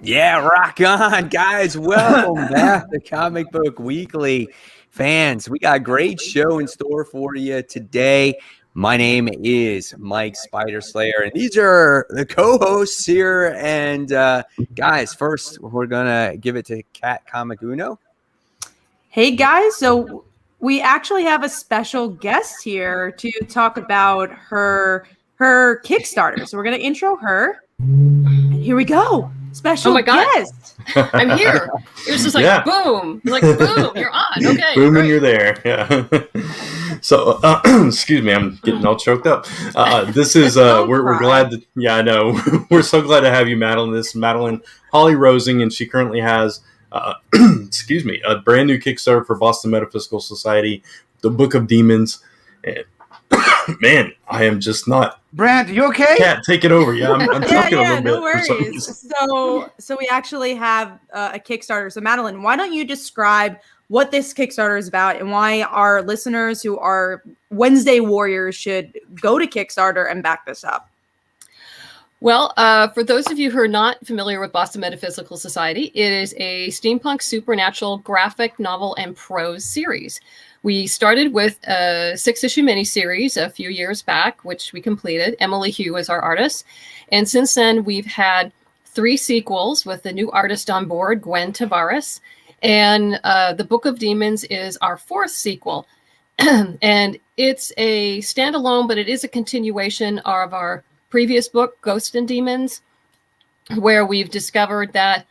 Yeah, rock on, guys. Welcome back to Comic Book Weekly. Fans, we got a great show in store for you today. My name is Mike Spider Slayer, and these are the co-hosts here. And guys, first, we're going to give it to Kat Kamaguno. Hey, guys. So we actually have a special guest here to talk about her Kickstarter. So we're going to intro her. And here we go. Special guest. I'm here. It was just like, boom. Like, boom, you're on. Okay. Boom, and you're there. Yeah. So, excuse me, I'm getting all choked up. This is, we're glad that, I know. We're so glad to have you, Madeline. This is Madeline Holly Rosing, and she currently has, excuse me, a brand new Kickstarter for Boston Metaphysical Society, The Book of Demons. And, man, I am just not. Brant, you okay? Cat, take it over. Yeah, I'm talking a little bit. No worries. So we actually have a Kickstarter. So Madeline, why don't you describe what this Kickstarter is about and why our listeners who are Wednesday warriors should go to Kickstarter and back this up? Well, for those of you who are not familiar with Boston Metaphysical Society, it is a steampunk supernatural graphic novel and prose series. We started with a 6-issue miniseries a few years back, which we completed. Emily Hugh was our artist. And since then, we've had 3 sequels with the new artist on board, Gwen Tavares. And The Book of Demons is our 4th sequel. And it's a standalone, but it is a continuation of our previous book, Ghosts and Demons, where we've discovered that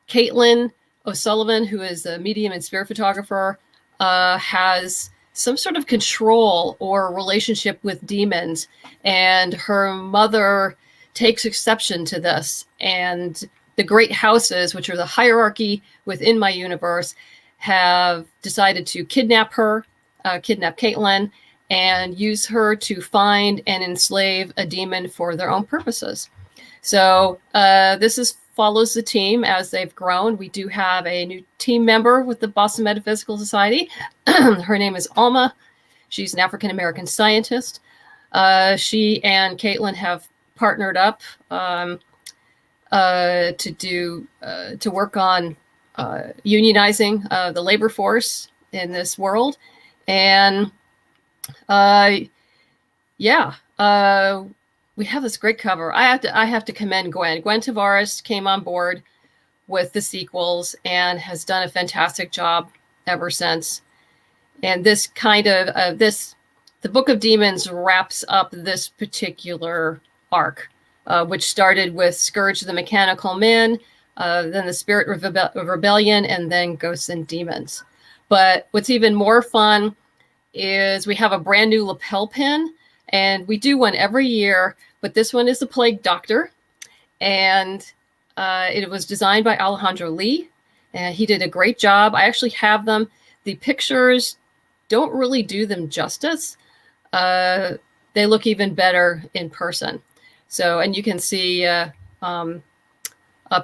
Caitlin O'Sullivan, who is a medium and spirit photographer, has some sort of control or relationship with demons, and her mother takes exception to this. And the great houses, which are the hierarchy within my universe, have decided to kidnap her, kidnap Caitlin, and use her to find and enslave a demon for their own purposes. So this follows the team as they've grown. We do have a new team member with the Boston Metaphysical Society. Her name is Alma. She's an African-American scientist. She and Caitlin have partnered up to work on unionizing the labor force in this world. And we have this great cover. I have to commend Gwen. Gwen Tavares came on board with the sequels and has done a fantastic job ever since. And this kind of the Book of Demons wraps up this particular arc, which started with Scourge the Mechanical Man, then the Spirit of Rebellion, and then Ghosts and Demons. But what's even more fun is we have a brand new lapel pin, and we do one every year, but this one is the Plague Doctor, and it was designed by Alejandro Lee, and he did a great job. I actually have them. The pictures don't really do them justice. They look even better in person. So, and you can see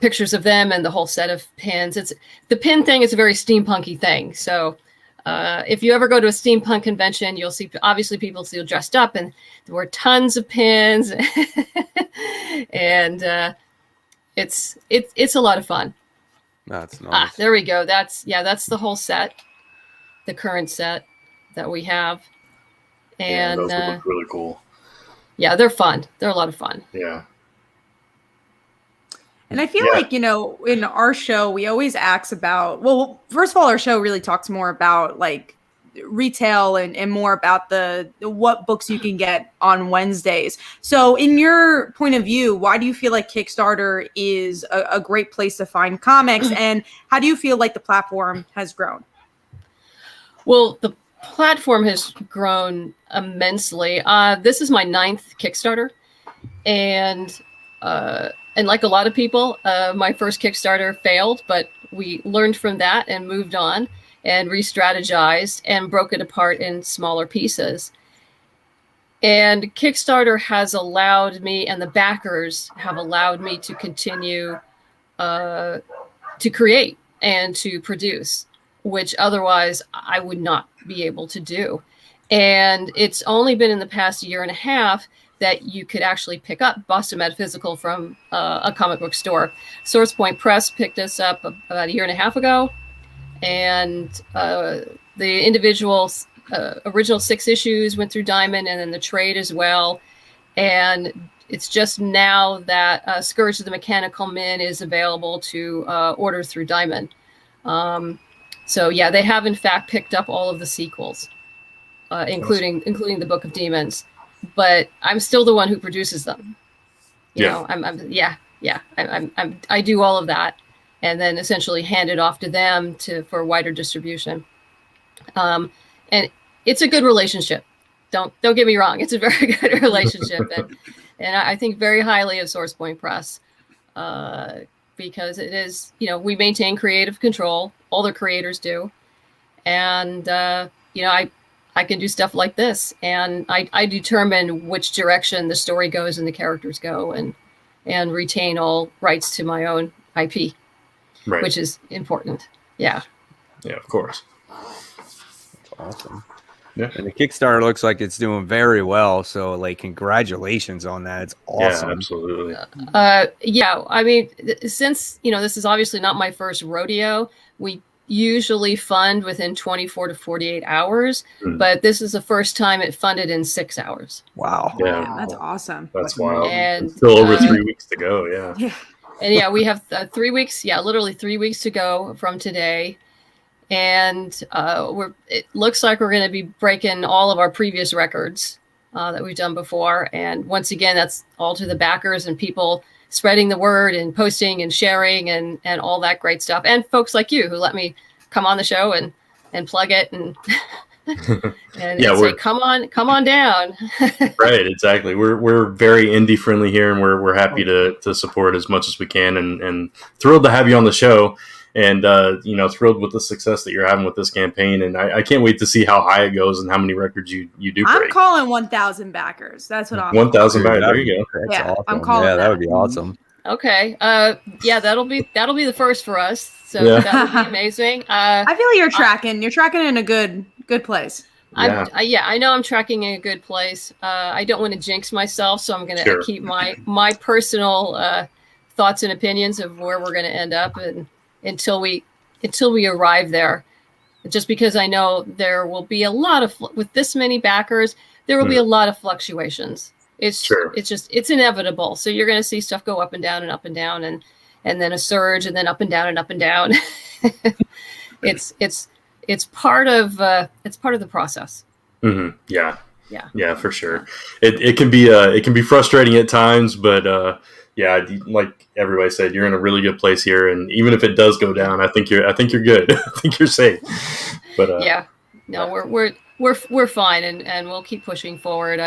pictures of them and the whole set of pins. The pin thing is a very steampunky thing. So if you ever go to a steampunk convention, you'll see, obviously, people still dressed up, and there were tons of pins, and it's a lot of fun. That's nice. There we go. That's the whole set, the current set that we have, and those look really cool. Yeah, they're fun. They're a lot of fun. Yeah. And I feel like, in our show, we always ask about, well, first of all, our show really talks more about like retail and more about the what books you can get on Wednesdays. So in your point of view, why do you feel like Kickstarter is a great place to find comics? And how do you feel like the platform has grown? Well, the platform has grown immensely. This is my 9th Kickstarter. And like a lot of people, my first Kickstarter failed, but we learned from that and moved on and re-strategized and broke it apart in smaller pieces. And Kickstarter has allowed me, and the backers have allowed me to continue to create and to produce, which otherwise I would not be able to do. And it's only been in the past year and a half that you could actually pick up Boston Metaphysical from a comic book store. Source Point Press picked us up about a year and a half ago, and the individual original 6 issues went through Diamond, and then the trade as well. And it's just now that Scourge of the Mechanical Men is available to order through Diamond. So yeah, they have in fact picked up all of the sequels, including the Book of Demons. But I'm still the one who produces them. You know, I do all of that, and then essentially hand it off to them for wider distribution. And it's a good relationship. Don't get me wrong. It's a very good relationship, and I think very highly of Source Point Press, because it is, we maintain creative control. All the creators do, and I can do stuff like this, and I determine which direction the story goes and the characters go, and retain all rights to my own IP, right, which is important. Yeah. Yeah, of course. That's awesome. Yeah. And the Kickstarter looks like it's doing very well. So, like, congratulations on that. It's awesome. Yeah, absolutely. Yeah. I mean, since, this is obviously not my first rodeo, we usually fund within 24 to 48 hours, but this is the first time it funded in 6 hours. Wow. Yeah. That's awesome. That's wild. And still over 3 weeks to go. Yeah. Yeah. And yeah, we have 3 weeks. Yeah, literally 3 weeks to go from today. And it looks like we're going to be breaking all of our previous records that we've done before. And once again, that's all to the backers and people spreading the word and posting and sharing and all that great stuff. And folks like you who let me come on the show and plug it and and say, come on down. Right, exactly. We're very indie friendly here, and we're happy to support as much as we can, and thrilled to have you on the show. And, thrilled with the success that you're having with this campaign. And I can't wait to see how high it goes and how many records you do break. I'm calling 1,000 backers. That's what I'm 1,000 backers. There you go. That's awesome. I'm calling that would be awesome. Okay. That'll be the first for us. So that would be amazing. I feel like you're tracking in a good place. I know I'm tracking in a good place. I don't want to jinx myself, so I'm going to keep my personal thoughts and opinions of where we're going to end up until we arrive there, just because I know there will be a lot of with this many backers, there will be a lot of fluctuations. It's inevitable. So you're going to see stuff go up and down and then a surge and then up and down and up and down. It's part of the process. Mm-hmm. Yeah, for sure. It can be frustrating at times, but like everybody said, you're in a really good place here, and even if it does go down, I think you're good. I think you're safe. But we're fine, and we'll keep pushing forward.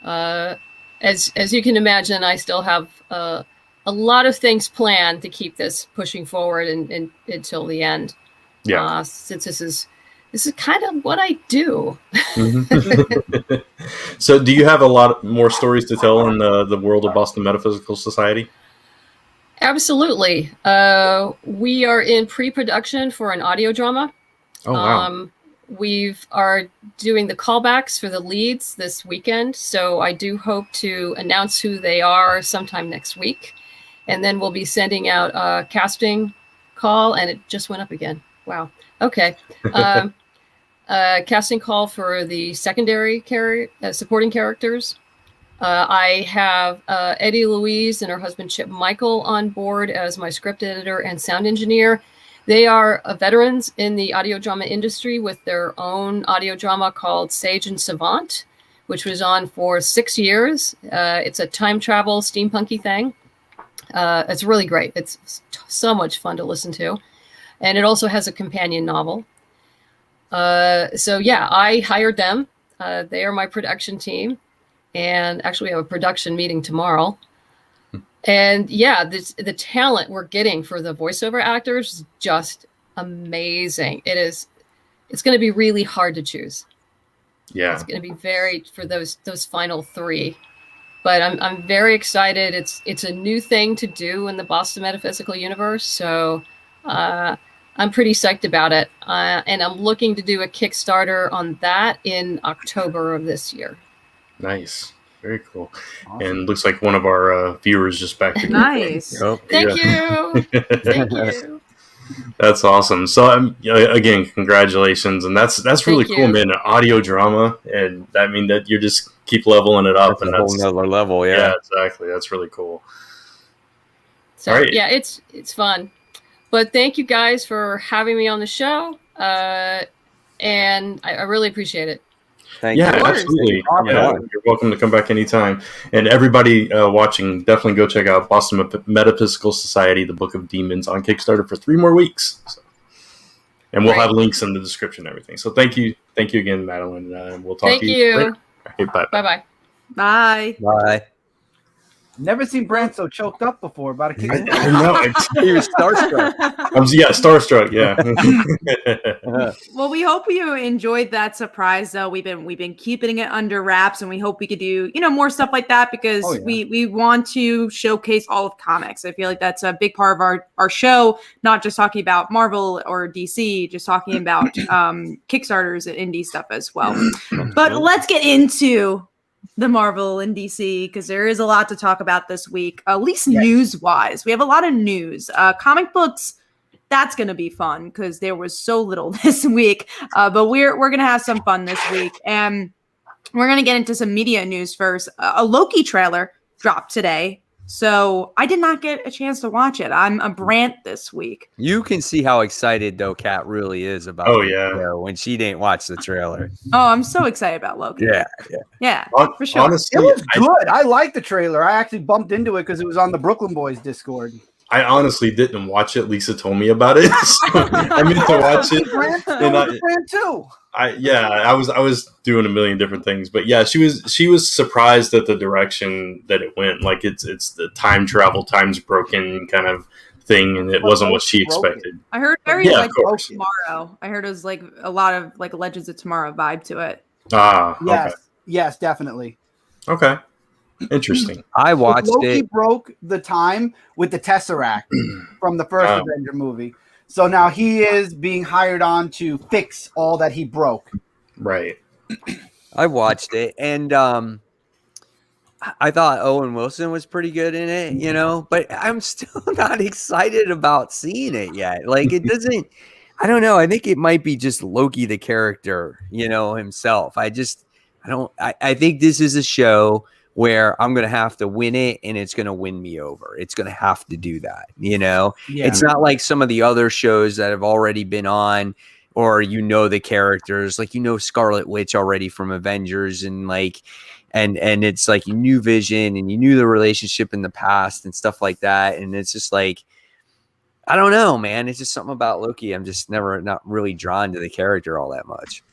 As you can imagine, I still have a lot of things planned to keep this pushing forward and until the end. Yeah, since this is kind of what I do. Mm-hmm. So do you have a lot more stories to tell in the world of Boston Metaphysical Society? Absolutely. We are in pre-production for an audio drama. Oh, wow. We are doing the callbacks for the leads this weekend. So I do hope to announce who they are sometime next week. And then we'll be sending out a casting call, and it just went up again. Wow. Okay. Casting call for the secondary supporting characters. I have Eddie Louise and her husband Chip Michael on board as my script editor and sound engineer. They are veterans in the audio drama industry with their own audio drama called Sage and Savant, which was on for 6 years. It's a time travel steampunky thing. It's really great. It's so much fun to listen to. And it also has a companion novel. I hired them. They are my production team. And actually we have a production meeting tomorrow. And the talent we're getting for the voiceover actors is just amazing. It's going to be really hard to choose. Yeah. It's going to be for those final 3. But I'm very excited. It's a new thing to do in the Boston Metaphysical universe. So I'm pretty psyched about it. And I'm looking to do a Kickstarter on that in October of this year. Nice. Very cool. Awesome. And looks like one of our viewers just back. Nice. Oh, Thank you. Thank you. That's awesome. So again, congratulations, and that's really Thank cool, you. man. An audio drama, and I mean that you just keep leveling it up, that's and a whole nother level. yeah, exactly. That's really cool. So All right. yeah, it's fun. But thank you guys for having me on the show. And I really appreciate it. Thank Yeah, you. absolutely. Thank you. Yeah, you're welcome to come back anytime. And everybody watching, definitely go check out Boston Metaphysical Society, the Book of Demons, on Kickstarter for 3 more weeks. So, and we'll have links in the description and everything. So thank you again, Madeline. We'll talk Thank to you. you. Later. Okay, bye. Bye-bye. Bye. Bye. Never seen Brand so choked up before about a kick. I know. He was starstruck. Starstruck. Yeah. Well, we hope you enjoyed that surprise, though. We've been keeping it under wraps, and we hope we could do more stuff like that because we want to showcase all of comics. I feel like that's a big part of our show, not just talking about Marvel or DC, just talking about Kickstarters and indie stuff as well. But let's get into the Marvel and DC because there is a lot to talk about this week, at least news-wise. We have a lot of news. Comic books, that's going to be fun because there was so little this week. But we're going to have some fun this week. And we're going to get into some media news first. A Loki trailer dropped today. So I did not get a chance to watch it. I'm a Brant this week. You can see how excited though Kat really is about when she didn't watch the trailer. Oh, I'm so excited about Loki. Yeah, for sure. Honestly, It was good. I liked the trailer. I actually bumped into it because it was on the Brooklyn Boys Discord. I honestly didn't watch it. Lisa told me about it. So I meant to watch it. And Brand too. I was doing a million different things, but yeah, she was surprised at the direction that it went. Like it's the time travel, time's broken kind of thing, and it wasn't what she expected. I heard Legends of Tomorrow. I heard it was like a lot of like Legends of Tomorrow vibe to it. Yes, definitely. Okay. Interesting. I watched Loki broke the time with the Tesseract from the first Avenger movie. So now he is being hired on to fix all that he broke. Right. I watched it, and I thought Owen Wilson was pretty good in it, but I'm still not excited about seeing it yet. Like, it doesn't – I don't know. I think it might be just Loki the character, himself. I think this is a show – where I'm going to have to win it and it's going to win me over. It's going to have to do that. It's not like some of the other shows that have already been on or, the characters, like, Scarlet Witch already from Avengers and like, and it's like you knew Vision and you knew the relationship in the past and stuff like that. And it's just like, I don't know, man. It's just something about Loki. I'm just not really drawn to the character all that much.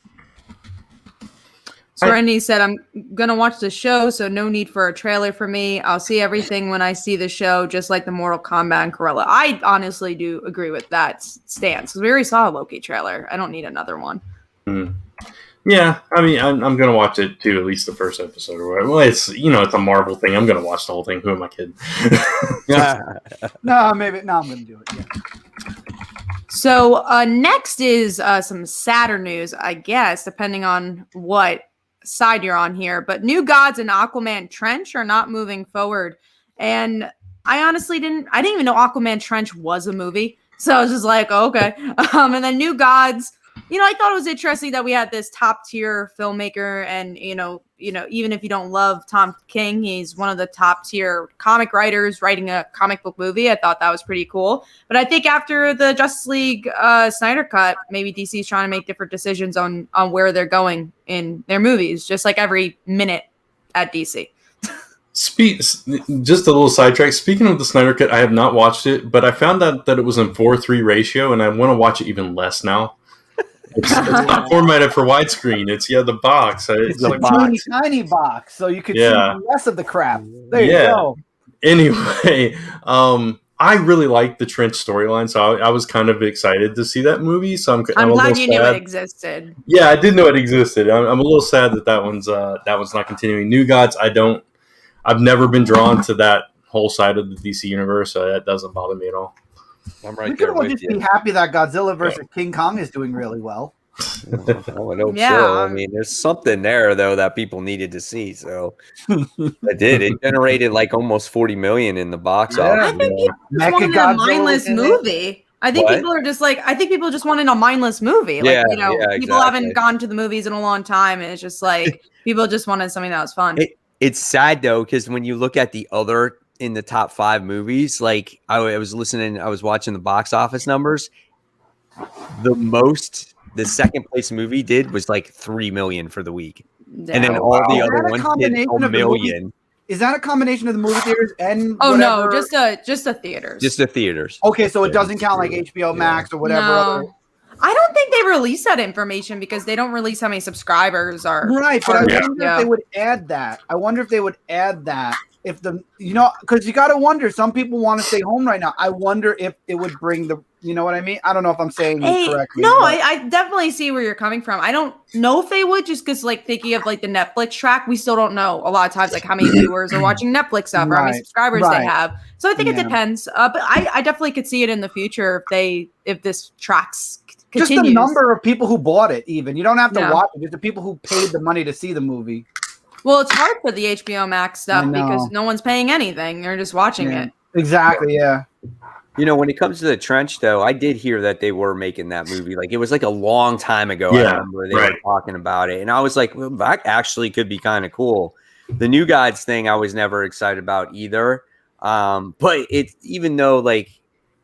So Randy said, I'm going to watch the show, so no need for a trailer for me. I'll see everything when I see the show, just like the Mortal Kombat and Cruella. I honestly do agree with that stance, because we already saw a Loki trailer. I don't need another one. Yeah, I mean, I'm going to watch it, too, at least the first episode. Or whatever. Well, it's a Marvel thing. I'm going to watch the whole thing. Who am I kidding? No, I'm going to do it, yeah. So next is some sadder news, I guess, depending on what side you're on here, but new Gods and Aquaman Trench are not moving forward. And I honestly didn't even know Aquaman Trench was a movie. So I was just like, oh, okay. And then New Gods, I thought it was interesting that we had this top tier filmmaker and, even if you don't love Tom King, he's one of the top tier comic writers writing a comic book movie. I thought that was pretty cool. But I think after the Justice League Snyder cut, maybe DC's trying to make different decisions on where they're going in their movies, just like every minute at DC. Just a little sidetrack. Speaking of the Snyder cut, I have not watched it, but I found out that it was in 4:3 ratio, and I want to watch it even less now. It's not formatted for widescreen. It's the box. It's like tiny box, so you could see the rest of the crap. There you go. Anyway, I really like the Trench storyline, so I was kind of excited to see that movie. So I'm glad you knew it existed. Yeah, I did know it existed. I'm a little sad that one's not continuing. New Gods, I've never been drawn to that whole side of the DC universe, so that doesn't bother me at all. I'm right we there could all with just you. be happy that Godzilla versus King Kong is doing really well. I would hope Yeah, so. I mean, there's something there though that people needed to see. So it did. It generated like almost 40 million in the box office. I think people just wanted a Mechagodzilla mindless was in it. movie. I think people are just like, I think people just wanted a mindless movie. Like, Yeah, you know, yeah, people haven't exactly. gone to the movies in a long time. And it's just like, people just wanted something that was fun. It's sad though, because when you look at the other in the top 5 movies, like I was watching the box office numbers. The second place movie did was like 3 million for the week. And then all the other ones did a million. Is that a combination of the movie theaters and Oh whatever? no, just the theaters. Just the theaters. Okay, so it doesn't count like HBO Max or whatever. No. I don't think they release that information because they don't release how many subscribers are. Right, but I Yeah. wonder if they would add that. I wonder if they would add that. If the, you know, because you got to wonder, some people want to stay home right now. I wonder if it would bring the, you know what I mean? I don't know if I'm saying it correctly. No, I definitely see where you're coming from. I don't know if they would, just because like thinking of like the Netflix track, we still don't know a lot of times like how many viewers are watching Netflix stuff or how many subscribers they have. So I think it depends. But I definitely could see it in the future if this tracks continues. Just the number of people who bought it, even. You don't have to watch it. Just the people who paid the money to see the movie. Well, it's hard for the HBO Max stuff because no one's paying anything. They're just watching it. Exactly, yeah. You know, when it comes to The Trench, though, I did hear that they were making that movie. Like, it was like a long time ago. I remember they were talking about it. And I was like, well, that actually could be kind of cool. The New Gods thing I was never excited about either. But even though, like,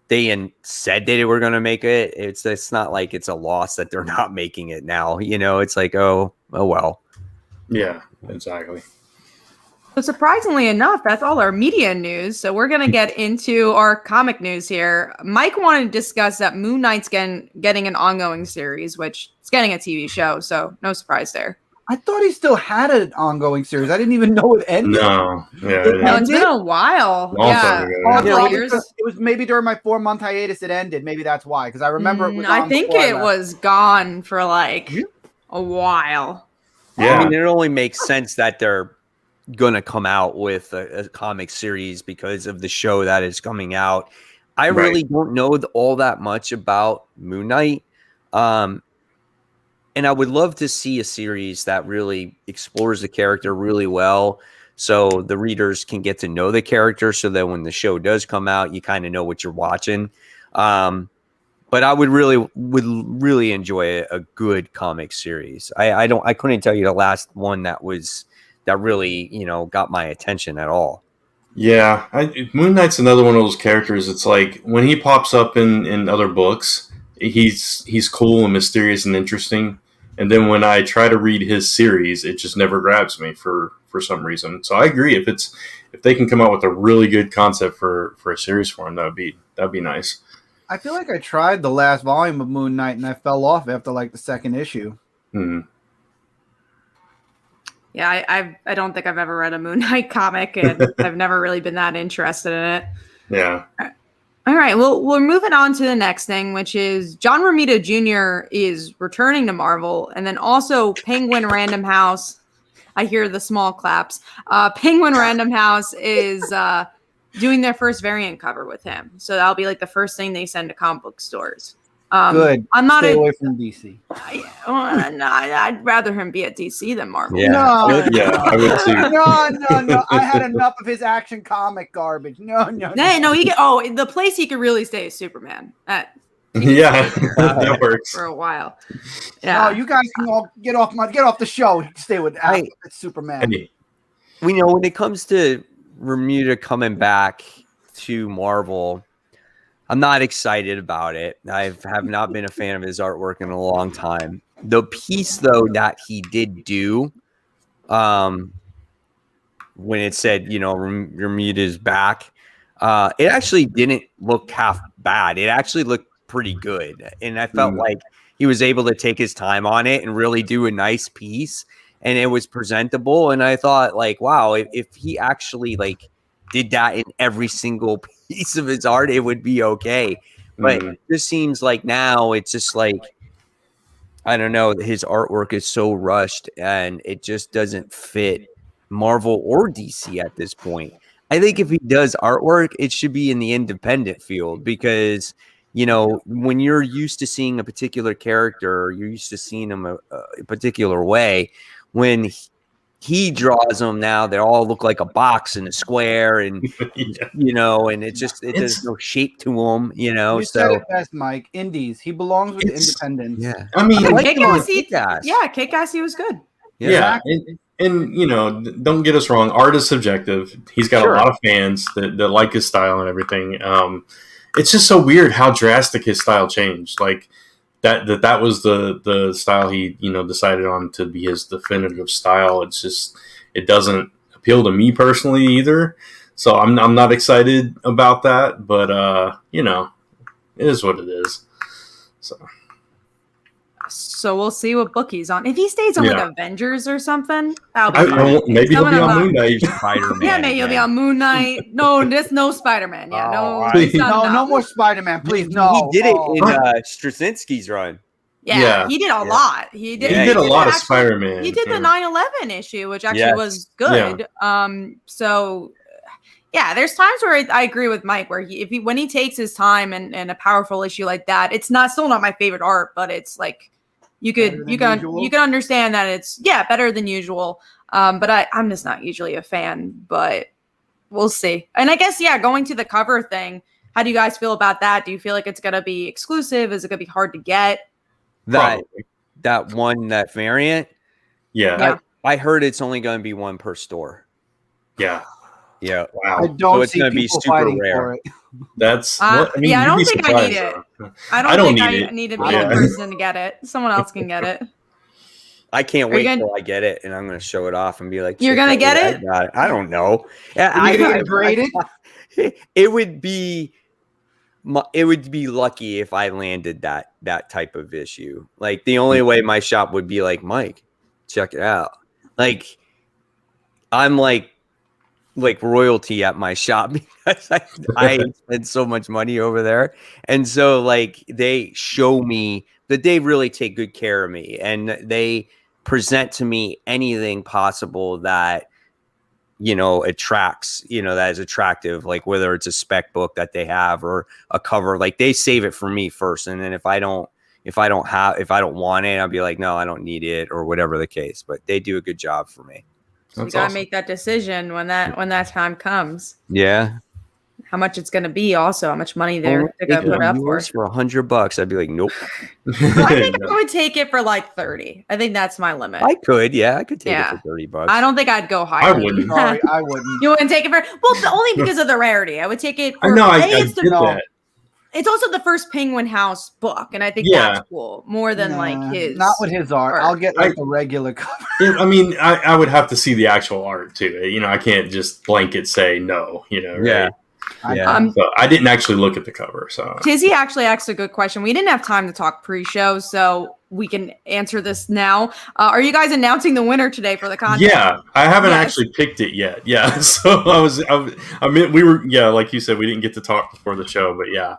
they said they were going to make it, it's not like it's a loss that they're not making it now. You know, it's like, oh well. Yeah, exactly. So surprisingly enough, that's all our media news. So we're going to get into our comic news here. Mike wanted to discuss that Moon Knight's getting an ongoing series, which is getting a TV show. So no surprise there. I thought he still had an ongoing series. I didn't even know it ended. No, it's been a while. It was maybe during my 4-month hiatus it ended. Maybe that's why, because I remember it was I think it was gone for like a while. Yeah, I mean, it only makes sense that they're gonna come out with a comic series because of the show that is coming out. I really don't know all that much about Moon Knight, and I would love to see a series that really explores the character really well, so the readers can get to know the character. So that when the show does come out, you kind of know what you're watching. But I would really enjoy a good comic series. I couldn't tell you the last one that really, you know, got my attention at all. Yeah, Moon Knight's another one of those characters. It's like when he pops up in other books, he's cool and mysterious and interesting. And then when I try to read his series, it just never grabs me for some reason. So I agree, if they can come out with a really good concept for a series for him, that'd be nice. I feel like I tried the last volume of Moon Knight and I fell off after like the second issue. Mm-hmm. Yeah, I don't think I've ever read a Moon Knight comic, and I've never really been that interested in it. Yeah. All right, well, we're moving on to the next thing, which is John Romita Jr. is returning to Marvel, and then also Penguin Random House. I hear the small claps. Penguin Random House is doing their first variant cover with him, so that'll be like the first thing they send to comic book stores. Good. I'm not Stay away from DC. I'd rather him be at DC than Marvel. Yeah. No, I would too. No. I had enough of his action comic garbage. No. The place he could really stay is Superman. That works for a while. Yeah. No, you guys can all get off the show. Stay with Superman. We know when it comes to Romita coming back to Marvel, I'm not excited about it. I have not been a fan of his artwork in a long time. The piece, though, that he did do, when it said, you know, Romita's back, it actually didn't look half bad. It actually looked pretty good. And I felt like he was able to take his time on it and really do a nice piece. And it was presentable. And I thought, like, wow, if he actually, like, did that in every single piece of his art, it would be okay. But it just seems like now it's just like, I don't know, his artwork is so rushed and it just doesn't fit Marvel or DC at this point. I think if he does artwork, it should be in the independent field, because you know, when you're used to seeing a particular character, you're used to seeing them a particular way. When he draws them now, they all look like a box and a square, and Yeah. you know, and there's no shape to them, you know. You said So it best, Mike. Indies. He belongs with the It's- independents. yeah, I mean, I like him on Kick-Ass, he- Kick-Ass. yeah, Kick-Ass, he was good. yeah. And you know, don't get us wrong. Art is subjective. He's got Sure. a lot of fans that like his style and everything. It's just so weird how drastic his style changed. Like that was the style he decided on to be his definitive style. It's just it doesn't appeal to me personally either. So I'm not excited about that. But you know, it is what it is. So we'll see what book he's on. If he stays on like Yeah. Avengers or something, that'll be fine. Maybe he'll be on Moon Knight. Spider-Man. Yeah, maybe he'll be on Moon Knight. No, there's no Spider-Man. Yeah, no, Oh, he's done No, now. no more Spider-Man, please. No. He did it Oh. in Straczynski's run. Yeah, Yeah. he did a lot. He did. Yeah, He did a lot of actually- Spider-Man. He did the yeah. 9/11 issue, which actually Yes. was good. So yeah, there's times where I agree with Mike, where when he takes his time and a powerful issue like that, it's still not my favorite art, but it's like you Better than usual? can understand that it's better than usual. But I'm just not usually a fan, but we'll see. And I guess going to the cover thing, how do you guys feel about that? Do you feel like it's gonna be exclusive? Is it gonna be hard to get? Probably. That variant. Yeah. Yeah. I heard it's only going to be one per store. Yeah. Yeah. I Wow. don't it's see gonna be people super fighting rare. for it. That's. I you'd don't be think I need surprised, it. though. I I don't don't think need I it. need to be Yeah. the person to get it. Someone else can get it. I can't Are you wait gonna- till I get it, and I'm going to show it off and be like, You're "Check gonna out get what it? I got." I don't know. Are you gonna get it graded? It would be. It would be lucky if I landed that type of issue. Like the only way my shop would be like, Mike, check it out. Like I'm like royalty at my shop because I spend so much money over there. And so like they show me that they really take good care of me, and they present to me anything possible that attracts, that is attractive, like whether it's a spec book that they have or a cover. Like they save it for me first, and then if I don't want it, I'll be like, no, I don't need it, or whatever the case. But they do a good job for me. So you That's gotta awesome. make that decision when that time comes. Yeah. How much it's gonna be, also how much money they're gonna put up for. For $100. I'd be like, nope. I think I would take it for like 30. I think that's my limit. I could take Yeah. it for $30. I don't think I'd go higher. I than wouldn't. that. Sorry, I wouldn't. You wouldn't take it for only because of the rarity. I would take it I for know. it's, I get that. it's also the first Penguin House book, and I think Yeah. that's cool. More than Nah, like his. Not with his art. art. I'll get like the regular cover. I mean, I would have to see the actual art too. I can't just blanket say no. Right? Yeah. Yeah. So I didn't actually look at the cover. So Tizzy actually asked a good question. We didn't have time to talk pre-show, so we can answer this now. Are you guys announcing the winner today for the contest? yeah, I haven't Yes. actually picked it yet. Yeah, so I mean, we were like you said, we didn't get to talk before the show, but yeah,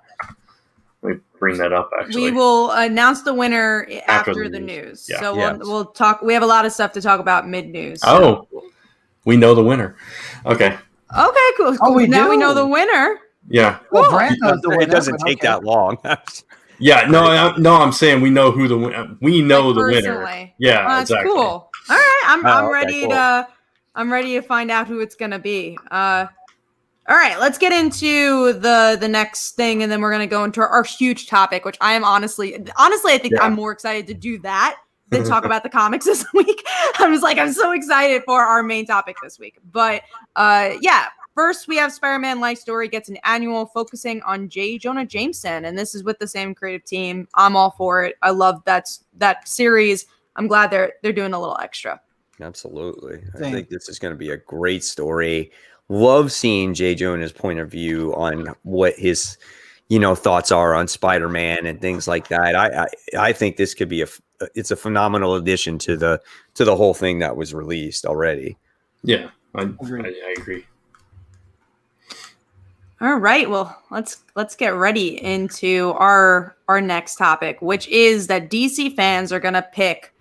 let me bring that up. Actually, We will announce the winner After after the the news. news. Yeah. So Yeah. we'll talk. We have a lot of stuff to talk about mid-news. Oh, we know the winner. Okay, Okay, cool. Oh, we now we do? know the winner. yeah, Well, Cool. Brant knows the winner. It doesn't but take okay. that long. yeah. No, I'm saying we know who the we know Like, the winner. personally. Yeah, Oh, that's exactly. cool. All right, I'm Oh, okay, ready cool. to. I'm ready to find out who it's gonna be. All right, let's get into the next thing, and then we're gonna go into our huge topic, which I am honestly, I think Yeah. I'm more excited to do that than talk about the comics this week. I'm so excited for our main topic this week. But yeah, first we have Spider-Man Life Story gets an annual focusing on J. Jonah Jameson, and this is with the same creative team. I'm all for it. I love that series. I'm glad they're doing a little extra. Absolutely. I Same. think this is going to be a great story. Love seeing J. Jonah's point of view on what his, thoughts are on Spider-Man and things like that. I think this could be it's a phenomenal addition to the whole thing that was released already. Yeah, I Agreed. agree. All right, well, let's get ready into our next topic, which is that DC fans are going to pick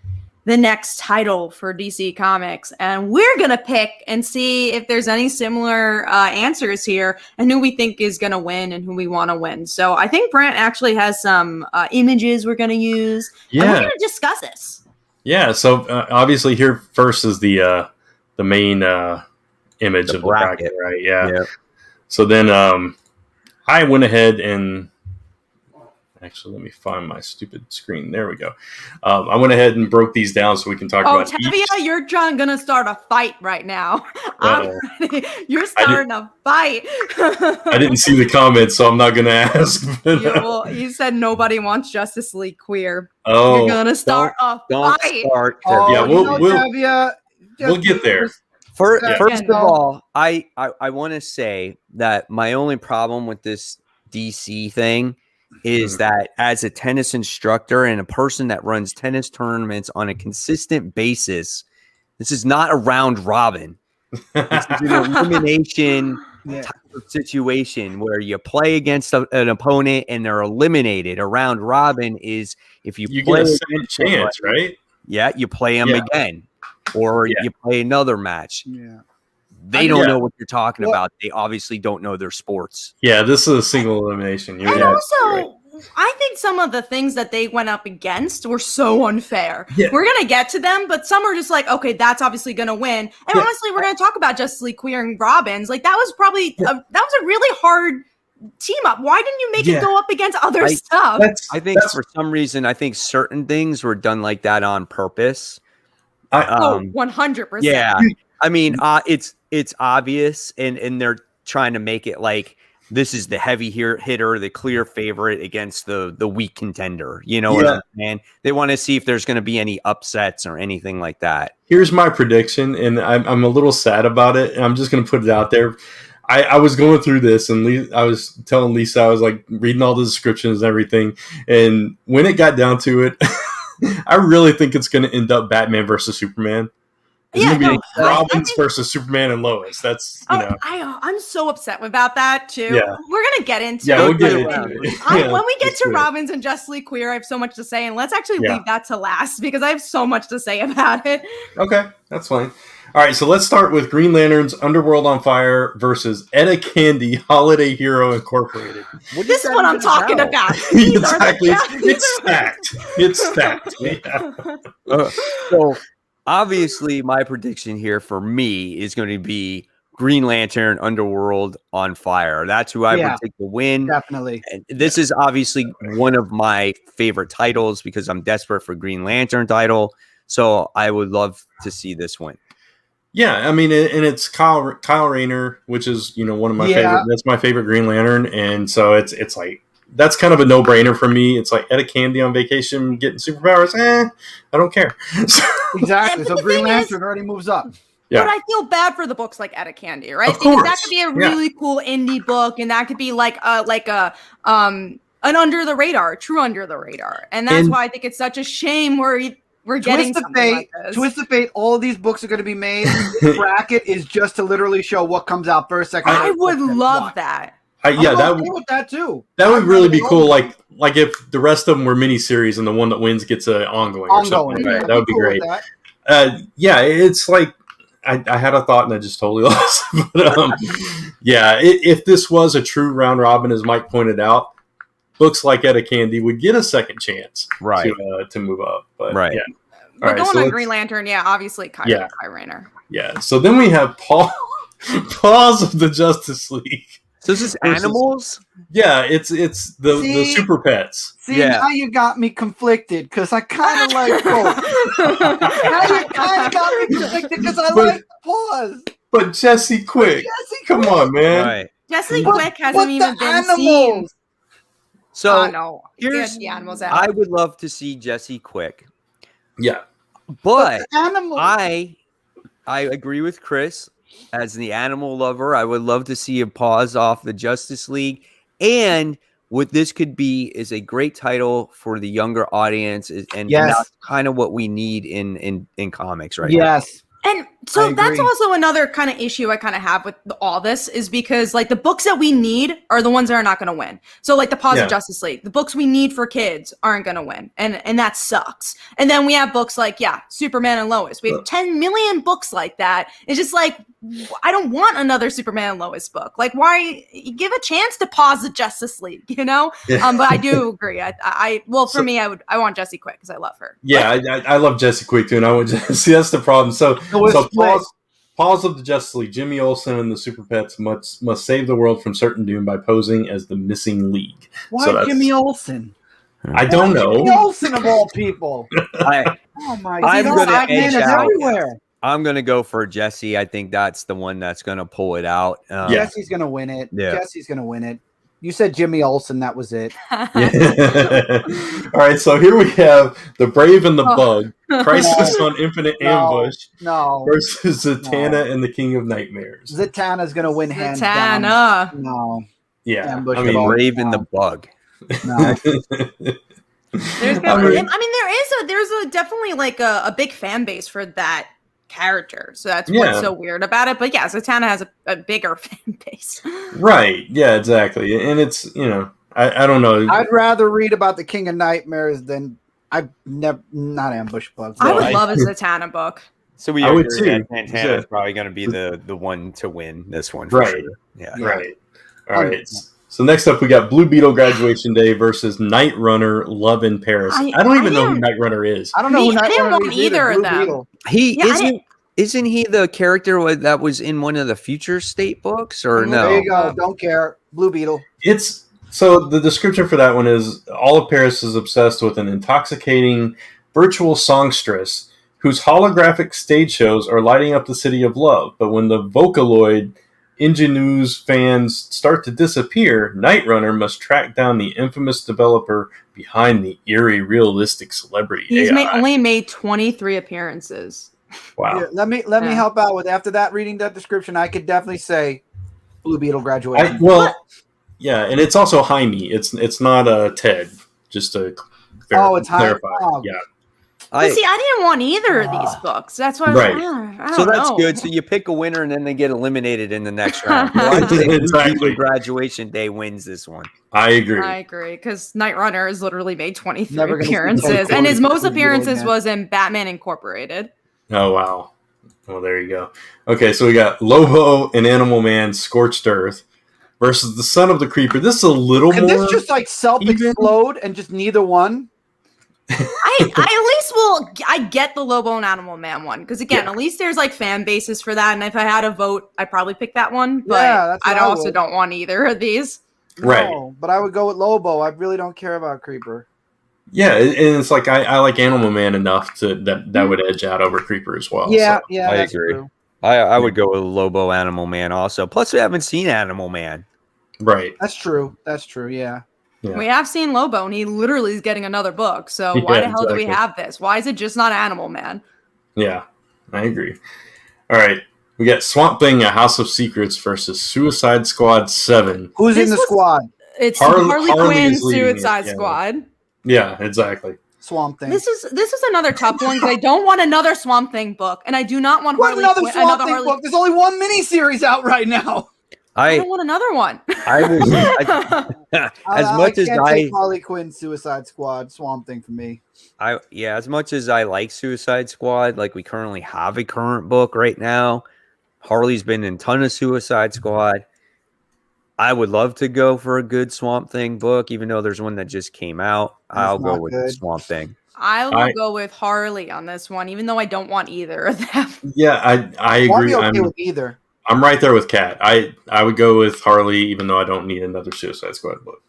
the next title for DC Comics. And we're going to pick and see if there's any similar answers here and who we think is going to win and who we want to win. So I think Brant actually has some images we're going to use. And we're going to discuss this. Yeah, so obviously here first is the main image of the bracket, right? Yeah. So then I went ahead and actually, let me find my stupid screen. There we go. I went ahead and broke these down so we can talk about Tavia, you're gonna start a fight right now. You're starting a fight. I didn't see the comments, so I'm not going to ask. You said nobody wants Justice League queer. Oh, you're gonna start a fight. Start. Yeah, we'll get there. First of all, I want to say that my only problem with this DC thing is that as a tennis instructor and a person that runs tennis tournaments on a consistent basis, this is not a round robin. This is an elimination type of situation where you play against an opponent and they're eliminated. A round robin is if you play get a second chance, right? Yeah, you play them again, or you play another match. Yeah. They don't know what you're talking about. They obviously don't know their sports. Yeah, this is a single elimination. I think some of the things that they went up against were so unfair. Yeah. We're going to get to them, but some are just like, okay, that's obviously going to win. And honestly, we're going to talk about Justice League queering Robins. Like, that was probably that was a really hard team up. Why didn't you make it go up against other stuff? I think for some reason, I think certain things were done like that on purpose. 100%. Yeah. I mean, it's obvious, and they're trying to make it like this is the heavy hitter, the clear favorite against the weak contender. You know what I'm saying? They want to see if there's going to be any upsets or anything like that. Here's my prediction, and I'm a little sad about it, and I'm just going to put it out there. I was going through this, and I was telling Lisa, I was like reading all the descriptions and everything, and when it got down to it, I really think it's going to end up Batman versus Superman. It's going to be Robins versus Superman and Lois. That's, I'm so upset about that, too. Yeah. We're going to get into it. We'll get into it. When we get to Robins and Justice League Queer, I have so much to say, and let's actually leave that to last, because I have so much to say about it. Okay, that's fine. All right, so let's start with Green Lantern's Underworld on Fire versus Etta Candy Holiday Hero Incorporated. This is what I'm talking about. Exactly. It's stacked. Yeah. So obviously, my prediction here for me is going to be Green Lantern Underworld on Fire. That's who I would take the win. Definitely. And this is obviously one of my favorite titles because I'm desperate for Green Lantern title. So I would love to see this win. Yeah, I mean, and it's Kyle Rayner, which is one of my favorite. That's my favorite Green Lantern, and so it's like that's kind of a no-brainer for me. It's like Etta Candy on vacation getting superpowers. I don't care. Exactly. So Green Lantern already moves up. Yeah. But I feel bad for the books like Etta Candy, right? Of course. Because that could be a really cool indie book, and that could be like a an under the radar, true under the radar, and that's why I think it's such a shame we're getting something like this. Twist of Fate, all of these books are going to be made. This bracket is just to literally show what comes out first, second. I would love that. With that too. That would really be cool. Like if the rest of them were miniseries and the one that wins gets an ongoing or something. Right? That would be great. It's like I had a thought and I just totally lost. But, if this was a true round robin, as Mike pointed out, books like Etta Candy would get a second chance to move up. But, right. Yeah. But going on Green Lantern, obviously Kyle Rayner. Yeah. So then we have Paws of the Justice League. So this is animals? Yeah, it's the super pets. See, now you got me conflicted because I kind of like both. Now you kind of got me conflicted because I like Paws. But Jesse Quick, come on, man. Right. Jesse Quick hasn't even been seen. So here's the animals out. I would love to see Jesse Quick. Yeah. But I agree with Chris. As the animal lover, I would love to see a Paws off the Justice League. And what this could be is a great title for the younger audience. And that's kind of what we need in comics right now. Yes. And So that's agree. also another kind of issue I kind of have with all this is because like the books that we need are the ones that are not going to win. So like the Positive Justice League, the books we need for kids aren't going to win. And that sucks. And then we have books like, Superman and Lois. We have 10 million books like that. It's just like, I don't want another Superman and Lois book. Like, why give a chance to Positive Justice League, you know? Yeah. But I do agree. I want Jessie Quick because I love her. Yeah, I love Jessie Quick too, and I would see that's the problem. So Paws of the Justice League, Jimmy Olsen and the Super Pets must save the world from certain doom by posing as the missing League. Why Jimmy Olsen? I don't know. Jimmy Olsen of all people. I'm going to edge out. I'm going to go for Jesse. I think that's the one that's going to pull it out. Jesse's going to win it. Yeah. Jesse's going to win it. You said Jimmy Olsen. That was it. All right, so here we have The Brave and the Bug, Crisis on Infinite Ambush versus Zatanna and the King of Nightmares. Zatanna's going to win hands down. No. Yeah. Ambush Brave and the Bug. No. There's definitely like a big fan base for that character, so that's what's so weird about it. But Zatanna has a bigger fan base, right? Yeah, exactly. And it's I don't know. I'd rather read about the King of Nightmares than not Ambush Bug. I would love a Zatanna book. So we agree that Zatanna is probably going to be the one to win this one, for sure. Yeah, right. All right. So next up, we got Blue Beetle Graduation Day versus Night Runner Love in Paris. I don't even know who Night Runner is. I don't know who Night Runner is. I didn't want either of them. Beetle. He isn't he the character that was in one of the Future State books, or no? There you go. Don't care. Blue Beetle. So the description for that one is all of Paris is obsessed with an intoxicating virtual songstress whose holographic stage shows are lighting up the city of love. But when the Vocaloid Ingenue's fans start to disappear, Night Runner must track down the infamous developer behind the eerie, realistic celebrity. He's only made 23 appearances. Wow. Yeah, let me help out with. After that, reading that description, I could definitely say Blue Beetle Graduation. Yeah, and it's also Jaime. It's not Ted. Just to clarify. Yeah. I didn't want either of these books. That's why I was So that's good. So you pick a winner and then they get eliminated in the next round. Exactly. Graduation Day wins this one. I agree. Because Night Runner has literally made 23 appearances. And his most appearances was in Batman Incorporated. Oh, wow. Well, there you go. Okay, so we got Lobo and Animal Man Scorched Earth versus the Son of the Creeper. This is a little more... Can this just like self-explode and just neither one? I get the Lobo and Animal Man one because again, at least there's like fan bases for that, and if I had a vote, I'd probably pick that one. But I also don't want either of these. Right. No, but I would go with Lobo. I really don't care about Creeper. Yeah, and it's like I like Animal Man enough to that would edge out over Creeper as well. Yeah, so. yeah, I agree. True. I would go with Lobo Animal Man also. Plus, we haven't seen Animal Man. Right. That's true. Yeah. Yeah. We have seen Lobo, and he literally is getting another book. So why the hell do we have this? Why is it just not Animal Man? Yeah, I agree. All right. We got Swamp Thing, A House of Secrets versus Suicide Squad 7. Who's in the squad? It's Harley Quinn Suicide Squad. Yeah, exactly. Swamp Thing. This is another tough one because I don't want another Swamp Thing book, and I do not want another Swamp Thing book. There's only one miniseries out right now. I don't want another one. Take Harley Quinn Suicide Squad Swamp Thing for me. As much as I like Suicide Squad, like we currently have a current book right now. Harley's been in a ton of Suicide Squad. I would love to go for a good Swamp Thing book, even though there's one that just came out. I'll go with Swamp Thing. I will go with Harley on this one, even though I don't want either of them. Yeah, I agree. I'm okay with either. I'm right there with Kat. I would go with Harley, even though I don't need another Suicide Squad book.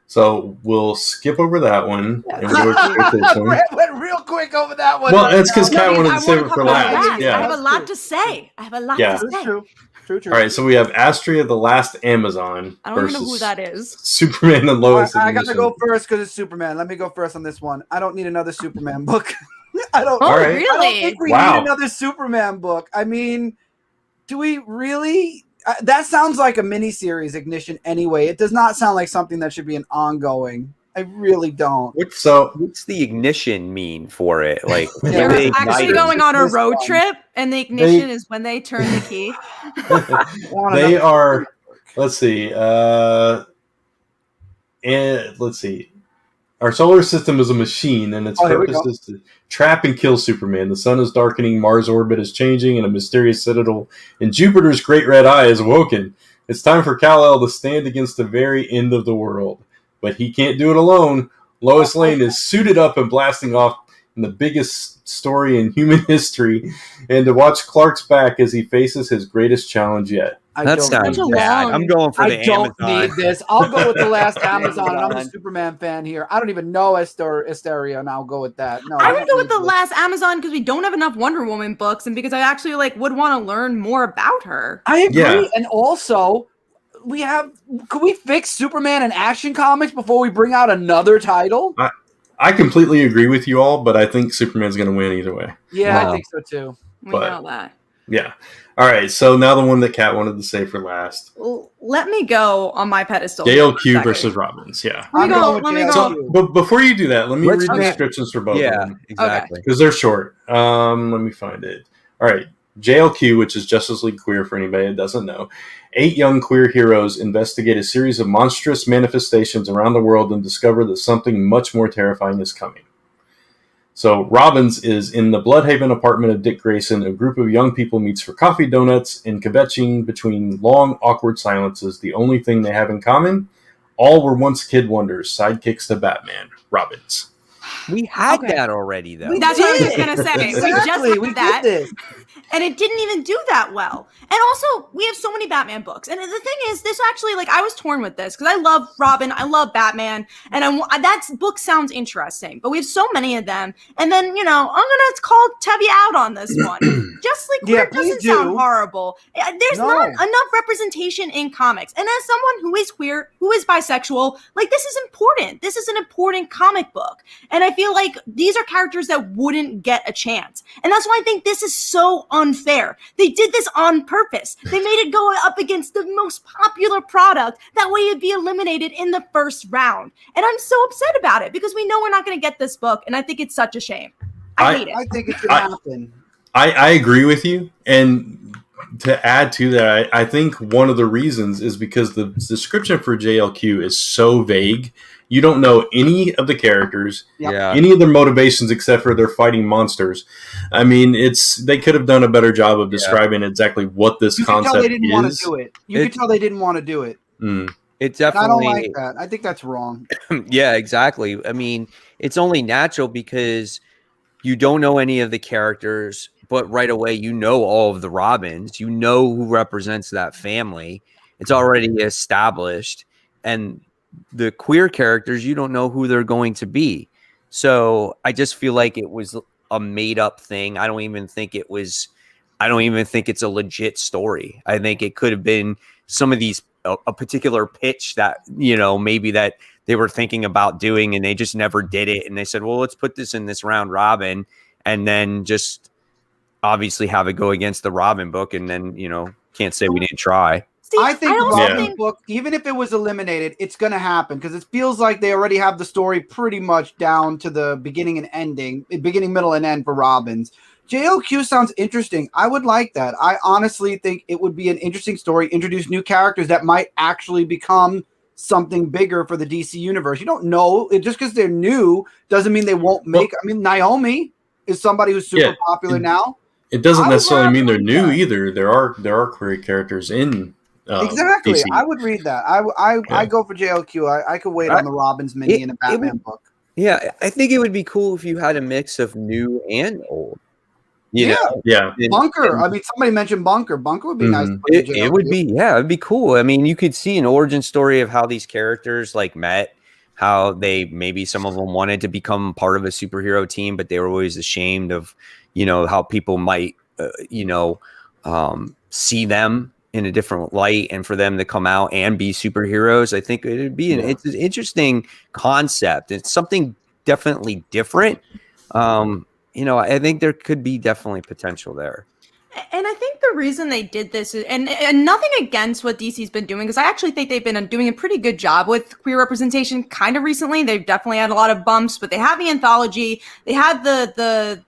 So we'll skip over that one. And we'll go to this one. Brett went real quick over that one. Well, that's because Kat wanted to save it for last. Yeah, I have a lot to say. True. All right, so we have Astria, the Last Amazon. I don't even know who that is. Superman and Lois. I got to go first because it's Superman. Let me go first on this one. I don't need another Superman book. I don't. Oh, really? I don't think we need another Superman book. I mean. Do we really? That sounds like a miniseries, Ignition, anyway. It does not sound like something that should be an ongoing. I really don't. What's the ignition mean for it? Like They're they actually ignite going on a This road one. trip, and the ignition is when they turn the key. They are. Let's see. And let's see. Our solar system is a machine, and its purpose is to trap and kill Superman. The sun is darkening, Mars' orbit is changing, and a mysterious citadel in Jupiter's great red eye is awoken. It's time for Kal-El to stand against the very end of the world. But he can't do it alone. Lois Lane is suited up and blasting off in the biggest story in human history, and to watch Clark's back as he faces his greatest challenge yet. That sounds bad. I'm going for the Amazon. I don't need this. I'll go with the last Amazon, and I'm a Superman fan here. I don't even know Asteria, and I'll go with that. No, I would go with the last Amazon because we don't have enough Wonder Woman books, and because I actually would want to learn more about her. I agree, Yeah. and also could we fix Superman in Action Comics before we bring out another title? I completely agree with you all, but I think Superman's going to win either way. Yeah, Wow. I think so too. We But- know that. Yeah. All right. So now the one that Kat wanted to say for last. Well, let me go on my pedestal. JLQ versus Robins. Yeah. Let me I'm go. going with Let me JLQ. go. So, but before you do that, let me Let's read the do- descriptions for both of Yeah, them exactly. because they're short. Let me find it. All right. JLQ, which is Justice League Queer for anybody that doesn't know. 8 young queer heroes investigate a series of monstrous manifestations around the world and discover that something much more terrifying is coming. So Robbins is in the Bloodhaven apartment of Dick Grayson. A group of young people meets for coffee, donuts, and kvetching between long, awkward silences. The only thing they have in common, all were once kid wonders, sidekicks to Batman. Robbins. We had Okay. that already, though. That's what I was just gonna say. Exactly. We We just had that. did this. And it didn't even do that well. And also, we have so many Batman books. And the thing is, this actually, I was torn with this because I love Robin, I love Batman, and that book sounds interesting. But we have so many of them. And then, I'm gonna call Tevi out on this one. Justice League Queer please doesn't sound do. horrible. There's No. not enough representation in comics. And as someone who is queer, who is bisexual, this is important. This is an important comic book. And I feel like these are characters that wouldn't get a chance. And that's why I think this is so unfair. They did this on purpose. They made it go up against the most popular product. That way it'd be eliminated in the first round. And I'm so upset about it because we know we're not going to get this book. And I think it's such a shame. I hate it. I think it should happen. I agree with you. And to add to that, I think one of the reasons is because the description for JLQ is so vague. You don't know any of the characters, Yeah. any of their motivations except for they're fighting monsters. I mean, they could have done a better job of describing exactly what this You could concept tell they didn't want is. to do it. You could tell they didn't want to do it. Mm. It And I don't definitely. like that. I think that's wrong. Yeah, exactly. I mean, it's only natural because you don't know any of the characters, but right away you know all of the Robins. You know who represents that family. It's already established. And the queer characters, you don't know who they're going to be. So I just feel like it was a made up thing. I don't even think it's a legit story. I think it could have been some of these a particular pitch that maybe that they were thinking about doing and they just never did it, and they said, well, let's put this in this round robin and then just obviously have it go against the Robin book, and then can't say we didn't try. See, I think the also Robin think book, even if it was eliminated, it's going to happen because it feels like they already have the story pretty much down to the beginning and ending, beginning, middle, and end for Robins. JLQ sounds interesting. I would like that. I honestly think it would be an interesting story, introduce new characters that might actually become something bigger for the DC universe. You don't know. Just because they're new doesn't mean they won't make. I mean, Naomi is somebody who's super popular now. It doesn't I would necessarily mean they're read new that. either. There are queer characters in Exactly. DC. I would read that. I go for JLQ. I could wait on the Robins mini in a Batman book. Yeah, I think it would be cool if you had a mix of new and old. You know? Yeah. Bunker. I mean, somebody mentioned Bunker. Bunker would be nice. To put in It would JLQ. be, yeah, it'd be cool. I mean, you could see an origin story of how these characters met, how they maybe some of them wanted to become part of a superhero team, but they were always ashamed of, how people might, see them in a different light, and for them to come out and be superheroes. I think it'd be it's an interesting concept. It's something definitely different. I think there could be definitely potential there. And I think the reason they did this, and nothing against what DC's been doing, because I actually think they've been doing a pretty good job with queer representation kind of recently. They've definitely had a lot of bumps, but they have the anthology, they had the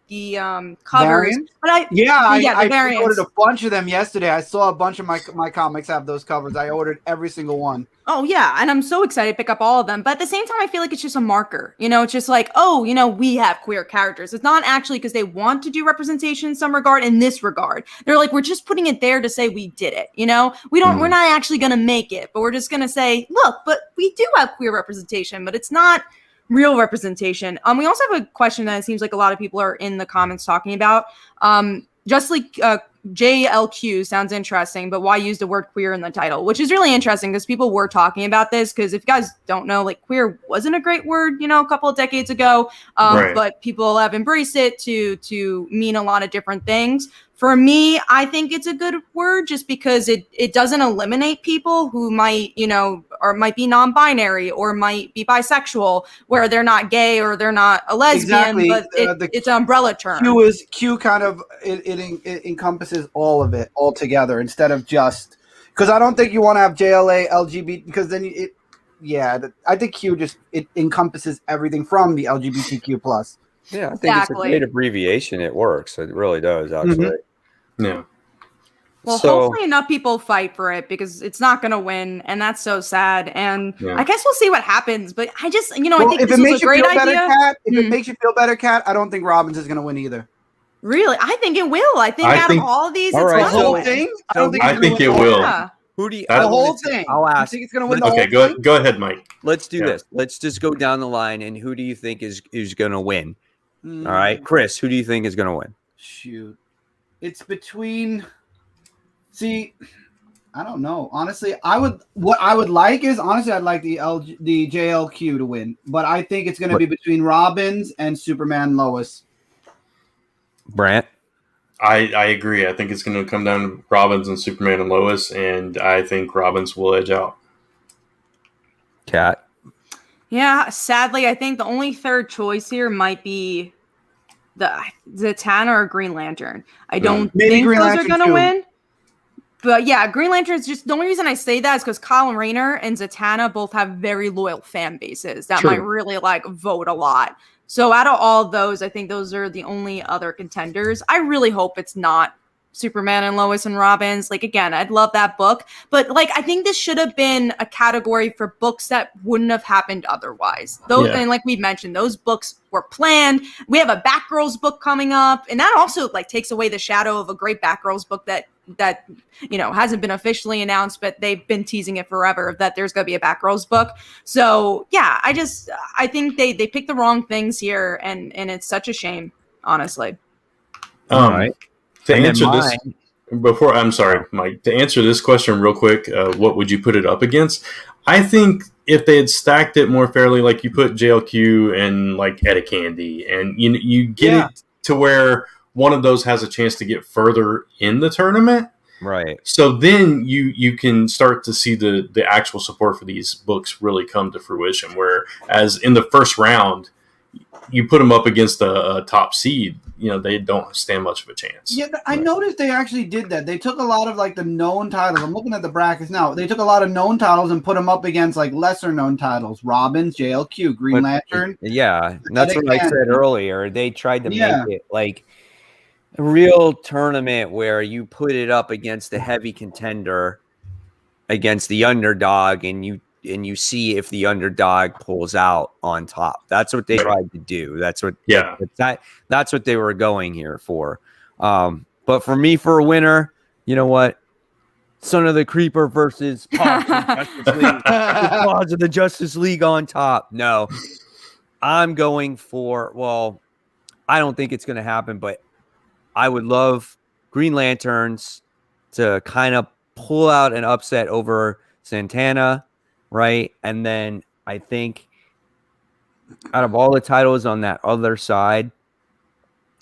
covers. Variants? But I ordered a bunch of them yesterday. I saw a bunch of my comics have those covers. I ordered every single one. Oh yeah, and I'm so excited to pick up all of them. But at the same time, I feel like it's just a marker. It's just like, oh, we have queer characters. It's not actually because they want to do representation in some regard. In this regard, they're like, we're just putting it there to say we did it. We're not actually gonna make it, but we're just gonna say, look, but we do have queer representation, but it's not real representation. We also have a question that it seems like a lot of people are in the comments talking about. Just like JLQ sounds interesting, but why use the word queer in the title? Which is really interesting because people were talking about this, because if you guys don't know, like, queer wasn't a great word, a couple of decades ago, Right. but people have embraced it to mean a lot of different things. For me, I think it's a good word just because it doesn't eliminate people who might, or might be non-binary or might be bisexual, where they're not gay or they're not a lesbian, Exactly. but it's an umbrella term. Q kind of it encompasses all of it all together instead of just, because I don't think you want to have JLA LGBT, because then I think Q it encompasses everything from the LGBTQ plus. Yeah, I think it's a great abbreviation. It works. It really does, actually. Mm-hmm. Yeah. Well, hopefully enough people fight for it, because it's not going to win, and that's so sad. And I guess we'll see what happens. But I just, I think this was a great idea. If it makes you feel better, Kat, I don't think Robbins is going to win either. Really? I think it will. I think out of all of these, all it's right, the whole thing? I think it will. Yeah. Who do you? The whole thing. I'll ask. You think it's going to win the whole Okay, thing? go ahead, Mike. Let's do this. Let's just go down the line, and who do you think is going to win? All right, Chris, who do you think is going to win? Shoot. It's between. See, I don't know. Honestly, I'd like the JLQ to win, but I think it's going to be between Robbins and Superman Lois. Brant? I agree. I think it's going to come down to Robbins and Superman and Lois, and I think Robbins will edge out. Kat? Yeah, sadly, I think the only third choice here might be the Zatanna or Green Lantern. I don't think Green those Lantern are going to too. win. But yeah, Green Lantern is just the only reason I say that is because Colin Rayner and Zatanna both have very loyal fan bases that might really vote a lot. So out of all of those, I think those are the only other contenders. I really hope it's not Superman and Lois and Robbins. Again, I'd love that book, but I think this should have been a category for books that wouldn't have happened otherwise. And like we mentioned, those books were planned. We have a Batgirls book coming up, and that also takes away the shadow of a great Batgirls book that hasn't been officially announced, but they've been teasing it forever that there's going to be a Batgirls book. So yeah, I think they picked the wrong things here, and it's such a shame, honestly. All right. To answer this, I'm sorry, Mike, to answer this question real quick, what would you put it up against? I think if they had stacked it more fairly, like you put JLQ and Etta Candy, and you get it to where one of those has a chance to get further in the tournament. Right. So then you can start to see the actual support for these books really come to fruition, whereas in the first round, you put them up against a top seed, they don't stand much of a chance. Yeah, I noticed they actually did that. They took a lot of the known titles. I'm looking at the brackets now. They took a lot of known titles and put them up against lesser known titles. Robbins, JLQ, Green Lantern. Yeah, that's what I said earlier. They tried to make it a real tournament where you put it up against the heavy contender, against the underdog, and you see if the underdog pulls out on top. That's what they tried to do. That's what that's what they were going here for. But for me, for a winner, you know what? Son of the Creeper versus Paws of the Justice League on top. No. I'm going for, I don't think it's going to happen, but I would love Green Lanterns to kind of pull out an upset over Santana, right? And then I think out of all the titles on that other side,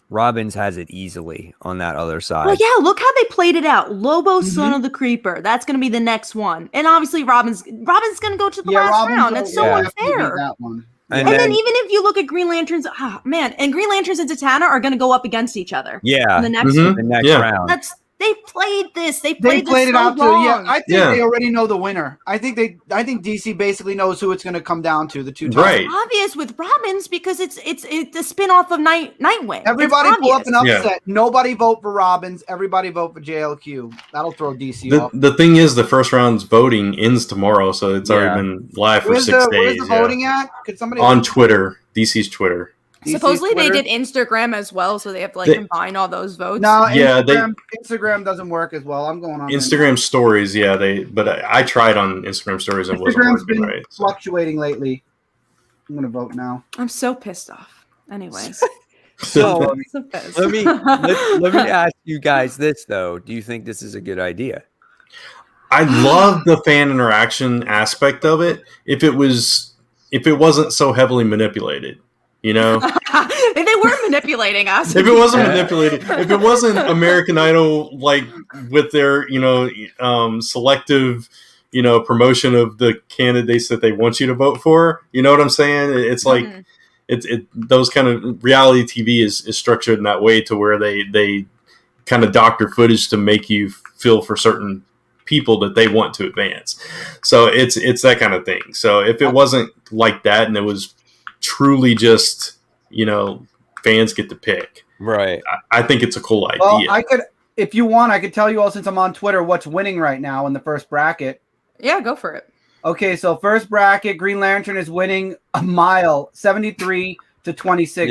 Robbins has it easily on that other side. Well, yeah, look how they played it out. Lobo, Son of the Creeper. That's going to be the next one. And obviously Robin's going to go to the last round. That's so unfair. That one. And then even if you look at Green Lanterns, and Green Lanterns and Zatanna are going to go up against each other. Yeah. In the next round. They played this. They They played played this it so out to long. yeah. I think Yeah. they already know the winner. I think DC basically knows who it's going to come down to. The two top. Right. Obvious with Robin's because it's a spin-off of Nightwing. Everybody It's pull up an obvious. upset. Nobody vote for Robbins. Everybody vote for JLQ. That'll throw DC off. The thing is, the first round's voting ends tomorrow, so it's already been live for 6 days. Where's the voting at? Could somebody on Twitter, DC's Twitter. DC's Supposedly Twitter? they did Instagram as well, so they have to like combine all those votes. No, Yeah, Instagram doesn't work as well. I'm going on Instagram stories, but I tried on Instagram stories and it wasn't Instagram's working been right. So. fluctuating lately. I'm gonna vote now. I'm so pissed off. Anyways, So I'm so pissed. let me ask you guys this though. Do you think this is a good idea? I love the fan interaction aspect of it. If it wasn't so heavily manipulated, you know. They were manipulating us. If it wasn't manipulated, if it wasn't American Idol, like with their, selective, promotion of the candidates that they want you to vote for, you know what I'm saying? It's like, those kind of reality TV is structured in that way to where they kind of doctor footage to make you feel for certain people that they want to advance. So it's that kind of thing. So if it wasn't like that and it was truly just, fans get to pick. Right. I think it's a cool idea. Well, if you want, I could tell you all since I'm on Twitter what's winning right now in the first bracket. Yeah, go for it. Okay, so first bracket, Green Lantern is winning a mile, 73-26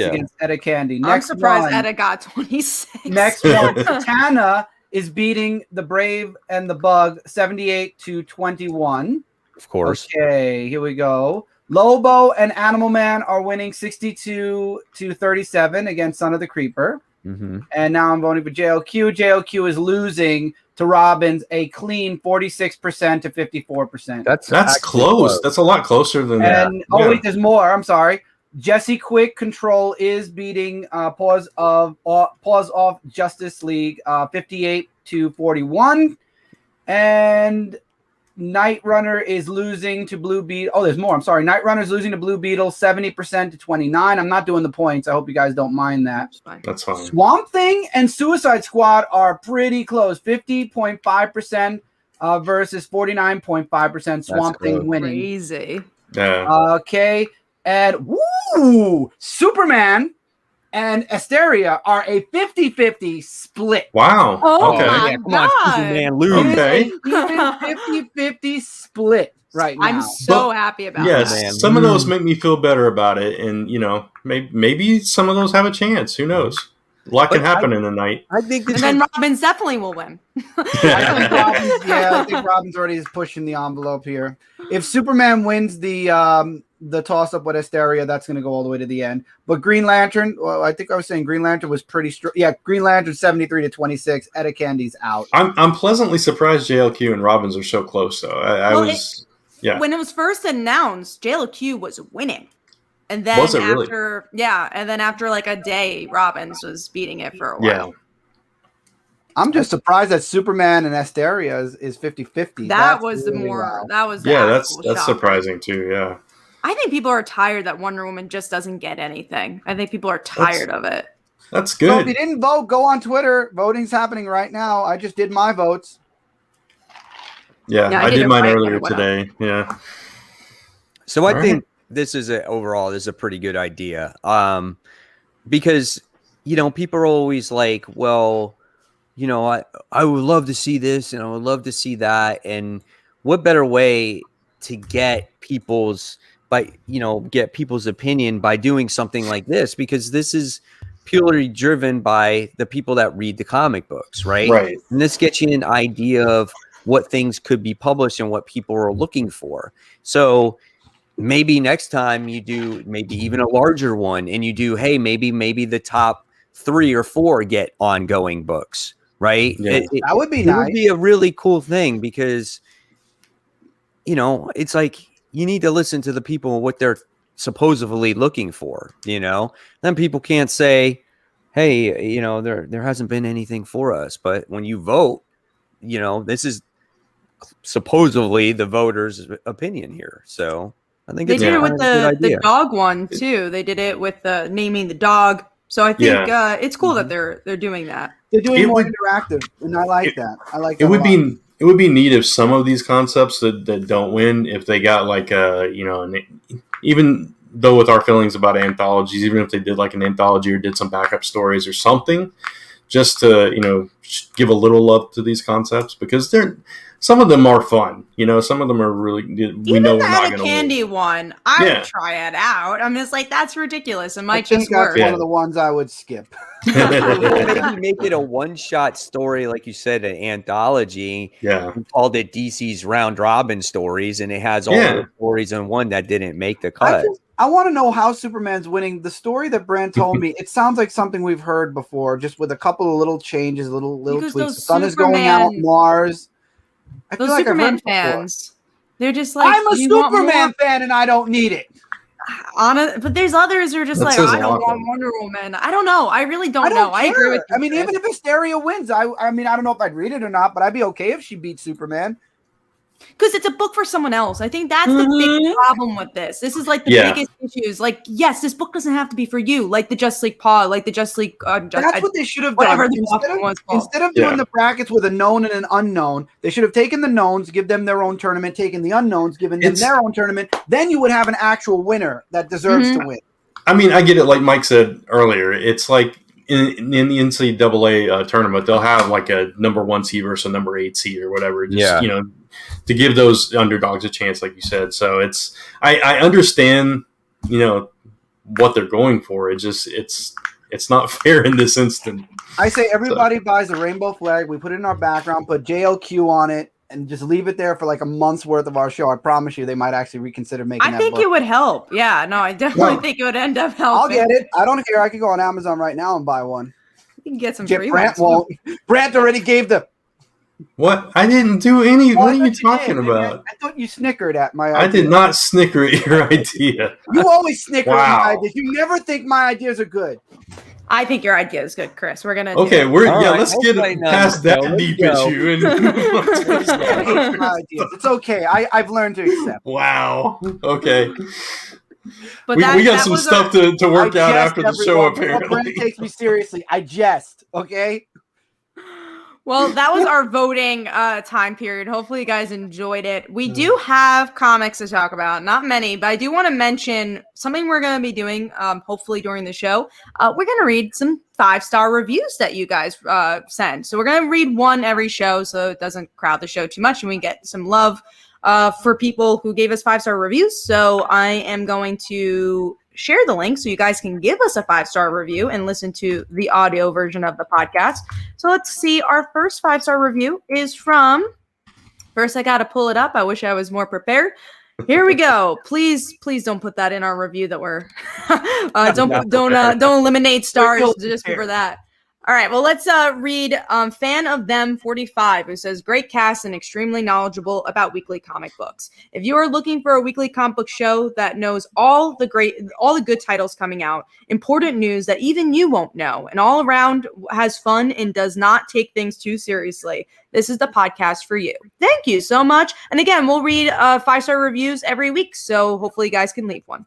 against Etta Candy. I'm surprised Etta got 26. Next one, Tana is beating the Brave and the Bug, 78-21. Of course. Okay, here we go. Lobo and Animal Man are winning 62-37 against Son of the Creeper. Mm-hmm. And now I'm voting for JLQ. JLQ is losing to Robbins a clean 46% to 54%. That's close. That's a lot closer than that. And wait, there's more. I'm sorry. Jesse Quick Control is beating Paws Off Justice League 58-41. And Night Runner is losing to Blue Beetle. Oh, there's more. I'm sorry. Night Runner is losing to Blue Beetle 70% to 29. I'm not doing the points. I hope you guys don't mind that. That's fine. Swamp Thing and Suicide Squad are pretty close. 50.5% versus 49.5%. Swamp Thing winning. Crazy. Yeah. Okay. And Superman and Asteria are a 50-50 split. Wow. Oh okay. my Come on, Superman, lose. Okay. 50-50 split right now. I'm so happy about Yes, that. Man, some of those make me feel better about it, and maybe some of those have a chance. Who knows? A lot can happen in a night. I think And then Robbins definitely will win. I think Robbins already is pushing the envelope here. If Superman wins the toss-up with Asteria, that's going to go all the way to the end. But Green Lantern, well, I think I was saying Green Lantern was pretty strong. Yeah, Green Lantern 73-26. Etta Candy's out. I'm pleasantly surprised JLQ and Robbins are so close, though. When it was first announced, JLQ was winning. And then Was it really? and then after like a day, Robbins was beating it for a while. Yeah. I'm just surprised that Superman and Asteria is 50-50. That was the That's shocker. surprising too. Yeah. I think people are tired that Wonder Woman just doesn't get anything. I think people are tired of it. That's So good. if you didn't vote, go on Twitter. Voting's happening right now. I just did my votes. Yeah, Yeah, I I did did it mine right when earlier it went today. Yeah. So I All think this is a pretty good idea. Because people are always like, well, I would love to see this and I would love to see that, and what better way to get people's opinion by doing something like this, because this is purely driven by the people that read the comic books, right? Right. And this gets you an idea of what things could be published and what people are looking for. So maybe next time you do maybe even a larger one, and you do, hey, maybe the top 3 or 4 get ongoing books, right? Yeah. That would be it nice. would be a really cool thing, because it's like you need to listen to the people, what they're supposedly looking for. Then people can't say, hey, there hasn't been anything for us. But when you vote, this is supposedly the voters' opinion here. So I think They it's did it a with good the idea. dog one too. They did it with naming the dog. So I think it's cool that they're doing that. They're doing It more would- interactive, and I like that. I like that. It would a lot. be neat if some of these concepts that don't win, if they got like even though with our feelings about anthologies, even if they did like an anthology or did some backup stories or something, just to give a little love to these concepts, because some of them are fun. Some of them are really. We know we're not going to candy win. one. I would try it out. I'm just like, that's ridiculous. It might just work. That's one of the ones I would skip. Maybe make it a one-shot story, like you said, an anthology. Yeah. And called it DC's Round Robin Stories, and it has all the stories in one that didn't make the cut. I want to know how Superman's winning. The story that Brand told me, it sounds like something we've heard before, just with a couple of little changes, little tweaks. The sun is going out, Mars. I feel like Superman fans, they're just like, I'm a Superman fan and I don't need it. But there's others who are just like, I don't want Wonder Woman. I don't know. I really don't know. I agree with you. I mean, even if Hysteria wins, I mean, I don't know if I'd read it or not, but I'd be okay if she beats Superman. Because it's a book for someone else. I think that's the big problem with this. This is like the biggest issues. Like, yes, this book doesn't have to be for you. Like the Just League Paw, like the Just League. That's what they should have done. Instead of doing the brackets with a known and an unknown, they should have taken the knowns, give them their own tournament, taken the unknowns, given them their own tournament. Then you would have an actual winner that deserves to win. I mean, I get it. Like Mike said earlier, it's like in the NCAA tournament, they'll have like a number 1 seed versus a number 8 seed or whatever. Just, to give those underdogs a chance, like you said. So I understand, what they're going for. It's not fair in this instance. I say everybody buys a rainbow flag. We put it in our background, put JLQ on it, and just leave it there for like a month's worth of our show. I promise you, they might actually reconsider making. I think it would help. Yeah, no, I definitely think it would end up helping. I'll get it. I don't care. I could go on Amazon right now and buy one. You can get some free Brant ones. Brant already gave the. What? I didn't do any. What are you talking about? I thought you snickered at my idea. I did not snicker at your idea. You always snicker at my ideas. You never think my ideas are good. I think your idea is good, Chris. We're gonna. Let's get past that deep issue. It's okay. I've learned to accept. Wow. Okay. But we got some stuff to work out after the show. Apparently, Brent takes me seriously. I jest. Okay. Well, that was our voting time period. Hopefully you guys enjoyed it. We do have comics to talk about. Not many, but I do want to mention something we're going to be doing hopefully during the show. We're going to read some 5-star reviews that you guys send. So we're going to read one every show so it doesn't crowd the show too much and we get some love for people who gave us 5-star reviews. So I am going to share the link so you guys can give us a 5-star review and listen to the audio version of the podcast. So let's see. Our first 5-star review is from, first I got to pull it up. I wish I was more prepared. Here we go. Please don't put that in our review that we're don't eliminate stars just for that. All right, well, let's read Fan of Them 45, who says, great cast and extremely knowledgeable about weekly comic books. If you are looking for a weekly comic book show that knows all the good titles coming out, important news that even you won't know, and all around has fun and does not take things too seriously, this is the podcast for you. Thank you so much. And again, we'll read 5-star reviews every week, so hopefully you guys can leave one.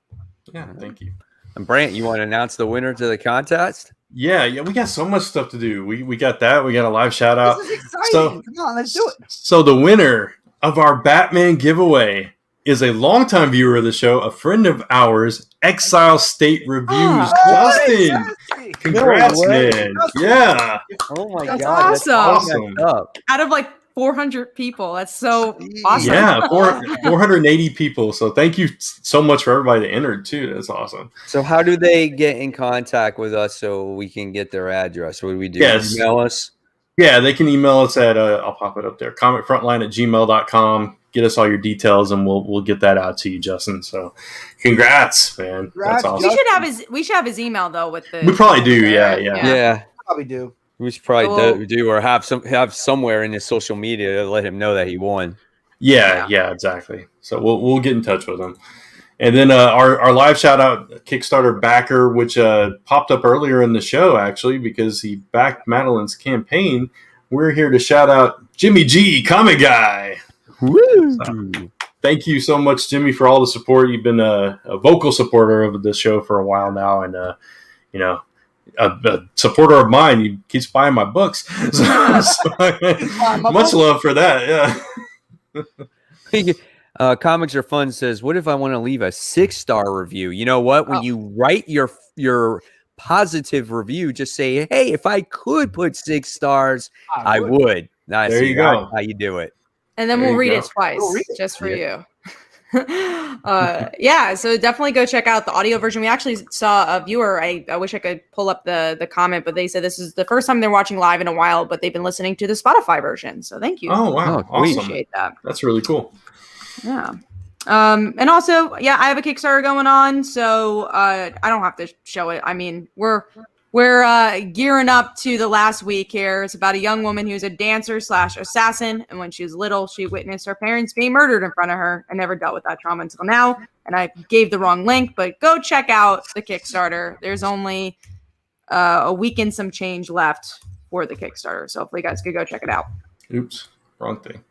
Yeah, thank you. And Brant, you want to announce the winner to the contest? Yeah, we got so much stuff to do. We got that. We got a live shout out. This is exciting. Come on, let's do it. So the winner of our Batman giveaway is a longtime viewer of the show, a friend of ours, Exile State Reviews. Justin, congrats, man. Yeah. Oh my That's God. awesome. That's awesome. Out of like 400 people. That's so awesome. Yeah, 480 people. So thank you so much for everybody that entered too. That's awesome. So how do they get in contact with us so we can get their address? What do we do? Yes. Email us? Yeah, they can email us at, I'll pop it up there, comicfrontline@gmail.com. Get us all your details and we'll get that out to you, Justin. So congrats, man. That's awesome. We should have his email though with the. We probably do. Yeah. Probably do. We should probably do or have somewhere in his social media to let him know that he won. Yeah, exactly. So we'll get in touch with him. And then our live shout out Kickstarter backer, which popped up earlier in the show actually because he backed Madeline's campaign. We're here to shout out Jimmy G, Comic Guy. Woo! So, thank you so much, Jimmy, for all the support. You've been a vocal supporter of this show for a while now, and a supporter of mine. He keeps buying my books. Much love for that. Yeah. Comics Are Fun says, what if I want to leave a 6-star review? You know what? When you write your positive review, just say, hey, if I could put 6 stars, I would. There you go. How you do it. And then we'll read it twice just for you. Yeah, so definitely go check out the audio version. We actually saw a viewer. I wish I could pull up the comment, but they said this is the first time they're watching live in a while, but they've been listening to the Spotify version. So thank you. Oh wow, awesome! Appreciate that. That's really cool. Yeah. And also, yeah, I have a Kickstarter going on, so I don't have to show it. I mean, we're gearing up to the last week here. It's about a young woman who's a dancer/assassin, and when she was little, she witnessed her parents being murdered in front of her and never dealt with that trauma until now. And I gave the wrong link, but go check out the Kickstarter. There's only a week and some change left for the Kickstarter, so hopefully you guys could go check it out. Oops, wrong thing.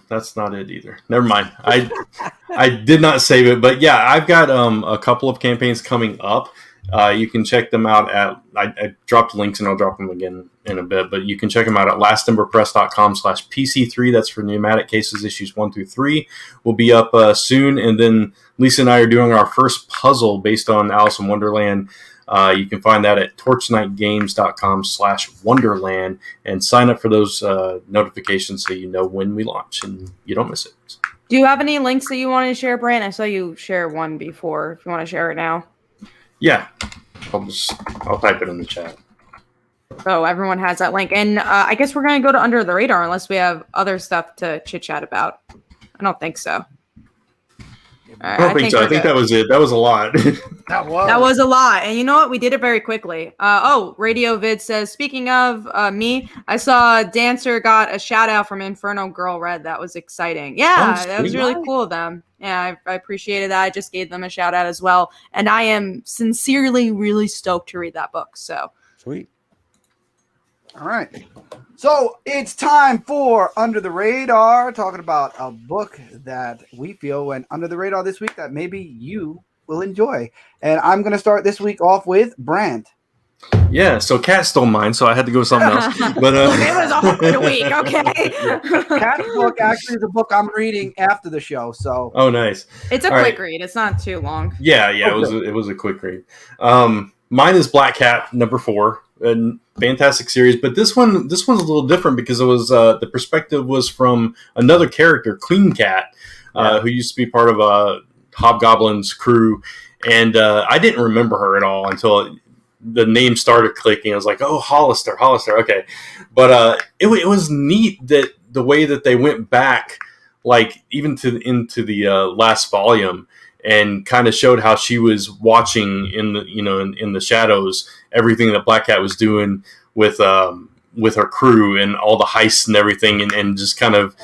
That's not it either. Never mind. I did not save it, but yeah, I've got a couple of campaigns coming up. You can check them out at, I dropped links and I'll drop them again in a bit, but you can check them out at lastemberpress.com/PC3. That's for Pneumatic Cases issues 1 through 3. We'll be up soon. And then Lisa and I are doing our first puzzle based on Alice in Wonderland. You can find that at torchnightgames.com/Wonderland and sign up for those notifications so you know when we launch and you don't miss it. Do you have any links that you want to share, Brant? I saw you share one before. If you want to share it now. Yeah, I'll type it in the chat. So everyone has that link. And I guess we're going to go to Under the Radar unless we have other stuff to chit-chat about. I don't think so. I don't think so. I think that was it. That was a lot. That was a lot. And you know what? We did it very quickly. Radio Vid says, speaking of me, I saw Dancer got a shout out from Inferno Girl Red. That was exciting. Yeah, that was really cool of them. Yeah, I appreciated that. I just gave them a shout out as well. And I am sincerely really stoked to read that book. So sweet. All right. So it's time for Under the Radar, talking about a book that we feel went under the radar this week that maybe you will enjoy. And I'm going to start this week off with Brand. Yeah, so Kat stole mine, so I had to go with something else. But it was a hard week, okay? Kat's book actually is a book I'm reading after the show. So nice. It's a quick read. It's not too long. Yeah, it was a quick read. Mine is Black Cat #4. A fantastic series, but this one's a little different because it was the perspective was from another character, Queen Cat, who used to be part of Hobgoblin's crew, and I didn't remember her at all until the name started clicking. I was like, oh, Hollister, okay. But it was neat that the way that they went back, like even into the last volume, and kind of showed how she was watching in the shadows everything that Black Cat was doing with her crew and all the heists and everything, and just kind of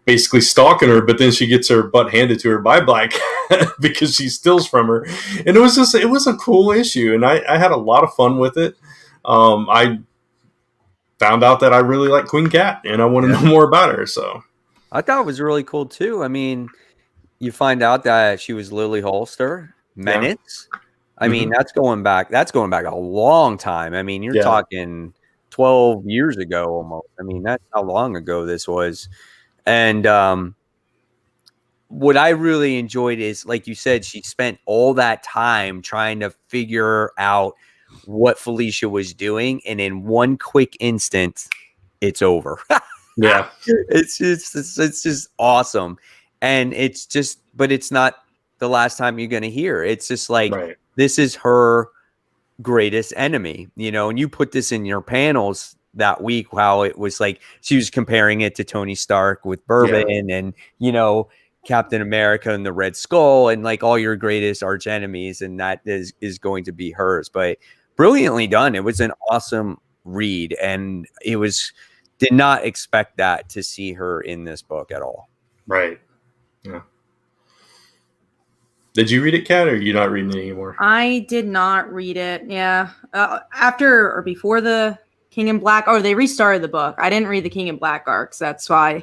basically stalking her. But then she gets her butt handed to her by Black Cat because she steals from her, and it was a cool issue, and I had a lot of fun with it. I found out that I really like Queen Cat, and I want to know more about her. So I thought it was really cool too. I mean, you find out that she was Lily Holster, Menace. Yeah. I mean, that's going back a long time. I mean, you're talking 12 years ago almost. I mean, that's how long ago this was. And what I really enjoyed is, like you said, she spent all that time trying to figure out what Felicia was doing, and in one quick instant, it's over. Yeah, it's just awesome. And but it's not the last time you're going to hear. It's just like, This is her greatest enemy, and you put this in your panels that week, how it was like, she was comparing it to Tony Stark with Bourbon and, Captain America and the Red Skull and like all your greatest arch enemies. And that is going to be hers, but brilliantly done. It was an awesome read. And did not expect that to see her in this book at all. Right. Yeah. Did you read it, Kat, or are you not reading it anymore? I did not read it. Yeah. After or before the King in Black, they restarted the book. I didn't read the King in Black arcs. That's why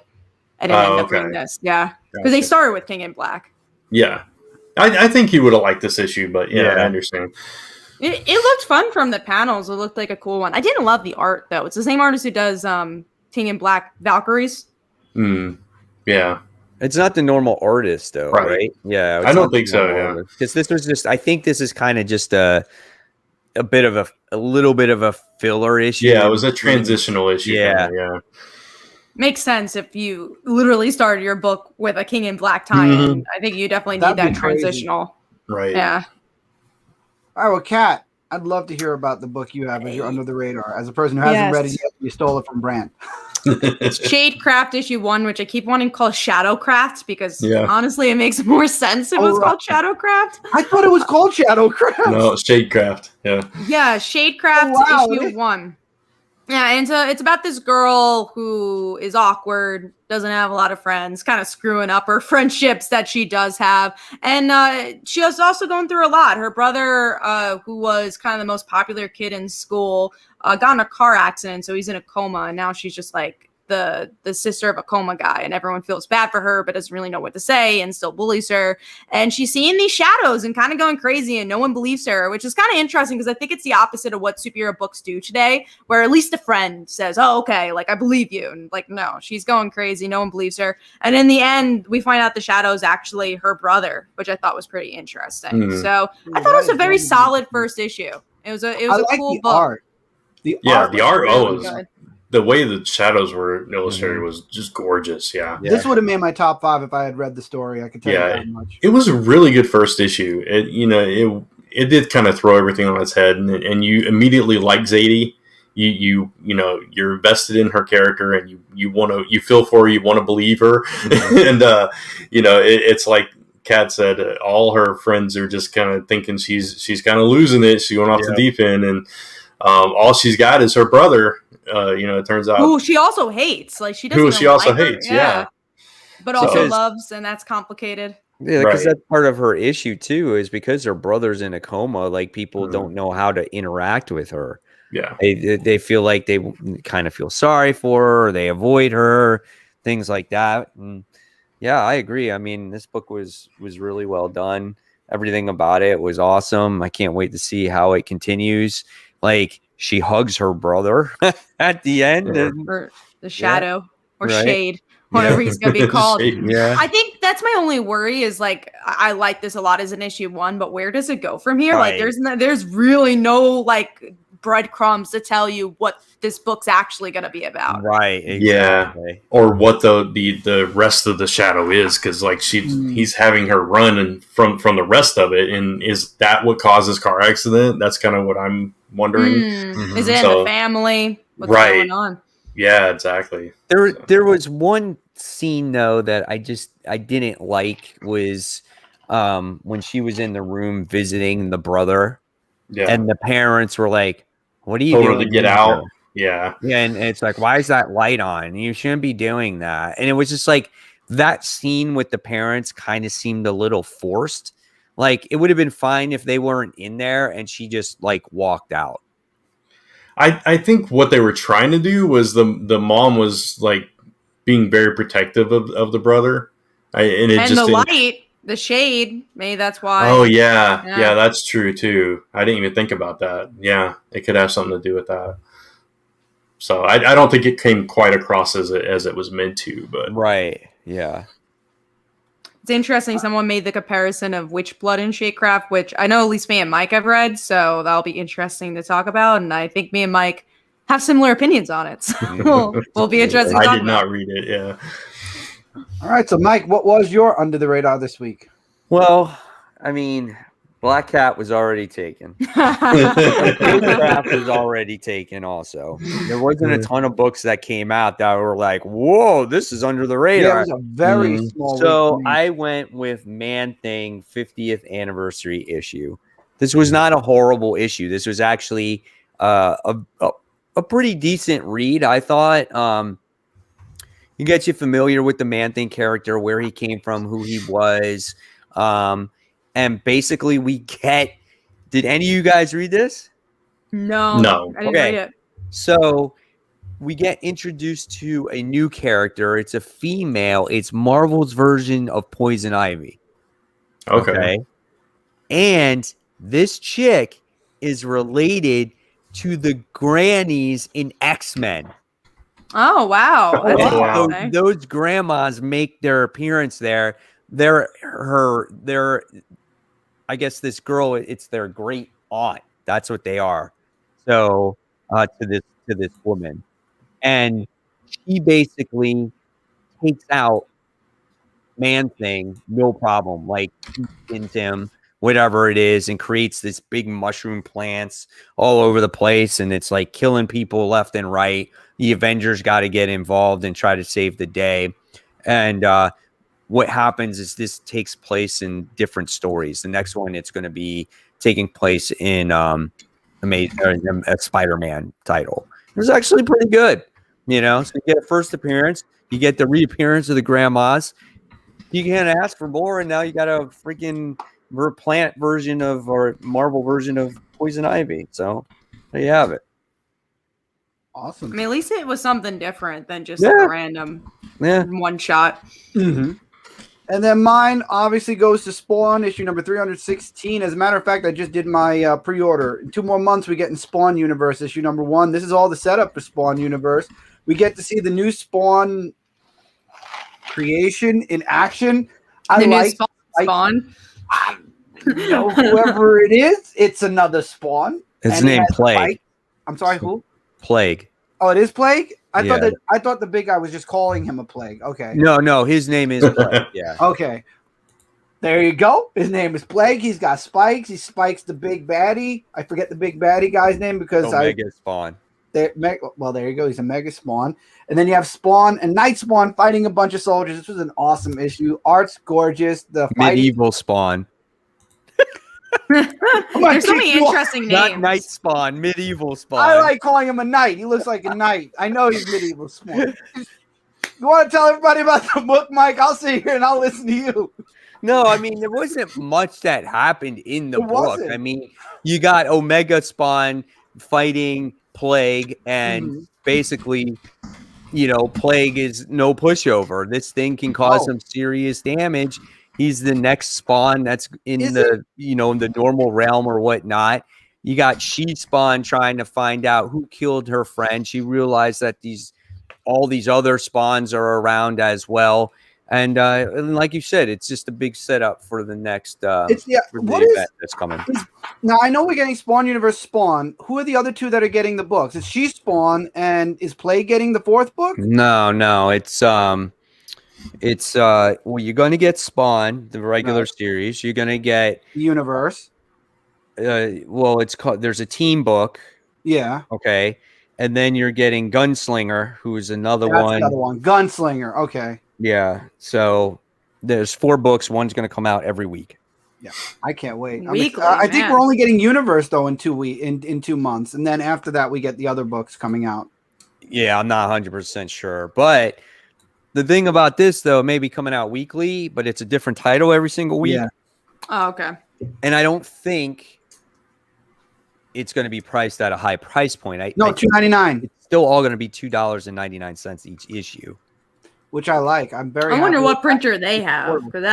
I didn't end up reading this. Yeah. Because they started with King in Black. Yeah. I think you would have liked this issue, but I understand. It looked fun from the panels. It looked like a cool one. I didn't love the art though. It's the same artist who does King in Black Valkyries. Yeah. It's not the normal artist though, right? Yeah, I don't think so. Yeah, because this was just. I think this is kind of just a bit of a little bit of a filler issue. Yeah, it was a transitional issue. Yeah, yeah. Makes sense if you literally started your book with a King in Black tie-in. I think you definitely need that transitional. Right. Yeah. All right, well, Kat, I'd love to hear about the book you have as you're under the radar. As a person who hasn't read it yet, you stole it from Brant. It's Shadecraft issue 1, which I keep wanting to call Shadowcraft because honestly, it makes more sense if it was called Shadowcraft. I thought it was called Shadowcraft. No, Shadecraft. Yeah. Yeah, Shadecraft issue 1. Yeah, and so it's about this girl who is awkward, doesn't have a lot of friends, kind of screwing up her friendships that she does have. And she was also going through a lot. Her brother, who was kind of the most popular kid in school, got in a car accident, so he's in a coma. And now she's just like the sister of a coma guy, and everyone feels bad for her, but doesn't really know what to say and still bullies her. And she's seeing these shadows and kind of going crazy, and no one believes her, which is kind of interesting because I think it's the opposite of what superhero books do today, where at least a friend says, oh, okay, like, I believe you. And like, no, she's going crazy. No one believes her. And in the end, we find out the shadow is actually her brother, which I thought was pretty interesting. So I thought it was a very solid first issue. It was a cool book. Art. The art. Really good. The way the shadows were illustrated was just gorgeous. Yeah. This would have made my top 5 if I had read the story. I could tell you that much. It was a really good first issue. It did kind of throw everything on its head, and you immediately like Zadie. You're invested in her character, and you feel for her, you want to believe her, and it's like Kat said, all her friends are just kind of thinking she's kind of losing it. She's going off the deep end, and all she's got is her brother. It turns out who she also hates. Like she doesn't. Who she also hates, but also loves, and that's complicated. Yeah, because that's part of her issue too. Is because her brother's in a coma. Like people don't know how to interact with her. Yeah, they feel like they kind of feel sorry for her. Or they avoid her, things like that. And yeah, I agree. I mean, this book was really well done. Everything about it was awesome. I can't wait to see how it continues. Like, she hugs her brother at the end. Or the shadow or shade, whatever he's going to be called. Yeah. I think that's my only worry is like, I like this a lot as an issue 1, but where does it go from here? Like there's really no like breadcrumbs to tell you what this book's actually going to be about. Right. Exactly. Yeah. Or what the rest of the shadow is. Cause like he's having her run and from the rest of it. And is that what causes car accident? That's kind of what I'm wondering. Is it in the family? What's going on? Yeah, exactly. There was one scene though that I didn't like was when she was in the room visiting the brother, and the parents were like, "What are you doing to get out?" Yeah, and it's like, why is that light on? You shouldn't be doing that. And it was just like that scene with the parents kind of seemed a little forced. Like, it would have been fine if they weren't in there and she just like walked out. I think what they were trying to do was the mom was like being very protective of the brother. The shade, maybe that's why. Oh yeah, that's true too. I didn't even think about that. Yeah, it could have something to do with that. So I don't think it came quite across as it was meant to, but yeah. It's interesting. Someone made the comparison of Witchblood and Shadecraft, which I know at least me and Mike have read, so that'll be interesting to talk about. And I think me and Mike have similar opinions on it. So we'll be interesting. I did not read it. Yeah. All right. So, Mike, what was your under the radar this week? Well, I mean, Black Cat was already taken. Shadecraft was already taken also. There wasn't a ton of books that came out that were like, whoa, this is under the radar. Yeah, it was a very small So I went with Man-Thing 50th anniversary issue. This was not a horrible issue. This was actually a pretty decent read, I thought. It gets you familiar with the Man-Thing character, where he came from, who he was. And basically we get, did any of you guys read this? No. I didn't read it. So we get introduced to a new character. It's a female. It's Marvel's version of Poison Ivy. Okay. And this chick is related to the grannies in X-Men. Oh wow. That's Oh, wow. interesting. Those grandmas make their appearance there. They're I guess this girl, it's their great aunt. That's what they are. So to this woman. And she basically takes out Man-Thing, no problem. Like skins him, whatever it is, and creates this big mushroom plants all over the place, and it's like killing people left and right. The Avengers got to get involved and try to save the day. And what happens is this takes place in different stories. The next one, it's going to be taking place in a Spider-Man title. It was actually pretty good, you know. So you get a first appearance, you get the reappearance of the grandmas. You can't ask for more, and now you got a freaking plant version of or Marvel version of Poison Ivy. So there you have it. Awesome. I mean, at least it was something different than just like a random one shot. Mm-hmm. And then mine obviously goes to Spawn, issue number 316. As a matter of fact, I just did my pre-order. In 2 more months, we get in Spawn Universe, issue number 1. This is all the setup for Spawn Universe. We get to see the new Spawn creation in action. The new Spawn. You know, whoever it is, it's another Spawn. It's And named has Plague. spikes. I'm sorry, who? Plague. Oh, it is Plague? I Yeah. thought the big guy was just calling him a Plague. Okay. No, his name is Plague. Yeah. Okay. There you go. His name is Plague. He's got spikes. He spikes the big baddie. I forget the big baddie guy's name because Omega Spawn. there you go. He's a mega Spawn. And then you have Spawn and Night Spawn fighting a bunch of soldiers. This was an awesome issue. Art's gorgeous. The Medieval Spawn. There's so many interesting Not names. Night Spawn, Medieval Spawn. I like calling him a knight. He looks like a knight. I know he's medieval Spawn. You want to tell everybody about the book, Mike? I'll sit here and I'll listen to you. No, I mean, there wasn't much that happened in the There book. wasn't. I mean, you got Omega Spawn fighting Plague, and basically, you know, Plague is no pushover. This thing can cause some serious damage. He's the next Spawn that's in in the normal realm or whatnot. You got She Spawn trying to find out who killed her friend. She realized that all these other Spawns are around as well. And like you said, it's just a big setup for the next event that's coming. Now, I know we're getting Spawn Universe Spawn. Who are the other two that are getting the books? Is She Spawn, and is Plague getting the 4th book? No, it's well, you're going to get Spawn, the regular series. You're going to get Universe. it's called, there's a team book. Yeah. Okay. And then you're getting Gunslinger, who's another That's one. another one. Gunslinger. Okay. Yeah. So there's 4 books. One's going to come out every week. Yeah. I can't wait. Weekly, I think man. we're only getting Universe though in 2 months, and then after that we get the other books coming out. Yeah, I'm not 100% sure. But the thing about this, though, it may be coming out weekly, but it's a different title every single week. Yeah. Oh, okay. And I don't think it's going to be priced at a high price point. No, I think $2.99, it's still all going to be $2.99 each issue. which I like. I'm very. I wonder happy what with printer they have, because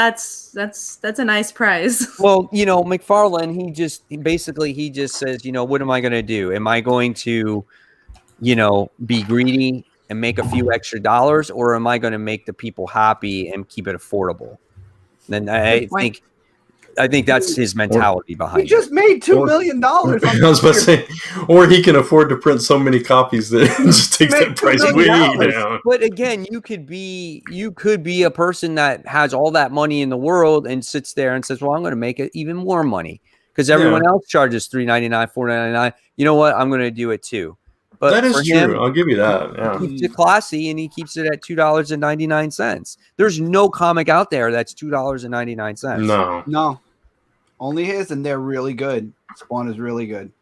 that's a nice prize. Well, you know, McFarlane, he just says, you know, what am I going to do? Am I going to, you know, be greedy and make a few extra dollars, or am I going to make the people happy and keep it affordable? Then I think that's his mentality behind He just made $2 million. I was about to say, or he can afford to print so many copies that it just takes that price way down. But again, you could be a person that has all that money in the world and sits there and says, well, I'm going to make it even more money because everyone else charges $3.99, $4.99. You know what? I'm going to do it too. But that is for true. him, I'll give you that. Yeah. he keeps it classy and he keeps it at $2.99. There's no comic out there that's $2.99. No, only his, and they're really good. Spawn is really good.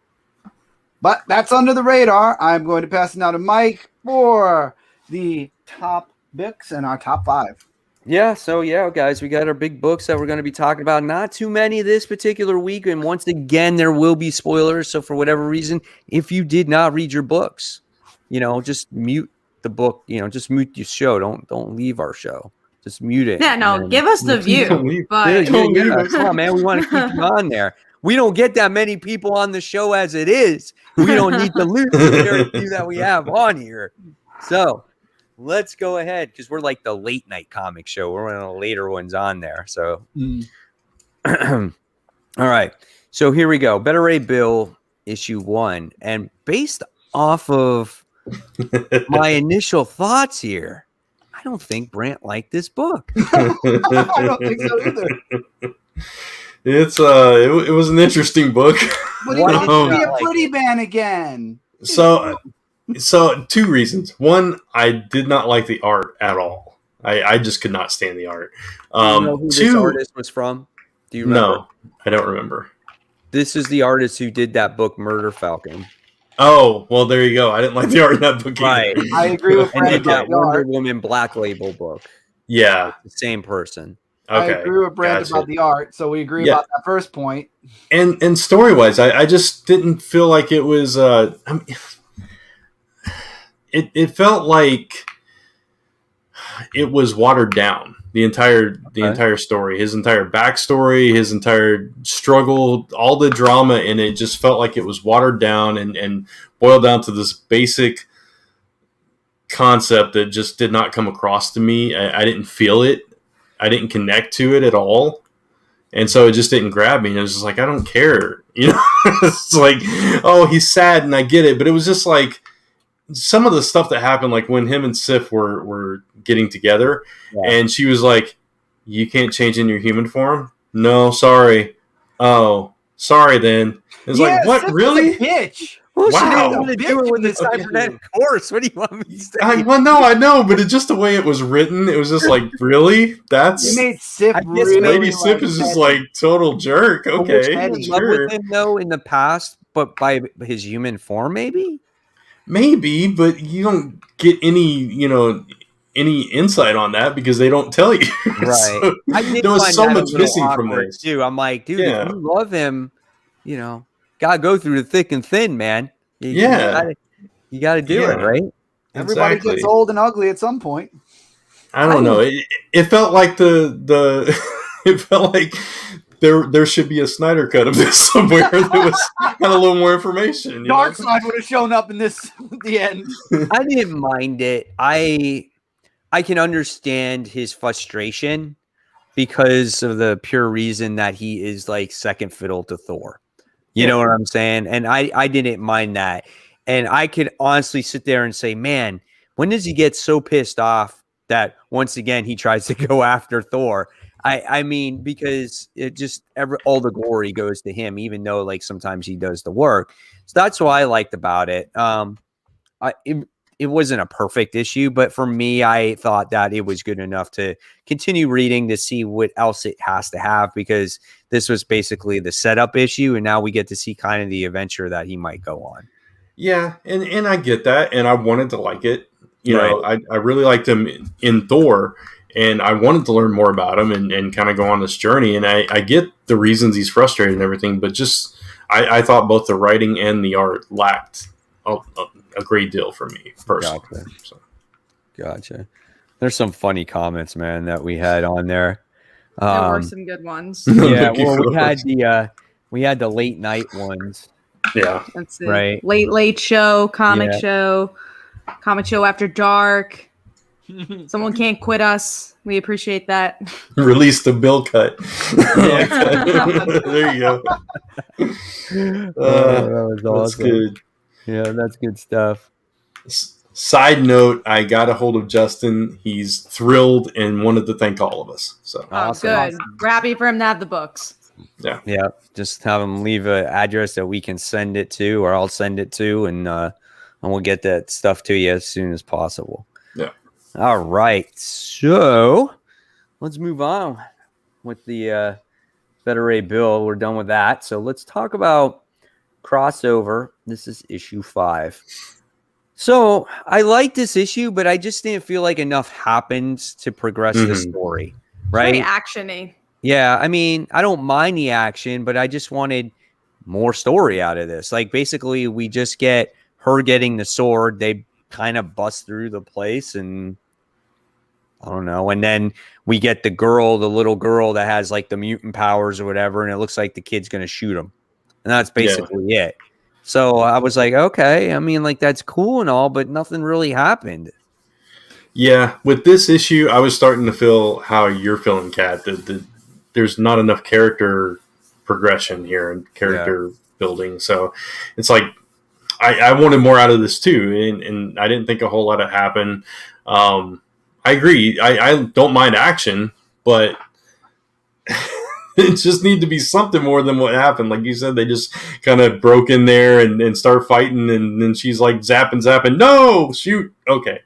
But that's under the radar. I'm going to pass it now to Mike for the top books and our top 5. Yeah, so guys, we got our big books that we're going to be talking about. Not too many this particular week, and once again, there will be spoilers. So for whatever reason, if you did not read your books, you know, just mute the book. You know, just mute your show. Don't leave our show. Just mute it. Yeah, no, give us the view. Come on, man, we want to keep you on there. We don't get that many people on the show as it is. We don't need to lose the very few that we have on here. So let's go ahead because we're like the late night comic show. We're one of the later ones on there. So, all right. So here we go. Better Ray Bill, issue 1. And based off of my initial thoughts here, I don't think Brant liked this book. I don't think so either. It was an interesting book. But he wants to be a pretty man again. So 2 reasons. One, I did not like the art at all. I just could not stand the art. Do you know who this artist was from? Do you remember? No, I don't remember. This is the artist who did that book, Murder Falcon. Oh, well, there you go. I didn't like the art in that book either. Right. I agree with And Brent did that about the Wonder art. Woman Black Label book. Yeah. The same person. Okay. I agree with Brent Gotcha. about the art, so we agree Yeah. about that first point. And story-wise, I just didn't feel like it was... it felt like it was watered down. The entire story, his entire backstory, his entire struggle, all the drama in it just felt like it was watered down and boiled down to this basic concept that just did not come across to me. I didn't feel it. I didn't connect to it at all. And so it just didn't grab me. And it was just like, I don't care. You know, it's like, oh, he's sad and I get it. But it was just like some of the stuff that happened, like when him and Sif were getting together and she was like, you can't change in your human form? No, sorry. Oh, sorry then. It's like, what, Sif really? was a bitch. Well, Wow. she didn't want to do it with the Okay. cybernetic horse. What do you want me to say? Well, no, I know, but it's just the way it was written. It was just like, really? That's... You made Sif I guess really Lady Sif is just like total jerk. Okay, She was in love sure. with him though in the past, but by his human form, maybe. Maybe, but you don't get any insight on that because they don't tell you. Right. So, I did there was find so that a much little missing from awkward, this. too. I'm like, dude, Yeah. if you love him, gotta go through the thick and thin, man. You gotta do it, right? Everybody Exactly. gets old and ugly at some point. I don't know. It felt like it felt like there should be a Snyder cut of this somewhere that had a little more information. You know? Darkseid would have shown up in this at the end. I didn't mind it. I can understand his frustration because of the pure reason that he is like second fiddle to Thor. You know what I'm saying? And I didn't mind that. And I could honestly sit there and say, man, when does he get so pissed off that once again he tries to go after Thor? I mean, because it just all the glory goes to him, even though like sometimes he does the work. So that's what I liked about it. It wasn't a perfect issue, but for me, I thought that it was good enough to continue reading to see what else it has to have, because this was basically the setup issue, and now we get to see kind of the adventure that he might go on. Yeah, and I get that, and I wanted to like it. You know, I really liked him in Thor, and I wanted to learn more about him and kind of go on this journey. And I get the reasons he's frustrated and everything, but just I thought both the writing and the art lacked a great deal for me personally. Gotcha. So. Gotcha. There's some funny comments, man, that we had on there. There were some good ones. Yeah, Thank you well, for we had the late night ones. Yeah. Let's see. Right. Late show, comic Yeah. show after dark. Someone can't quit us. We appreciate that. Release the bill cut. There you go. That was That's awesome. good. Yeah, that's good stuff. Side note, I got a hold of Justin. He's thrilled and wanted to thank all of us. So Awesome. Good. We're happy for him to have the books. Yeah, just have them leave an address that we can send it to, or I'll send it to, and we'll get that stuff to you as soon as possible. Yeah. All right. So let's move on with the Better Ray Bill. We're done with that. So let's talk about crossover. This is issue 5. So I like this issue, but I just didn't feel like enough happened to progress the story. Right? Very action-y. Yeah, I mean, I don't mind the action, but I just wanted more story out of this. Like, basically, we just get her getting the sword. They kind of bust through the place, and I don't know. And then we get the little girl that has like the mutant powers or whatever, and it looks like the kid's going to shoot him. And that's basically it. So I was like, okay, I mean, like, that's cool and all, but nothing really happened. Yeah, with this issue, I was starting to feel how you're feeling, Kat. That there's not enough character progression here and character building. So it's like I wanted more out of this too, and I didn't think a whole lot had happened. I agree. I don't mind action, but it just need to be something more than what happened. Like you said, they just kind of broke in there and start fighting, and then she's like zapping. No, shoot. Okay,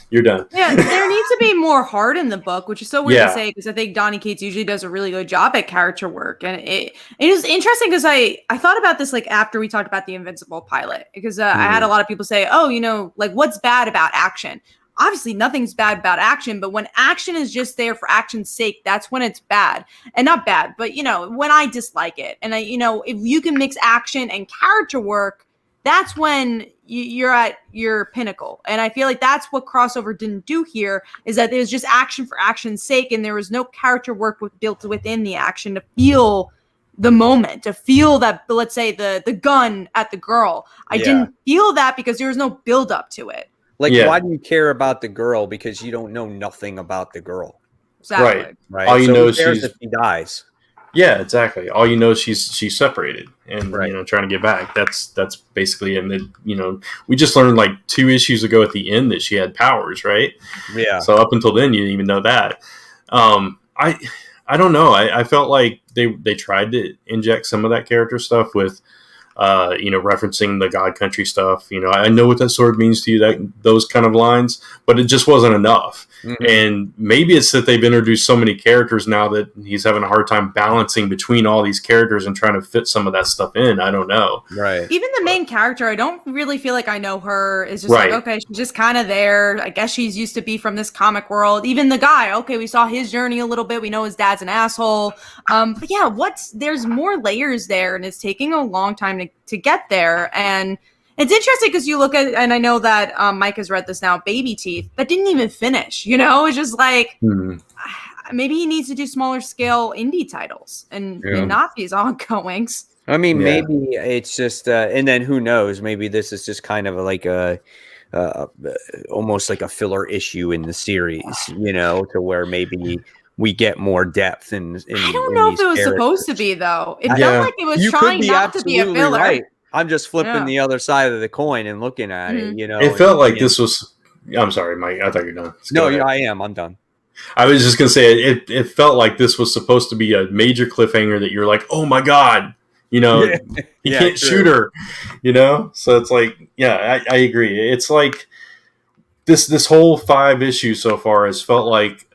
you're done. Yeah, there needs to be more heart in the book, which is so weird to say because I think Donny Cates usually does a really good job at character work. And it is interesting because I thought about this like after we talked about the Invincible pilot, because I had a lot of people say, oh, you know, like what's bad about action? Obviously, nothing's bad about action, but when action is just there for action's sake, that's when it's bad. And not bad, but, you know, when I dislike it. And, if you can mix action and character work, that's when you're at your pinnacle. And I feel like that's what crossover didn't do here, is that there's just action for action's sake, and there was no character work built within the action to feel the moment, to feel that, let's say, the gun at the girl. I didn't feel that because there was no build up to it. Like, why do you care about the girl? Because you don't know nothing about the girl. Exactly. Right. All you know is she dies. Yeah, exactly. All you know is she's separated and trying to get back. That's basically it. And we just learned like 2 issues ago at the end that she had powers, right? Yeah. So up until then, you didn't even know that. I don't know. I felt like they tried to inject some of that character stuff with. Referencing the God Country stuff. I know what that sword means to you, those kind of lines, but it just wasn't enough. Mm-hmm. And maybe it's that they've introduced so many characters now that he's having a hard time balancing between all these characters and trying to fit some of that stuff in. I don't know. Right. Even the main character, I don't really feel like I know her. It's just like, okay, she's just kind of there. I guess she's used to be from this comic world. Even the guy, okay, we saw his journey a little bit. We know his dad's an asshole. But yeah, there's more layers there, and it's taking a long time to get there. And it's interesting because you look at, and I know that Mike has read this now, Baby Teeth, that didn't even finish, it's just like, maybe he needs to do smaller scale indie titles and not these ongoings. I mean, maybe it's just, and then who knows, maybe this is just kind of like almost like a filler issue in the series, to where maybe we get more depth in I don't know if it was supposed to be, though. It felt like it was trying not to be a filler. Right. I'm just flipping the other side of the coin and looking at it, It felt like this was... I'm sorry, Mike. I thought you're done. I am. I'm done. I was just going to say, it felt like this was supposed to be a major cliffhanger that you're like, oh my God, he can't shoot her, So it's like, I agree. It's like this whole 5 issues so far has felt like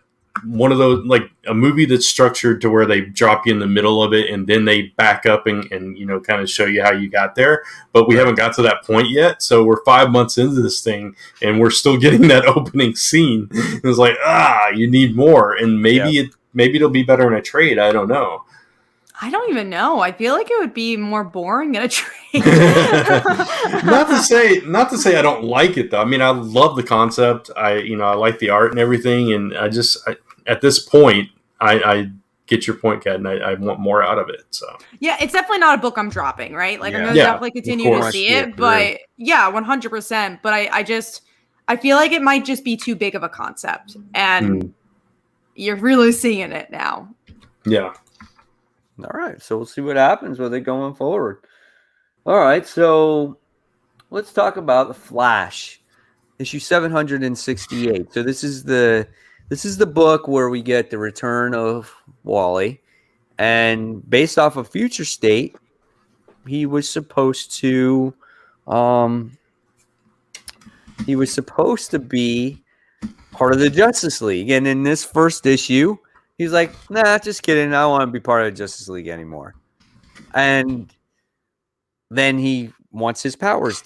one of those, like a movie that's structured to where they drop you in the middle of it and then they back up and kind of show you how you got there. But we haven't got to that point yet. So we're 5 months into this thing and we're still getting that opening scene. It's like, you need more. And maybe it'll be better in a trade. I don't know. I don't even know. I feel like it would be more boring in a trade. Not to say I don't like it though. I mean, I love the concept. I like the art and everything. And at this point, I get your point, Kat, and I want more out of it. So yeah, it's definitely not a book I'm dropping, right? Like I'm gonna definitely continue to see it, but 100%. But I feel like it might just be too big of a concept, and you're really seeing it now. Yeah. All right, so we'll see what happens with it going forward. All right, so let's talk about The Flash, issue 768. So this is the book where we get the return of Wally, and based off of Future State, he was supposed to be part of the Justice League, and in this first issue, he's like, nah, just kidding. I don't want to be part of the Justice League anymore. And then he wants his powers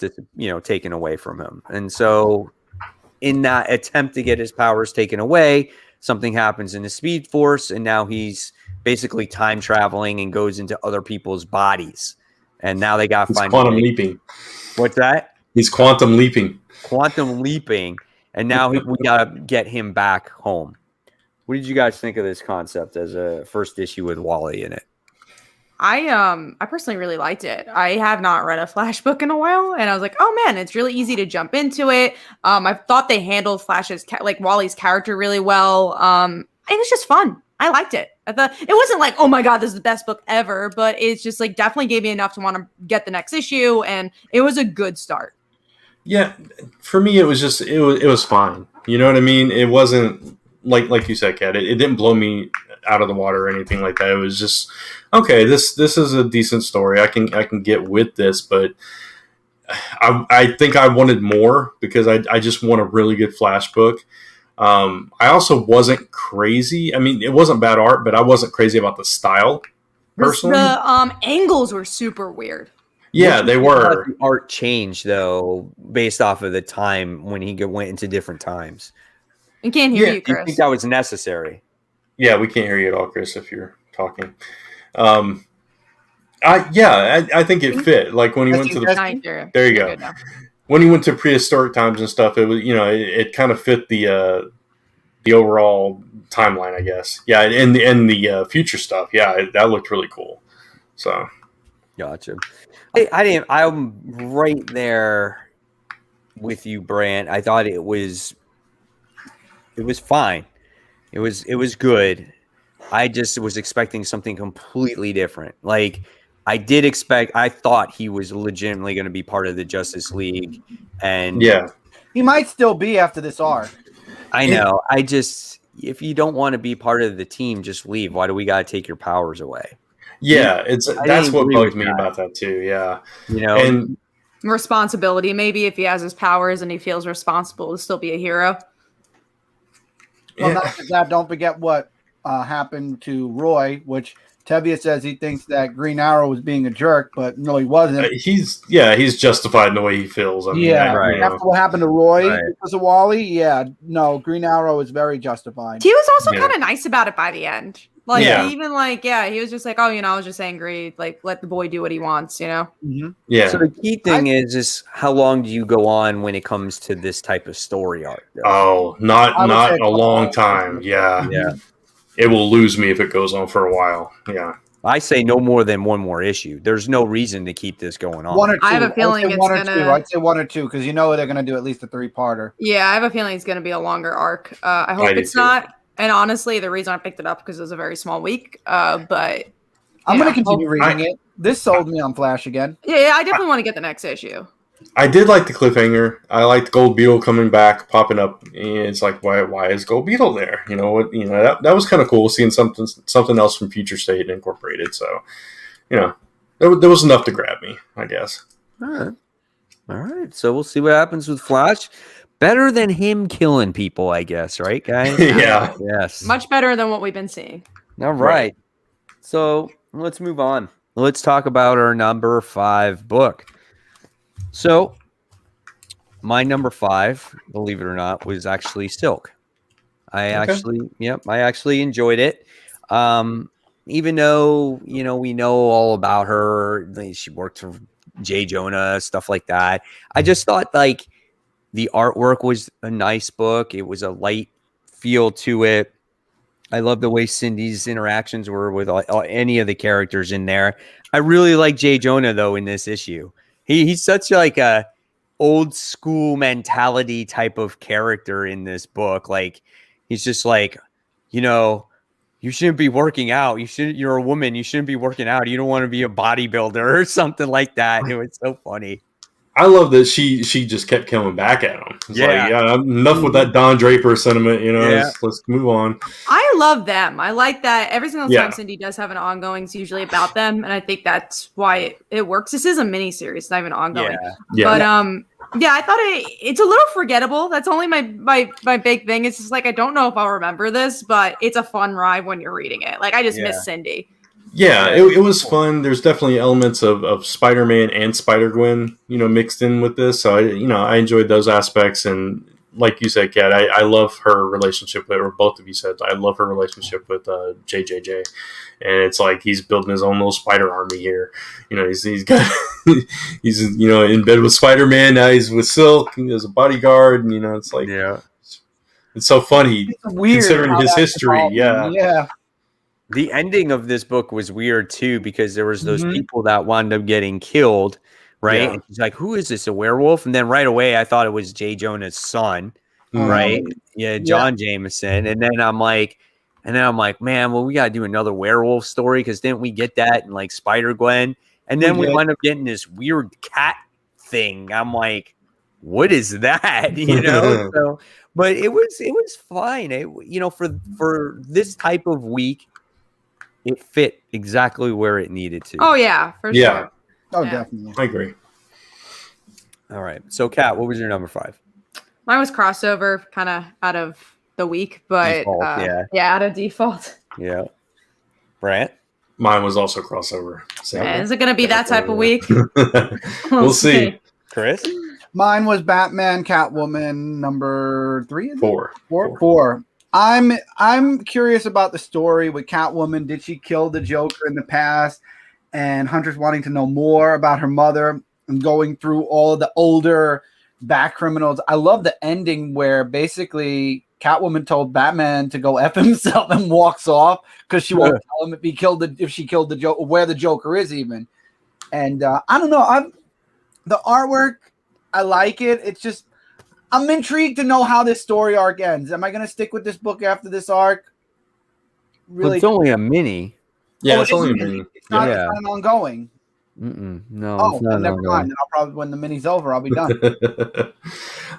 taken away from him. And so in that attempt to get his powers taken away, something happens in the Speed Force, and now he's basically time traveling and goes into other people's bodies. And now they got to find quantum leaping. What's that? He's quantum leaping. Quantum leaping. And now we got to get him back home. What did you guys think of this concept as a first issue with Wally in it? I personally really liked it. I have not read a Flash book in a while, and I was like, oh man, it's really easy to jump into it. I thought they handled Flash's like Wally's character really well. It was just fun. I liked it. I thought it wasn't like, oh my god, this is the best book ever, but it's just like definitely gave me enough to want to get the next issue, and it was a good start. Yeah, for me, it was just it was fine. You know what I mean? It wasn't like you said, Kat. It didn't blow me out of the water or anything like that. It was just okay. This is a decent story. I can get with this, but I think I wanted more because I just want a really good Flash book. I also wasn't crazy. I mean, it wasn't bad art, but I wasn't crazy about the style personally. The angles were super weird. Yeah, they were. The art changed though, based off of the time when he went into different times. I can't hear you, Do you Chris. think that was necessary? Yeah, we can't hear you at all, Chris, if you're talking. I think it fit. Like when he went to the there you go. When he went to prehistoric times and stuff, it was it kind of fit the overall timeline, I guess. Yeah, and the future stuff. Yeah, that looked really cool. So, gotcha. I'm right there with you, Brant. I thought it was fine. It was good. I just was expecting something completely different. Like I thought he was legitimately going to be part of the Justice League, and yeah, he might still be after this arc. I know. If you don't want to be part of the team, just leave. Why do we got to take your powers away? Yeah, that's what bugs me about that too. Yeah, and responsibility. Maybe if he has his powers and he feels responsible to still be a hero. Well, not just that. Don't forget what happened to Roy, which Tevye says he thinks that Green Arrow was being a jerk, but no, he wasn't. He's justified in the way he feels. I mean, right. After what happened to Roy because of Wally, Green Arrow is very justified. He was also kind of nice about it by the end. Like he was just like, I was just angry. Like, let the boy do what he wants, Mm-hmm. Yeah. So the key thing is how long do you go on when it comes to this type of story arc? Though? Oh, not a long time. Yeah. It will lose me if it goes on for a while. Yeah. I say no more than one more issue. There's no reason to keep this going on. One or two. I have a feeling it's I'd say one or two because they're going to do at least a 3-parter. Yeah, I have a feeling it's going to be a longer arc. I hope it's not. And honestly, the reason I picked it up because it was a very small week. But I'm going to continue reading it. This sold me on Flash again. Yeah, I definitely want to get the next issue. I did like the cliffhanger. I liked Gold Beetle coming back, popping up. And it's like, why is Gold Beetle there? That was kind of cool seeing something else from Future State incorporated. So, there was enough to grab me, I guess. All right. So we'll see what happens with Flash. Better than him killing people, I guess, right, guys? Yeah. Yes. Much better than what we've been seeing. All right. So let's move on. Let's talk about our number 5 book. So my number 5, believe it or not, was actually Silk. I actually enjoyed it. Even though, we know all about her, she worked for J. Jonah, stuff like that. I just thought the artwork was a nice book. It was a light feel to it. I love the way Cindy's interactions were with any of the characters in there. I really like J. Jonah though in this issue. He's such a old school mentality type of character in this book. Like he's just you shouldn't be working out. You're a woman. You shouldn't be working out. You don't want to be a bodybuilder or something like that. It was so funny. I love that she just kept coming back at him. It's enough with that Don Draper sentiment, let's move on. I love them. I like that every single time Cindy does have an ongoing, it's usually about them. And I think that's why it works. This is a mini series, not even ongoing. But I thought it's a little forgettable. That's only my big thing. It's just I don't know if I'll remember this, but it's a fun ride when you're reading it. I just miss Cindy. Yeah, it was fun. There's definitely elements of Spider-Man and Spider-Gwen, mixed in with this. So, I enjoyed those aspects. And like you said, Kat, I love her relationship with, or both of you said, I love her relationship with JJJ. And it's like he's building his own little spider army here. He's got, he's, in bed with Spider-Man. Now he's with Silk as a bodyguard. And, it's like, It's so funny It's weird considering how his that's history. evolving. Yeah. Yeah. The ending of this book was weird too, because there was those Mhm. people that wound up getting killed, right? Yeah. And she's like, "Who is this? A werewolf?" And then right away, I thought it was Jay Jonah's son, right? Yeah, John Jameson. And then I'm like, man, well, we gotta do another werewolf story, because didn't we get that in like Spider-Gwen? And then we wind up getting this weird cat thing. I'm like, what is that? So, but it was fine. For this type of week, it fit exactly where it needed to. Oh yeah, for Yeah. sure. Oh, Yeah. definitely. I agree. All right. So, Kat, what was your number 5? Mine was crossover, kind of out of the week, but Default, out of default. Yeah. Brant? Mine was also crossover. Man, is it going to be that type of week? We'll see. Chris? Mine was Batman, Catwoman, number 3. Is it? 4. 4. I'm curious about the story with Catwoman. Did she kill the Joker in the past? And Hunter's wanting to know more about her mother and going through all of the older back criminals. I love the ending where basically Catwoman told Batman to go F himself and walks off because she won't tell him if she killed the Joker, where the Joker is even. And I don't know. The artwork, I like it. It's just, I'm intrigued to know how this story arc ends. Am I going to stick with this book after this arc? Well, it's only a mini. Yeah, Oh, it's only a mini. It's not Yeah. an ongoing. No. Oh, it's not then never ongoing. mind. Then I'll probably, when the mini's over, I'll be done.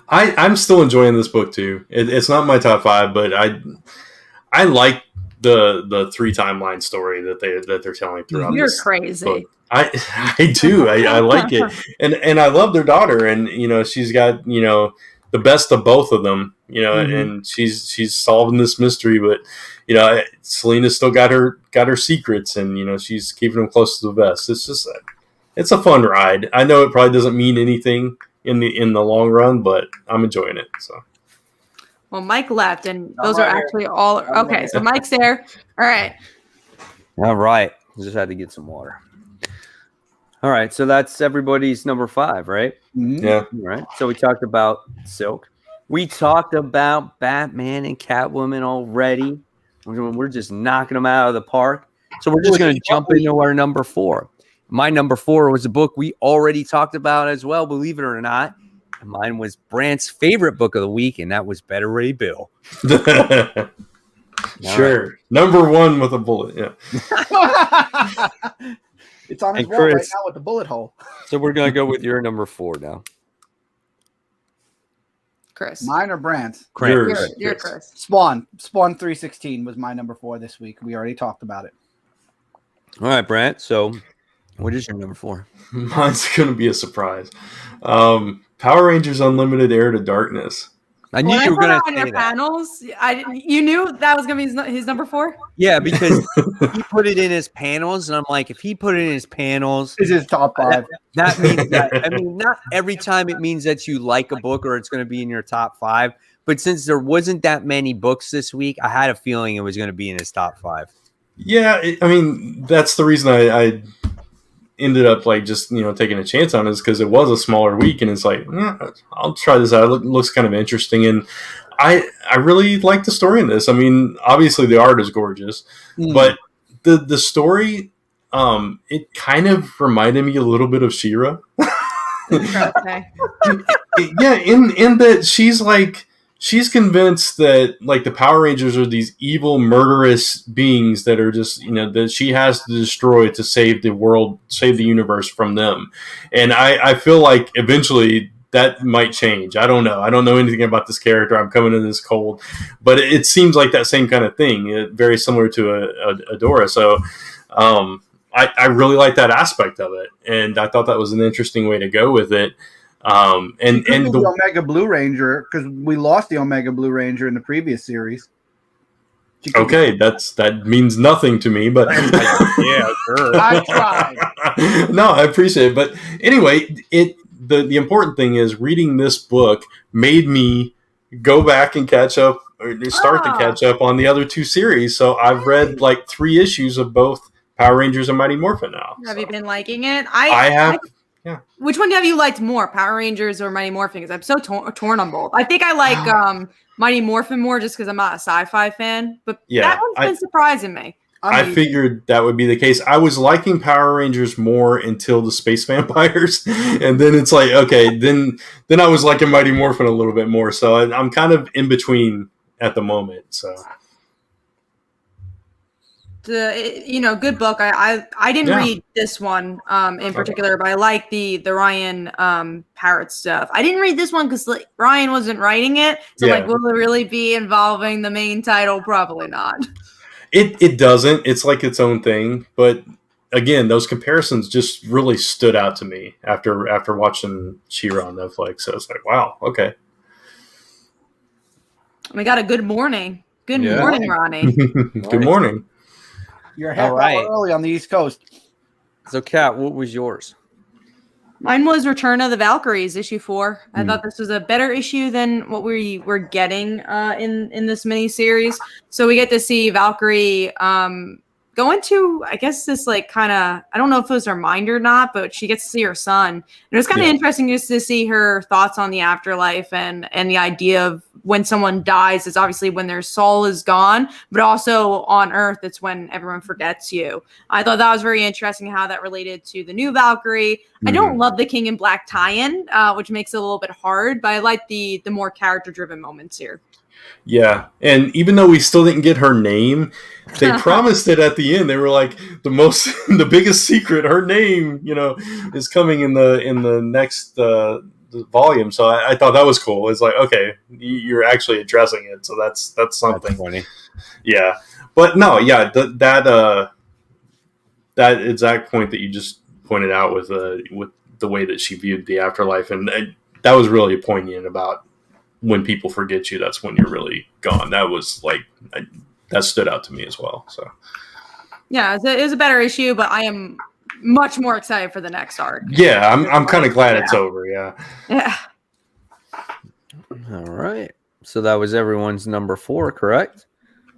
I'm still enjoying this book too. It's not my top 5, but I like the 3 timeline story that they're telling throughout. You're this crazy. book. I do. I like it, and I love their daughter, and she's got the best of both of them, and she's solving this mystery, but Selena's still got her secrets, and she's keeping them close to the vest. It's just it's a fun ride. I know it probably doesn't mean anything in the long run, but I'm enjoying it. So. Well, Mike left, and those right are here. actually all. Okay, so Mike's there. All right. All right. Just had to get some water. All right. So that's everybody's number 5, right? Yeah. All right. So we talked about Silk. We talked about Batman and Catwoman already. We're just knocking them out of the park. So we're just going to jump into our number 4. My number 4 was a book we already talked about as well, believe it or not. And mine was Brant's favorite book of the week, and that was Better Ray Bill. Sure. Right. Number 1 with a bullet. Yeah. It's on his And wall right Chris. now with the bullet hole. So we're going to go with your number 4 now. Chris. Mine or Brant's? Yours. You're Chris. Spawn 316 was my number 4 this week. We already talked about it. All right, Brant. So what is your number 4? Mine's going to be a surprise. Power Rangers Unlimited Heir to Darkness. I knew you were going to say that. Panels, you knew that was going to be his number 4? Yeah, because he put it in his panels, and I'm like, if he put it in his panels, This is top 5. that means that, I mean, not every time it means that you like a book or it's going to be in your top 5. But since there wasn't that many books this week, I had a feeling it was going to be in his top 5. Yeah, I mean, that's the reason I ended up just taking a chance on it, is because it was a smaller week, and it's like, I'll try this out. It looks kind of interesting, and I really like the story in this. I mean, obviously the art is gorgeous, but the story, it kind of reminded me a little bit of She-Ra. Okay. Yeah, in that she's convinced that the Power Rangers are these evil, murderous beings that are just, that she has to destroy to save the world, save the universe from them. And I feel like eventually that might change. I don't know. I don't know anything about this character. I'm coming in this cold, but it seems like that same kind of thing, very similar to Adora. So I really like that aspect of it, and I thought that was an interesting way to go with it. And the Omega Blue Ranger, because we lost the Omega Blue Ranger in the previous series. Okay, that means nothing to me, but Yeah, sure. I tried. No, I appreciate it. But anyway, the important thing is reading this book made me go back and catch up, or start to catch up on the other 2 series. So I've read 3 issues of both Power Rangers and Mighty Morphin now. Have you been liking it? I have. Which one have you liked more, Power Rangers or Mighty Morphin? Because I'm so torn on both. I think I like Mighty Morphin more just because I'm not a sci-fi fan, but that one's been surprising me. I figured that would be the case. I was liking Power Rangers more until the space vampires, and then it's like, okay, then I was liking Mighty Morphin a little bit more. So I'm kind of in between at the moment. So, good book. I didn't read this one in particular, but I like the Ryan Parrott stuff. I didn't read this one because Ryan wasn't writing it, so will it really be involving the main title? Probably not. It doesn't. It's like its own thing. But again, those comparisons just really stood out to me after watching She-Ra on Netflix. So it's like, wow, okay. We got a good morning. Good morning, Ronnie. Good morning. You're half hour early on the East Coast. So, Kat, what was yours? Mine was Return of the Valkyries, issue 4. I thought this was a better issue than what we were getting in this miniseries. So we get to see Valkyrie go into, I guess, this kind of, I don't know if it was her mind or not, but she gets to see her son. And it was kind of interesting just to see her thoughts on the afterlife and the idea of when someone dies, it's obviously when their soul is gone, but also on Earth, it's when everyone forgets you. I thought that was very interesting how that related to the new Valkyrie. I don't love the King in Black tie-in, which makes it a little bit hard, but I like the more character-driven moments here. Yeah, and even though we still didn't get her name, they promised it at the end. They were like, the biggest secret, her name, is coming in the next volume. So I thought that was cool. It's like, okay, you're actually addressing it, so that's something. That's funny. Yeah, but no, that exact point that you just pointed out with the way that she viewed the afterlife, and that was really poignant about. When people forget you, that's when you're really gone. That was that stood out to me as well. So, yeah, it was a better issue, but I am much more excited for the next arc. Yeah, I'm kind of glad it's over. Yeah. Yeah. All right. So that was everyone's number 4, correct?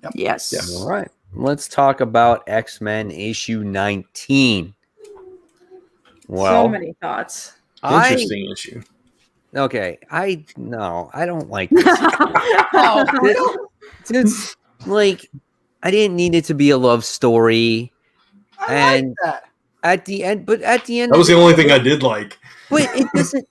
Yep. Yes. All right. Let's talk about X-Men issue 19. Well, so many thoughts. Interesting issue. Okay, I don't like this. It's I didn't need it to be a love story. I like that. At the end, that was the only thing I did like. But it doesn't.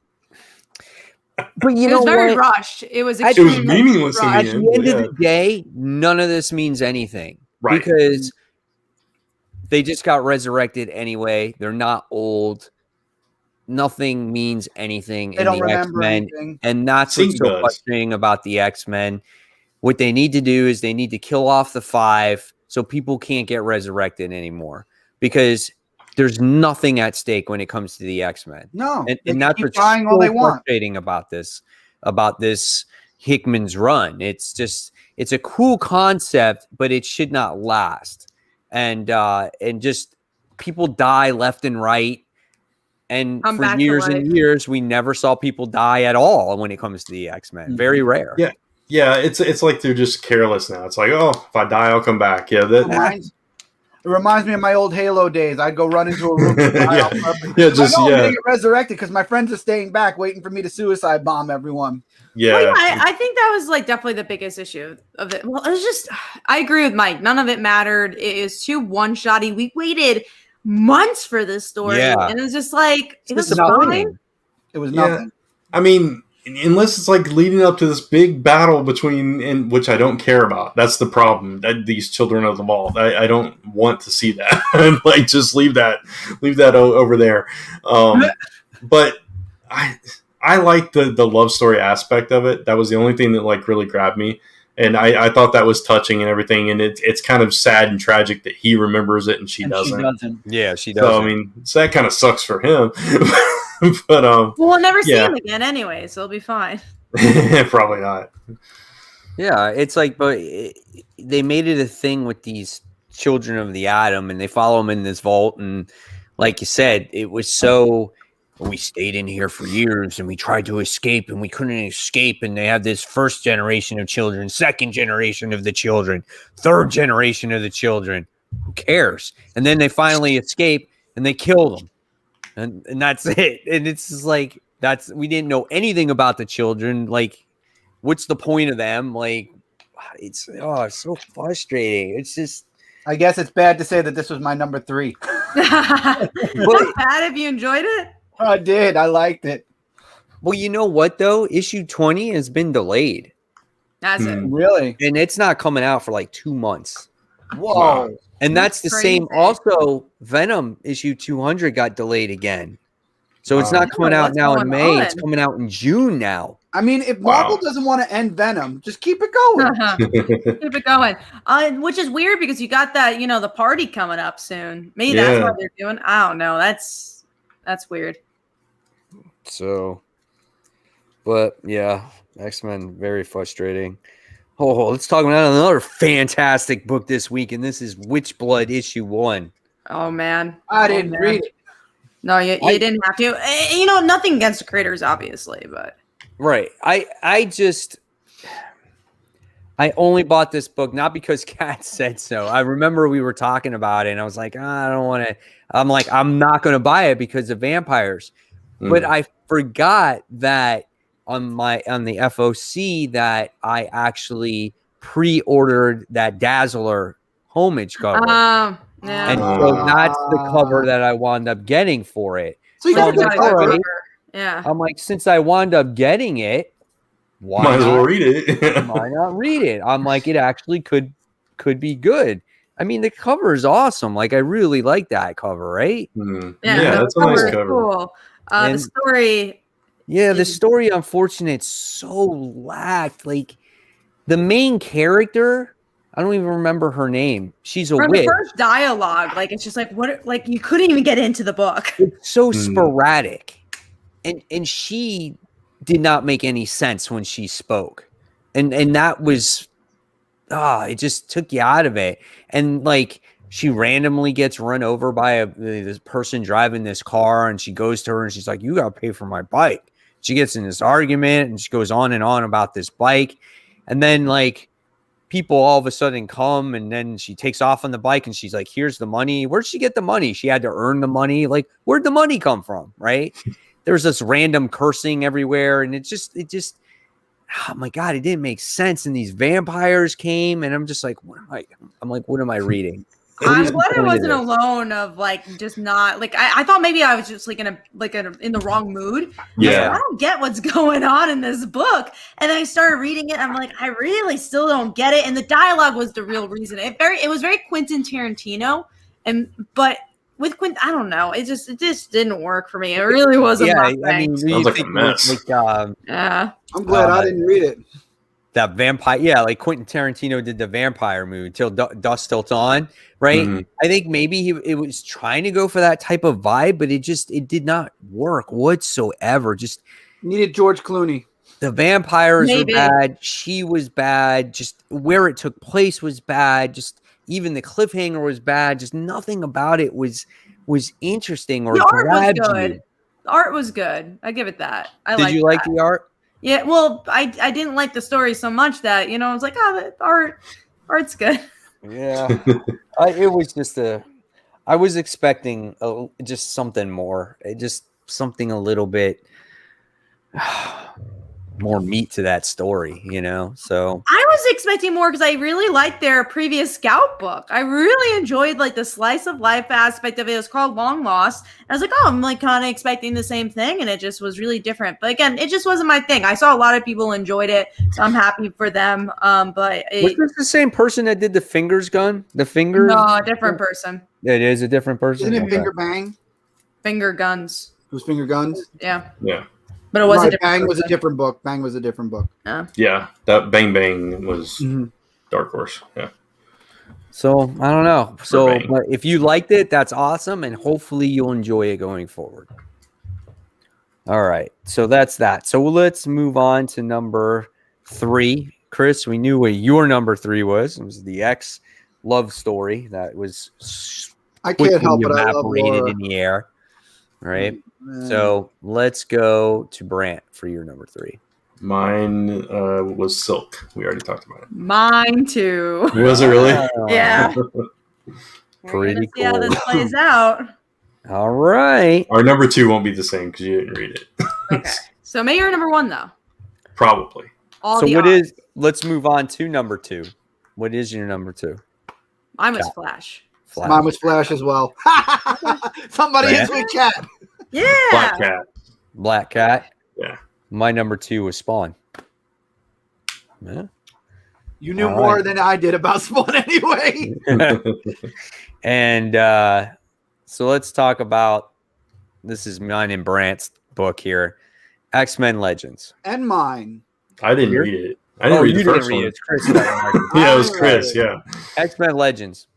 But it was very rushed. It was meaningless in the at end. the end of the day, none of this means anything, right? Because they just got resurrected anyway. They're not old. Nothing means anything in the X-Men, and that's what's so frustrating about the X-Men. What they need to do is they need to kill off the 5 so people can't get resurrected anymore, because there's nothing at stake when it comes to the X-Men. No, and that's what's so frustrating about this Hickman's run. It's a cool concept, but it should not last. And just people die left and right. And for years and years, we never saw people die at all when it comes to the X-Men. Very rare. Yeah. It's like they're just careless now. It's like, oh, if I die, I'll come back. Yeah, it reminds me of my old Halo days. I'd go run into a room. They get resurrected because my friends are staying back, waiting for me to suicide bomb everyone. Yeah, well, I think that was definitely the biggest issue of it. Well, it was just, I agree with Mike. None of it mattered. It is too one-shotty. We waited months for this story, and it was just it was fine. It was nothing. I mean, unless it's leading up to this big battle between, which I don't care about. That's the problem. These children of the vault. I don't want to see that. Just leave that over there. But I like the love story aspect of it. That was the only thing that really grabbed me. And I thought that was touching and everything, and it's kind of sad and tragic that he remembers it and she doesn't. Yeah, she doesn't. So I mean, that kind of sucks for him. But we'll never see him again anyway, so it'll be fine. Probably not. Yeah, it's but they made it a thing with these children of the atom, and they follow them in this vault, and like you said, it was so. We stayed in here for years and we tried to escape and we couldn't escape. And they have this first generation of children, second generation of the children, third generation of the children. Who cares? And then they finally escape and they kill them. and that's it. And it's just like we didn't know anything about the children. Like, what's the point of them? Like, it's so frustrating. It's just. I guess it's bad to say that this was my number 3. Not bad if you enjoyed it. I did. I liked it. Well, you know what though? Issue 20 has been delayed. That's it. Really? And it's not coming out for like 2 months. Whoa. Wow. And that's the same. Crazy. Also, Venom issue 200 got delayed again. So it's Wow. not coming out What's now in going May. on? It's coming out in June now. I mean, if Marvel Wow. doesn't want to end Venom, just keep it going. Keep it going. Which is weird because you got that, the party coming up soon. Maybe that's Yeah. what they're doing. I don't know. That's weird. So, but yeah, X-Men, very frustrating. Oh, let's talk about another fantastic book this week, and this is Witchblood issue 1. Oh man. I didn't read it. No, you didn't have to. Nothing against the creators, obviously, but Right. I only bought this book not because Kat said so. I remember we were talking about it, and I was like, I don't want to. I'm like, I'm not going to buy it because of vampires. But I forgot that on the FOC that I actually pre-ordered that Dazzler homage cover, yeah. and so that's the cover that I wound up getting for it. So you So got I'm to like, go all for right. it. Yeah. I'm like, since I wound up getting it, why Might as well not? read it. Why not read it? I'm like, it actually could be good. I mean, the cover is awesome. Like, I really like that cover, right? Yeah, the that's a nice is cover. Cool. The And- story. Yeah, the story, unfortunately, so lacked. Like, the main character, I don't even remember her name. She's a From witch. the first dialogue, like it's just like what, like you couldn't even get into the book. It's so sporadic, and she did not make any sense when she spoke, and that was it just took you out of it. And like, she randomly gets run over by this person driving this car, and she goes to her and she's like, you gotta pay for my bike. She gets in this argument and she goes on and on about this bike, and then like, people all of a sudden come, and then she takes off on the bike and she's like, here's the money. Where'd she get the money? She had to earn the money. Like, where'd the money come from? Right. There's this random cursing everywhere. And it just, oh my God, it didn't make sense. And these vampires came, and I'm just like, what am I reading? I'm glad I wasn't alone of like just not like I thought maybe I was just like in the wrong mood. Yeah. I don't get what's going on in this book. And then I started reading it. I'm like, I really still don't get it. And the dialogue was the real reason. It was very Quentin Tarantino. But with Quentin, I don't know. It just didn't work for me. It really wasn't. Yeah, my I mean, thing. Sounds like a mess. like Yeah. I'm glad I didn't read it. that vampire. Yeah, like Quentin Tarantino did the vampire movie Till Dusk Till Dawn, right? Mhm. I think maybe it was trying to go for that type of vibe, but it did not work whatsoever. Just Needed George Clooney. the vampires Maybe. were bad. She was bad. Just where it took place was bad. Just even the cliffhanger was bad. Just nothing about it was interesting or The art was grabbed good. you. The art was good. I give it that. Did you like that. the art? Yeah, well, I didn't like the story so much that, I was like, oh, the art's good. Yeah. It was just I was expecting just something more. Just something a little bit more meat to that story, So I was expecting more because I really liked their previous Scout book. I really enjoyed like the slice of life aspect of it. It was called Long Lost. I was like, oh, I'm like kind of expecting the same thing, and it just was really different. But again, it just wasn't my thing. I saw a lot of people enjoyed it, so I'm happy for them. But was this the same person that did the fingers gun? The fingers? no, a different person. It is a different person. Isn't it Okay. Finger Bang? Finger guns. It was Finger Guns. Yeah, Yeah. but it was a Right, different Bang was a person. different book. Bang was a different book. Yeah. That Bang Bang was Mhm. Dark Horse. Yeah. So I don't know. So Bang. but if you liked it, that's awesome, and hopefully you'll enjoy it going forward. All right. So that's that. So let's move on to number 3. Chris, we knew what your number 3 was. It was the X love story that was I can't help quickly it. I love evaporated Laura. in the air. Right. Man. So let's go to Brant for your number 3. Mine was Silk. We already talked about it. Mine too. Was it really? Yeah. Pretty We're gonna see how cool. this plays out. All right. Our number 2 won't be the same because you didn't read it. Okay. So make your number 1 though. Probably. All So the what odds. is? Let's move on to number 2. What is your number 2? Mine was Cat. Flash. Flash. Mine was Flash as well. Somebody Flash. is with Cat. Yeah. Black Cat. Black Cat. Yeah. My number 2 was Spawn. Yeah. You knew All more right. than I did about Spawn anyway. And so let's talk about, this is mine and Brant's book here, X-Men Legends. And mine. I didn't Here? read it. I didn't read the first one. it. It's Chris. that marked Yeah, it was I Chris. read Yeah. X-Men Legends.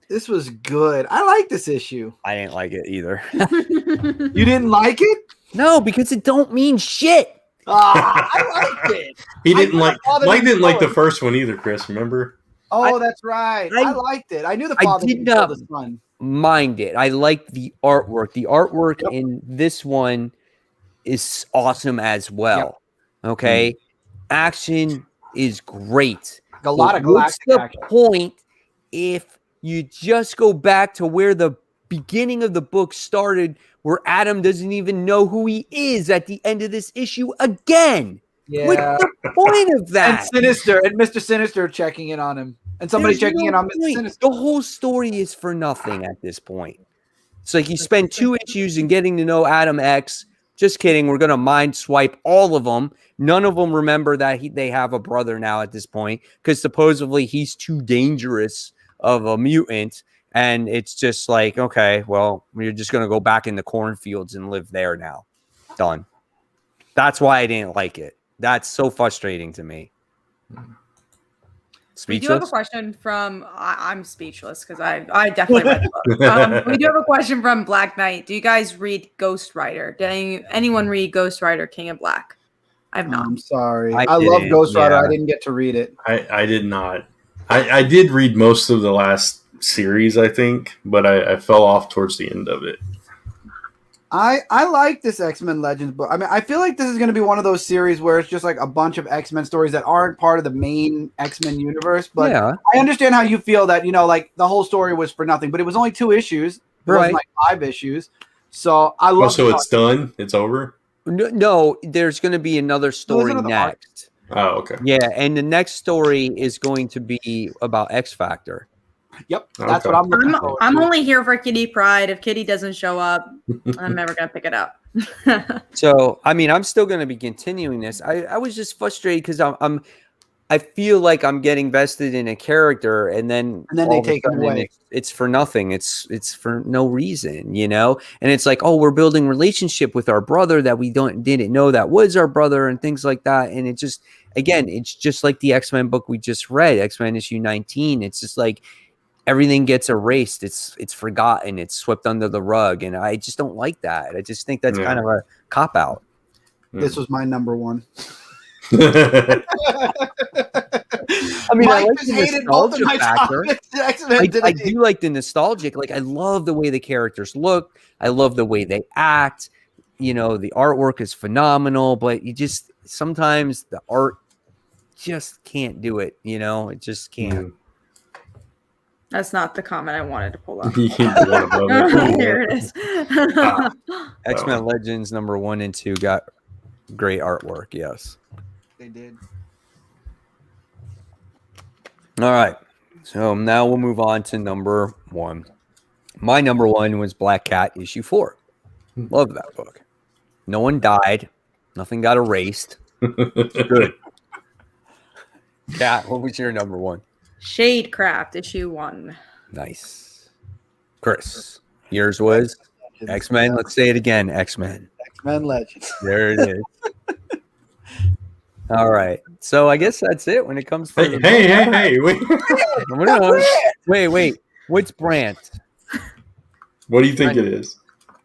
This was good. I like this issue. I didn't like it either. You didn't like it? No, because it don't mean shit. I liked it. He I didn't never like. bothered Mike to didn't like know the it. first one either. Chris, remember? Oh, that's right. I liked it. I knew the I father did didn't kill not- the son. Mind it. I like the artwork. The artwork Yep. in this one is awesome as well. Okay. Action is great. A lot of But what's galactic the action. point if you just go back to where the beginning of the book started, where Adam doesn't even know who he is at the end of this issue again? What's Yeah. the point of And that? Sinister and Mr. Sinister checking in on him. And somebody There's checking no in on Mr. point. Sinister. The whole story is for nothing at this point. It's like you spend 2 issues in getting to know Adam X. Just kidding. We're going to mind swipe all of them. None of them remember that they have a brother now at this point because supposedly he's too dangerous of a mutant. And it's just like, okay, well, we're just going to go back in the cornfields and live there now. Done. That's why I didn't like it. That's so frustrating to me. We do have a Speechless? question from. I'm speechless because I definitely read the book. We do have a question from Black Knight. Do you guys read Ghost Rider? Did anyone read Ghost Rider King of Black? I've not. I'm sorry. I I love didn't, Ghost Rider. yeah. I didn't get to read it. I did not. I did read most of the last series, I think, but I fell off towards the end of it. I like this X-Men Legends book. I mean, I feel like this is going to be one of those series where it's just like a bunch of X-Men stories that aren't part of the main X-Men universe. But Yeah. I understand how you feel that, like the whole story was for nothing, but it was only 2 issues. It Right. wasn't like 5 issues. So I love Oh, so it's done? It's over? No, there's going to be another story another arc. next. Oh, okay. Yeah, and the next story is going to be about X Factor. Yep. That's Okay. what I'm looking forward I'm to. only here for Kitty Pride. If Kitty doesn't show up, I'm never gonna pick it up. So, I mean, I'm still going to be continuing this. I was just frustrated because I feel like I'm getting vested in a character, and then And then all they of a take it sudden away. It's for nothing. It's for no reason, And it's like, oh, we're building relationship with our brother that we didn't know that was our brother, and things like that. And it just, again, it's just like the X-Men book we just read, X-Men issue 19. It's just like everything gets erased. It's forgotten. It's swept under the rug, and I just don't like that. I just think that's kind of a cop out. This was my number 1. I mean, I Mike like just the hated both of nostalgia my factor. topics. X-Men I today. do like the nostalgic. Like, I love the way the characters look. I love the way they act. The artwork is phenomenal, but you just sometimes the art just can't do it. It just can't. That's not the comment I wanted to pull up. You can do one above it. Here it is. X-Men Legends number 1 and 2 got great artwork. Yes. They did. All right. So now we'll move on to number 1. My number 1 was Black Cat issue 4. Love that book. No one died. Nothing got erased. Good. Cat, what was your number 1? Shadecraft issue 1. Nice. Chris, yours was X-Men. Let's say it again. X-Men. X-Men Legends. There it is. All right. So I guess that's it when it comes to Hey, wait. Wait. What's Brant? What do you think it is?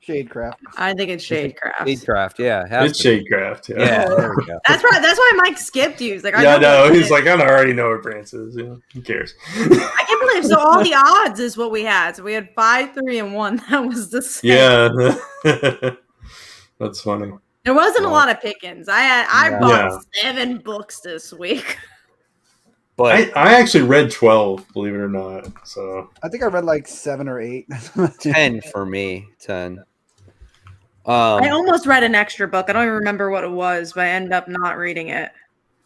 Shadecraft. I think it's Shadecraft. Shadecraft, yeah. It's Shadecraft. Yeah, there we go. That's right. That's why Mike skipped you. He's like, Yeah, I know. what it He's is. like, I already know what Brance is. Who cares? I can't believe. So all the odds is what we had. So we had 5, 3, and 1. That was the same. Yeah. That's funny. There wasn't a lot of pickings. I Yeah. bought 7 books this week. But I actually read 12, believe it or not. So I think I read like 7 or 8. 10 for me. 10. I almost read an extra book. I don't even remember what it was, but I ended up not reading it.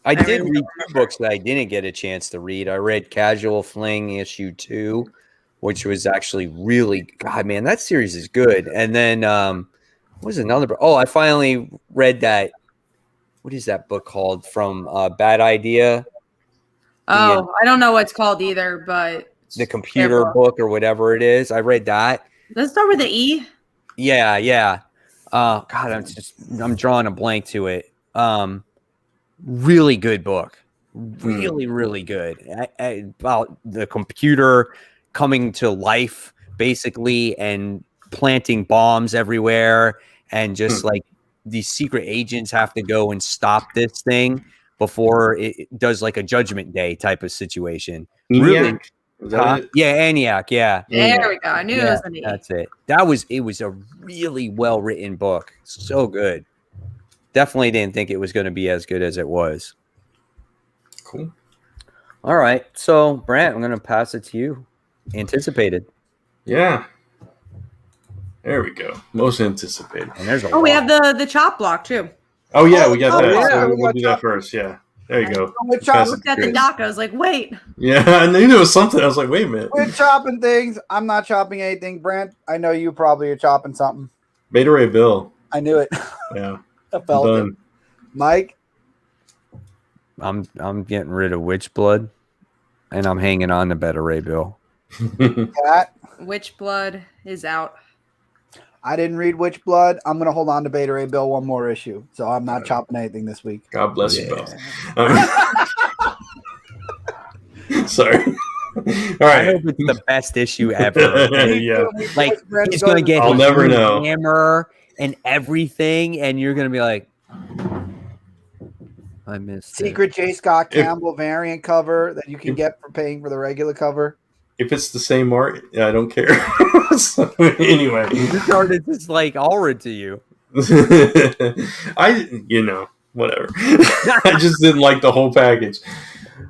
I did really read don't 2 books that I didn't get a chance to read. I read Casual Fling issue 2, which was actually really, God, man, that series is good. And then what was another book? Oh, I finally read that. What is that book called from Bad Idea? Oh, I don't know what it's called either, but The computer book or whatever it is. I read that. Does it start with the E? Yeah. God, I'm drawing a blank to it. Really good book. Really good. About the computer coming to life, basically, and planting bombs everywhere, and just like these secret agents have to go and stop this thing before it does like a Judgment Day type of situation. Really. ENIAC? Is that it? Yeah, ENIAC. Yeah. There we go. I knew it was an E. That's it. It was a really well written book. So good. Definitely didn't think it was going to be as good as it was. Cool. All right. So, Brant, I'm going to pass it to you. Anticipated. Yeah. There we go. Most anticipated. And there's a we lot. have the chop block too. Oh yeah, we got that. yeah, So we we'll got do that first. Yeah. There you go. With Pass chop, it Looked to at the Chris. doc. I was like, wait. Yeah, I knew there was something. I was like, wait a minute. we're chopping things. I'm not chopping anything. Brent, I know you probably are chopping something. Beta Ray Bill. I knew it. Yeah. I felt it. Done. Mike, I'm getting rid of Witch Blood, and I'm hanging on to Better Ray Bill. Cat, Witch Blood is out. I didn't read Witch Blood. I'm going to hold on to Beta Ray Bill one more issue. So I'm not chopping anything this week. God bless you both. Sorry. All I right. hope it's the best issue ever. Yeah. Like, he's going to get I'll his never new know. hammer and everything, and you're going to be like, I missed Secret J. Scott Campbell variant cover that you can get for paying for the regular cover. If it's the same art, yeah, I don't care. So, anyway. it. This artist is like aura to you. Whatever. I just didn't like the whole package.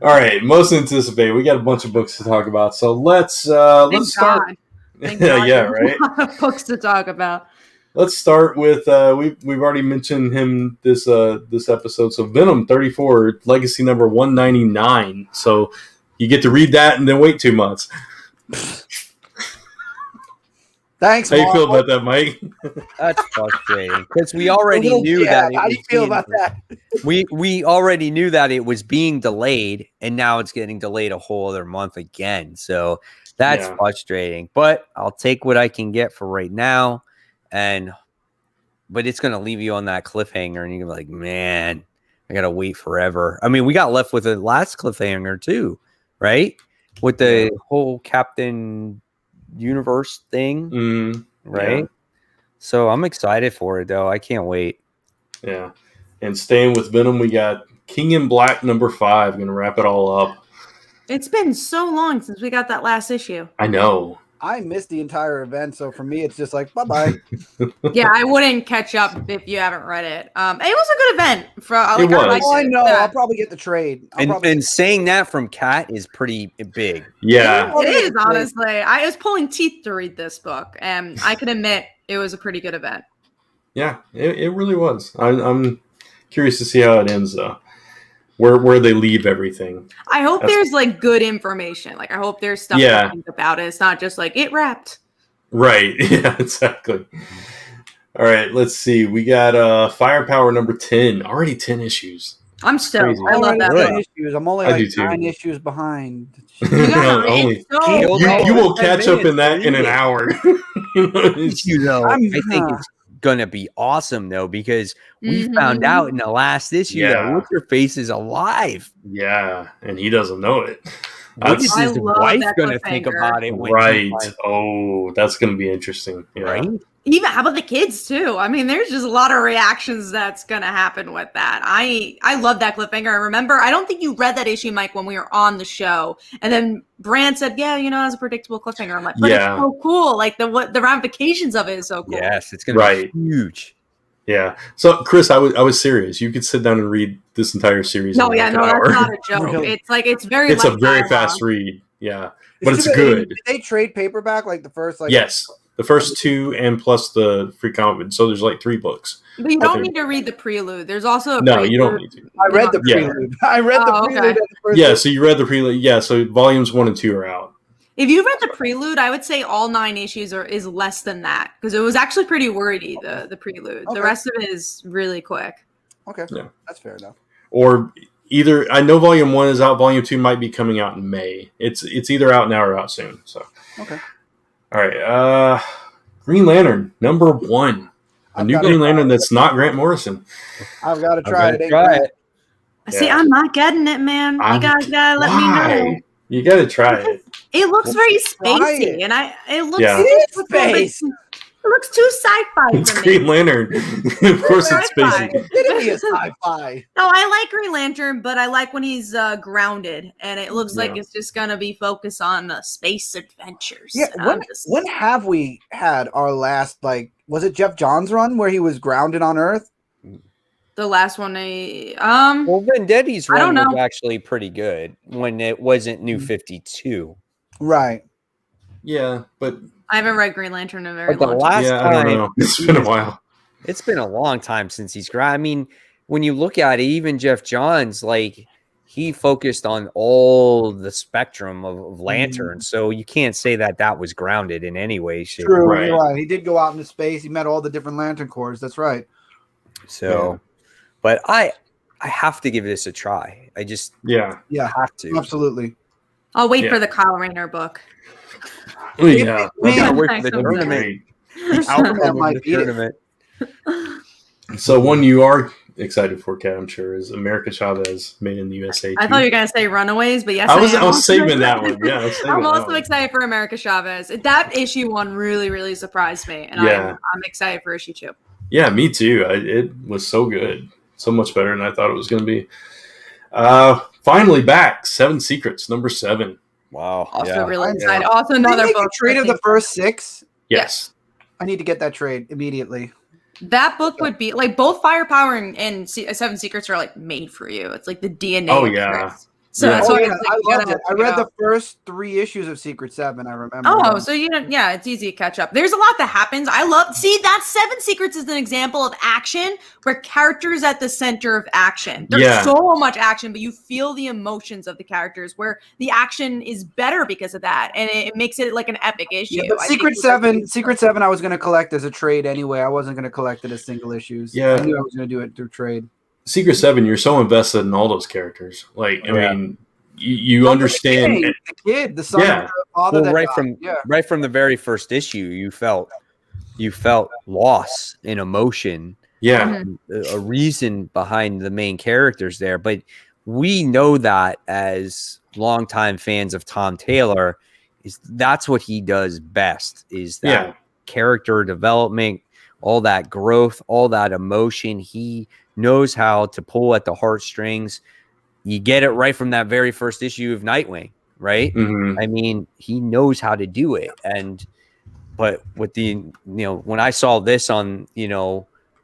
All right, most anticipated. We got a bunch of books to talk about, so let's start. Thank God. Yeah, There's right. a lot of books to talk about. Let's start with we've already mentioned him this episode. So Venom 34, Legacy number 199. So you get to read that and then wait 2 months. Thanks, How you feel Marvel. about that, Mike? That's frustrating because we already Little knew Cat, that. how do you feel about that? We already knew that it was being delayed, and now it's getting delayed a whole other month again. So that's frustrating. But I'll take what I can get for right now, but it's going to leave you on that cliffhanger, and you're like, man, I got to wait forever. I mean, we got left with the last cliffhanger too, right? With the whole Captain Universe thing, right? Yeah. So I'm excited for it, though. I can't wait. Yeah. And staying with Venom, we got King in Black number 5. Going to wrap it all up. It's been so long since we got that last issue. I know. I missed the entire event, so for me, it's just like, bye-bye. Yeah, I wouldn't catch up if you haven't read it. It was a good event. It was. Oh, I know. I'll probably get the trade. And saying that from Kat is pretty big. Yeah. It is, honestly. I was pulling teeth to read this book, and I can admit it was a pretty good event. Yeah, it really was. I'm curious to see how it ends, though. Where they leave everything. I hope there's like good information. Like I hope there's stuff to think about it. It's not just like it wrapped. Right. Yeah, exactly. All right, let's see. We got Firepower number 10. Already 10 issues. I'm stoked. Crazy. I love that book. Issues. I'm only I do like too. 9 issues behind. Only. You will catch up in that in an hour. I think it's gonna be awesome though, because we found out in the last issue that What's Her Face is alive. Yeah, and he doesn't know it. What is his wife gonna think about it? Right. Oh, that's gonna be interesting. Yeah. Right. Even how about the kids too? I mean, there's just a lot of reactions that's gonna happen with that. I love that cliffhanger. I remember, I don't think you read that issue, Mike, when we were on the show, and then Brand said, "Yeah, that's a predictable cliffhanger." I'm like, but it's so cool. Like the ramifications of it is so cool. Yes, it's gonna be huge. Yeah. So, Chris, I was serious. You could sit down and read this entire series. No, in yeah, like no, an that's hour. not a joke. Really? It's very It's a light very dialogue. fast read. Yeah, but it's too bad good. Did they trade paperback like the first like? Yes, the first 2 and plus the free comic. So there's like 3 books. But you I don't think. need to read the prelude. There's also a No, prelude. you don't need to. I read the Yeah. prelude. I read the Oh, prelude. okay. At the first Yeah, so you read the prelude. Yeah, so volumes 1 and 2 are out. If you read the prelude, I would say all 9 issues is less than that because it was actually pretty wordy. The prelude. Okay. The rest of it is really quick. Okay, Yeah. that's fair enough. Or either I know volume 1 is out. Volume 2 might be coming out in May. It's either out now or out soon. So Okay. all right. Green Lantern #1. A I've new gotta Green try Lantern it. that's not Grant Morrison. I've got to I'm try gonna it. Ain't try bad. it. See, Yeah. I'm not getting it, man. You I'm- guys gotta let me Why? know. You got to try it. It looks very try it. spacey, and it looks Yeah. It is a little bit- space. It looks too sci-fi It's for Green me. Lantern. Of course, it's Sci-fi. spacey. It's gonna be a sci-fi. No, I like Green Lantern, but I like when he's grounded, and it looks like Yeah. it's just gonna be focused on space adventures. Yeah. And When I'm just- when have we had our last like? Was it Jeff Johns' run where he was grounded on Earth? the last one, Well, Vendetti's I don't run was know. actually pretty good when it wasn't New 52. Right. Yeah, but I haven't read Green Lantern in a very But the long time. last yeah, I don't time, know. It's been a while. it's been a long time since he's I mean, when you look at it, even Jeff Johns, like he focused on all the spectrum of lanterns, so you can't say that was grounded in any way, shape, True. or Right. You're right. He did go out into space. He met all the different lantern corps. That's right. so. But I have to give this a try. I just Yeah. Yeah. have to. Absolutely. I'll wait Yeah. for the Kyle Rayner book. Oh, yeah. Man, I gotta wait for Thanks, the I'm tournament. Great. Outcome That of might the beat it. tournament. So one you are excited for, Kat, I'm sure, is America Chavez, made in the USA. I thought you were gonna say Runaways, but yes, I was am. saving that one. Yeah, I was saving I'm that also one. excited for America Chavez. That issue 1 really, really surprised me, and Yeah. I'm excited for issue 2. Yeah, me too. It was so good. So much better than I thought it was going to be. Finally back, 7 Secrets, #7. Wow. Also yeah. really I'm excited. Also Did they another make a book. trade I of the think- first 6? Yes. I need to get that trade immediately. That book would be like both Firepower and Seven Secrets are like made for you. It's like the DNA. Oh, of yeah. Chris. So Yeah. that's Oh, why yeah, like, I you gotta loved it. I check read out. the first 3 issues of Secret 7. I remember. Oh, so you know, yeah, it's easy to catch up. There's a lot that happens. That 7 Secrets is an example of action where characters at the center of action. There's Yeah. so much action, but you feel the emotions of the characters where the action is better because of that, and it makes it like an epic issue. Yeah, but I think Secret it's 7, Secret 7, I was going to collect as a trade anyway. I wasn't going to collect it as single issues. Yeah. I knew I was going to do it through trade. Secret 7, you're so invested in all those characters. Like, I Yeah. mean, you understand. The kid, the son Yeah. of the father. Well, that right died. from the very first issue, you felt loss in emotion, Yeah. a reason behind the main characters there. But we know that as longtime fans of Tom Taylor, that's what he does best. Is that Yeah. character development, all that growth, all that emotion. He knows how to pull at the heartstrings. You get it right from that very first issue of Nightwing, right? Mhm. I mean, he knows how to do it. But with when I saw this on,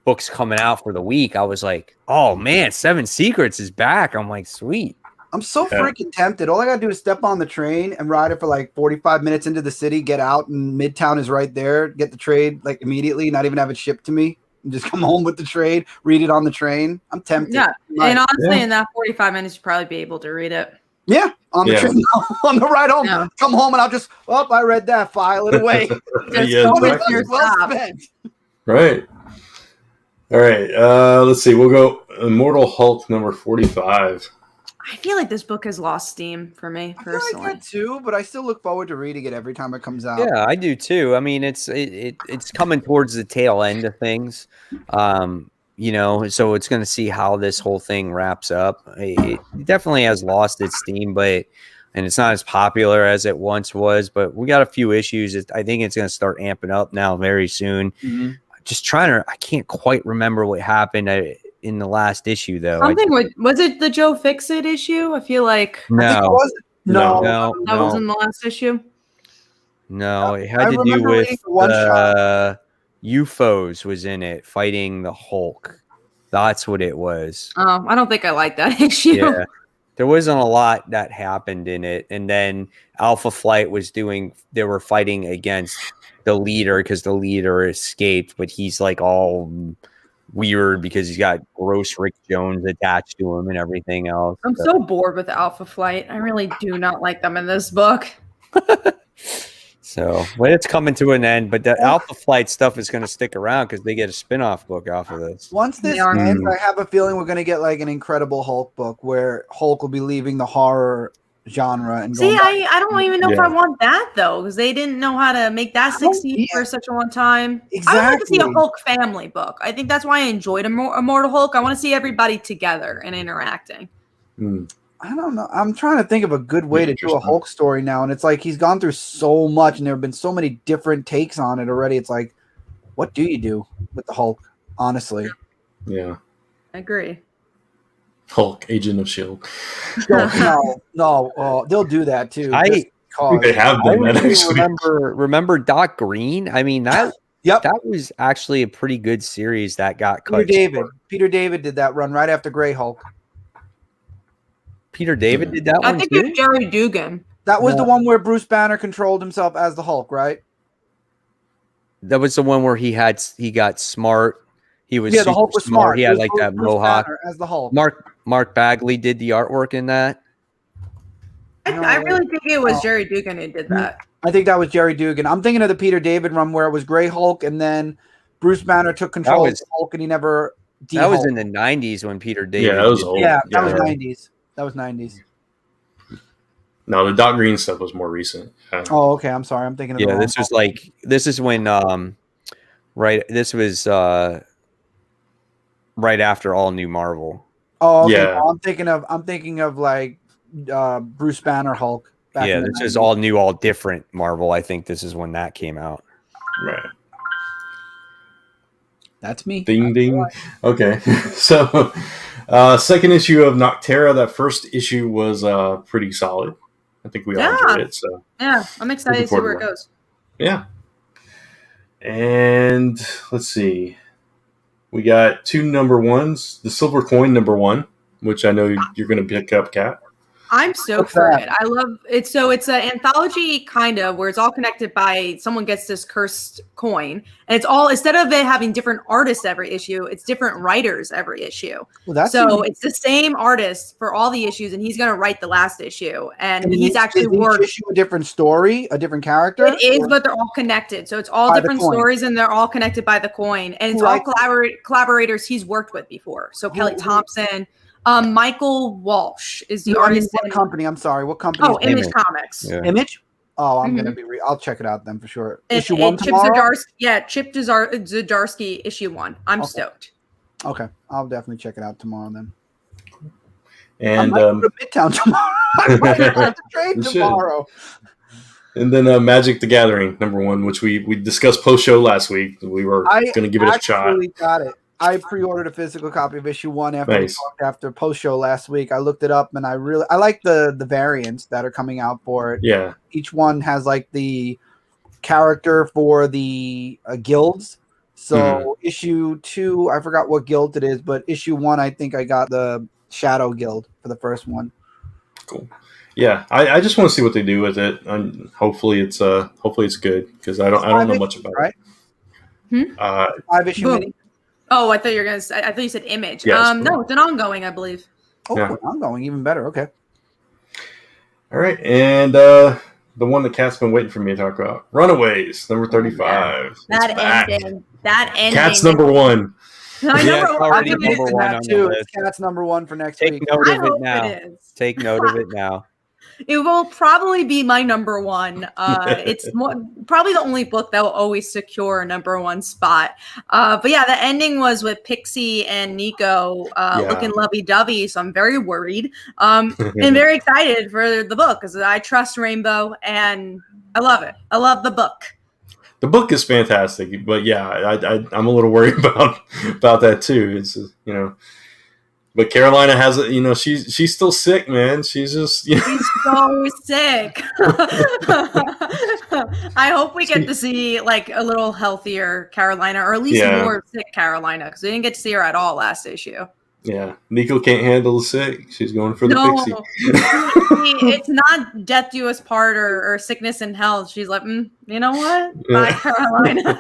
books coming out for the week, I was like, oh man, 7 Secrets is back. I'm like, sweet. I'm so Yeah. freaking tempted. All I got to do is step on the train and ride it for like 45 minutes into the city, get out, and Midtown is right there. Get the trade like immediately, not even have it shipped to me. And just come home with the trade, read it on the train. I'm tempted. Yeah, Right. and honestly, Yeah. in that 45 minutes, you'll probably be able to read it. Yeah, on the Yeah. train, on the ride home. Yeah. Come home and I'll just, I read that, file it away. Just Yeah, go with exactly. your Well stop. spent. Right. All right. Let's see. We'll go Immortal Hulk #45. I feel like this book has lost steam for me I feel like personally. that too, but I still look forward to reading it every time it comes out. Yeah, I do too. I mean, it's coming towards the tail end of things. So it's going to see how this whole thing wraps up. It definitely has lost its steam, and it's not as popular as it once was. But we got a few issues. I think it's going to start amping up now very soon. Mhm. Just I can't quite remember what happened in the last issue though. Was it the Joe Fixit issue? I feel like I think it No, was- No. no, that was no, in the last issue. no. It I had to do remember with reading the one shot. UFOs was in it fighting the Hulk. That's what it was. I don't think I like that issue. Yeah. There wasn't a lot that happened in it. And then Alpha Flight they were fighting against the leader because the leader escaped, but he's like all weird because he's got gross Rick Jones attached to him and everything else. I'm so bored with Alpha Flight. I really do not like them in this book. So, but it's coming to an end. But the Alpha Flight stuff is going to stick around because they get a spin-off book off of this. Once this ends, I have a feeling we're going to get like an Incredible Hulk book where Hulk will be leaving the horror genre and see, I don't even know if I want that though, because they didn't know how to make that succeed for such a long time. Exactly. I would like to see a Hulk family book. I think that's why I enjoyed Immortal Hulk. I want to see everybody together and interacting. I don't know. I'm trying to think of a good way to do a Hulk story now, and it's like he's gone through so much, and there have been so many different takes on it already. It's like, what do you do with the Hulk? Honestly, yeah, I agree. Hulk, Agent of Shield. No, they'll do that too. They have done that actually. Remember Doc Green? I mean that was actually a pretty good series that got cut. Peter David did that run right after Grey Hulk. Peter David did that one. I think it's Jerry Dugan. That was the one where Bruce Banner controlled himself as the Hulk, right? That was the one where he got smart. He was the Hulk was smart. He had like that Bruce mohawk. Banner as the Hulk. Mark Bagley did the artwork in that. I really think it was Jerry Dugan who did that. I think that was Jerry Dugan. I'm thinking of the Peter David run where it was Grey Hulk, and then Bruce Banner took control of the Hulk, and he never. That was in the '90s when Peter David. Yeah, that was old. Yeah, that was '90s. That was '90s. No, the Doc Green stuff was more recent. Oh, okay. I'm sorry. I'm thinking of the wrong this is when right after All New Marvel. Oh, okay. Yeah. I'm thinking of like Bruce Banner Hulk. This is all new, all different Marvel. I think this is when that came out. Right. That's me. Ding ding. Okay. So second issue of Noctera, that first issue was pretty solid. I think we all enjoyed it. So yeah, I'm excited to see where it goes. Yeah. And let's see. We got 2 number ones. The Silver Coin number 1, which I know you're going to pick up, Kat. I'm stoked for it. I love it. So it's an anthology kind of where it's all connected by someone gets this cursed coin. And it's all, instead of it having different artists every issue, it's different writers every issue. Well, it's the same artist for all the issues, and he's going to write the last issue. And he's actually worked a different story, a different character. It is, but they're all connected. So it's all different stories, and they're all connected by the coin. And it's all collaborators he's worked with before. So Kelly Thompson. Michael Walsh is the artist. What company? I'm sorry. What company? Oh, Image Comics. Yeah. Image? Oh, I'm gonna be. I'll check it out then for sure. Issue 1 Chip tomorrow. Chip Zdarsky issue 1. I'm stoked. Okay, I'll definitely check it out tomorrow then. And I might go to Midtown tomorrow. I might have to trade tomorrow. And then Magic the Gathering number 1, which we discussed post show last week. We were going to give it a shot. I got it. I pre-ordered a physical copy of issue 1 after post show last week. I looked it up and I like the variants that are coming out for it. Yeah. Each one has like the character for the guilds. So issue 2, I forgot what guild it is, but issue 1, I think I got the Shadow Guild for the first one. Cool. Yeah, I just want to see what they do with it, and hopefully it's good because I don't know much about it. 5-issue mini. Oh, I thought you were gonna say. I thought you said Image. Yes, no, it's an ongoing, I believe. Oh, yeah. Ongoing, even better. Okay. All right, and the one that Kat's been waiting for me to talk about, Runaways, number 35. That ending. Cat's number 1. Already number 1 on the list. Cat's number 1 for next week. Take note of it now. It will probably be my number 1. It's probably the only book that will always secure a number 1 spot. But yeah, the ending was with Pixie and Nico looking lovey-dovey, so I'm very worried and very excited for the book because I trust Rainbow and I love it. I love the book. The book is fantastic, but yeah, I'm a little worried about that too. It's But Carolina has it. She's still sick, man. She's just She's so sick. I hope we get to see like a little healthier Carolina, or at least more sick Carolina, because we didn't get to see her at all last issue. Yeah, Nico can't handle the sick. She's going for the pixie. It's not death do us part or sickness and health. She's like, you know what? Bye, Carolina.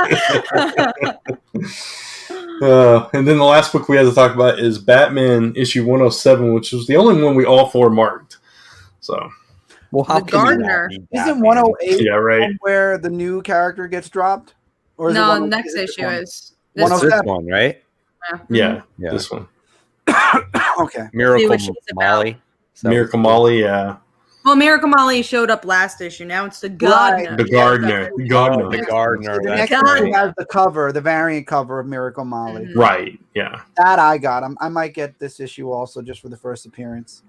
And then the last book we had to talk about is Batman issue 107, which was the only one we all four marked. So, well, how the Gardener isn't 108? Yeah, right. Where the new character gets dropped? Or is no, next issue is this one, right? Yeah, this one. Okay. Miracle Molly. Miracle Molly, yeah. Well, Miracle Molly showed up last issue. Now it's the Gardener. The Gardener. The Gardener. The next issue has the cover, the variant cover of Miracle Molly. Mm-hmm. Right, yeah. That I got. I might get this issue also just for the first appearance.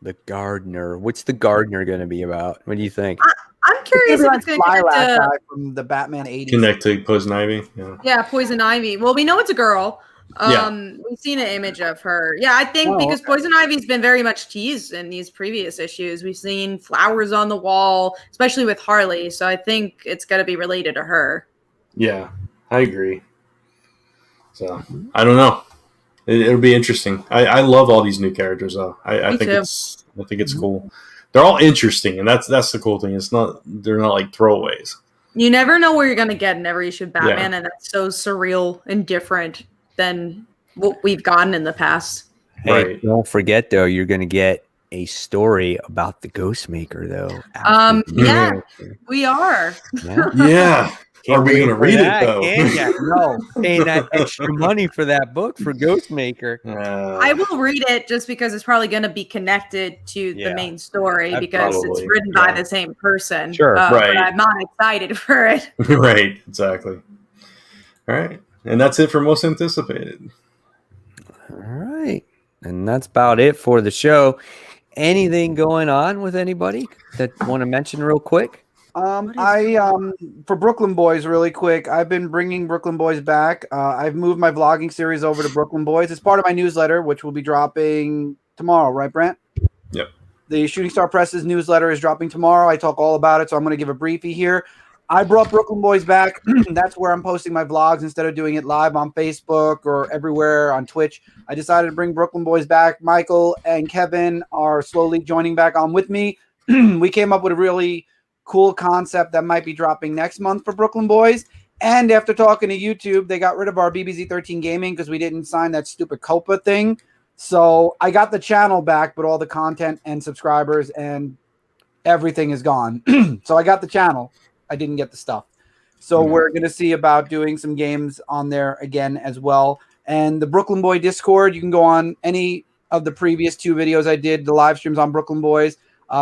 The Gardener. What's the Gardener going to be about? What do you think? I'm curious if it's going to guy from the Batman 80s. Connect to Poison Ivy. Yeah, Poison Ivy. Well, we know it's a girl. We've seen an image of her. Yeah, I think because Poison Ivy's been very much teased in these previous issues. We've seen flowers on the wall, especially with Harley. So I think it's got to be related to her. Yeah, I agree. So I don't know. It'll be interesting. I love all these new characters though. I think it's cool. They're all interesting, and that's the cool thing. They're not like throwaways. You never know where you're gonna get in every issue of Batman, and that's so surreal and different than what we've gotten in the past. Hey, don't forget though, you're gonna get a story about the Ghostmaker though. Yeah, we are. Yeah. Are we going to read it though? No, paying that extra money for that book for Ghostmaker. I will read it just because it's probably going to be connected to the main story because it's written by the same person. Sure, right. But I'm not excited for it. Right, exactly. All right, and that's it for most anticipated. All right, and that's about it for the show. Anything going on with anybody that want to mention real quick? For Brooklyn Boys, really quick, I've been bringing Brooklyn Boys back. I've moved my vlogging series over to Brooklyn Boys. It's part of my newsletter, which will be dropping tomorrow, right, Brent? Yep. The Shooting Star Press's newsletter is dropping tomorrow. I talk all about it, so I'm going to give a briefie here. I brought Brooklyn Boys back. That's where I'm posting my vlogs instead of doing it live on Facebook or everywhere on Twitch. I decided to bring Brooklyn Boys back. Michael and Kevin are slowly joining back on with me. We came up with a really cool concept that might be dropping next month for Brooklyn Boys. And after talking to YouTube, they got rid of our BBZ13 gaming because we didn't sign that stupid COPA thing. So I got the channel back, but all the content and subscribers and everything is gone. So I got the channel. I didn't get the stuff. So we're going to see about doing some games on there again as well. And the Brooklyn Boy Discord, you can go on any of the previous 2 videos I did, the live streams on Brooklyn Boys.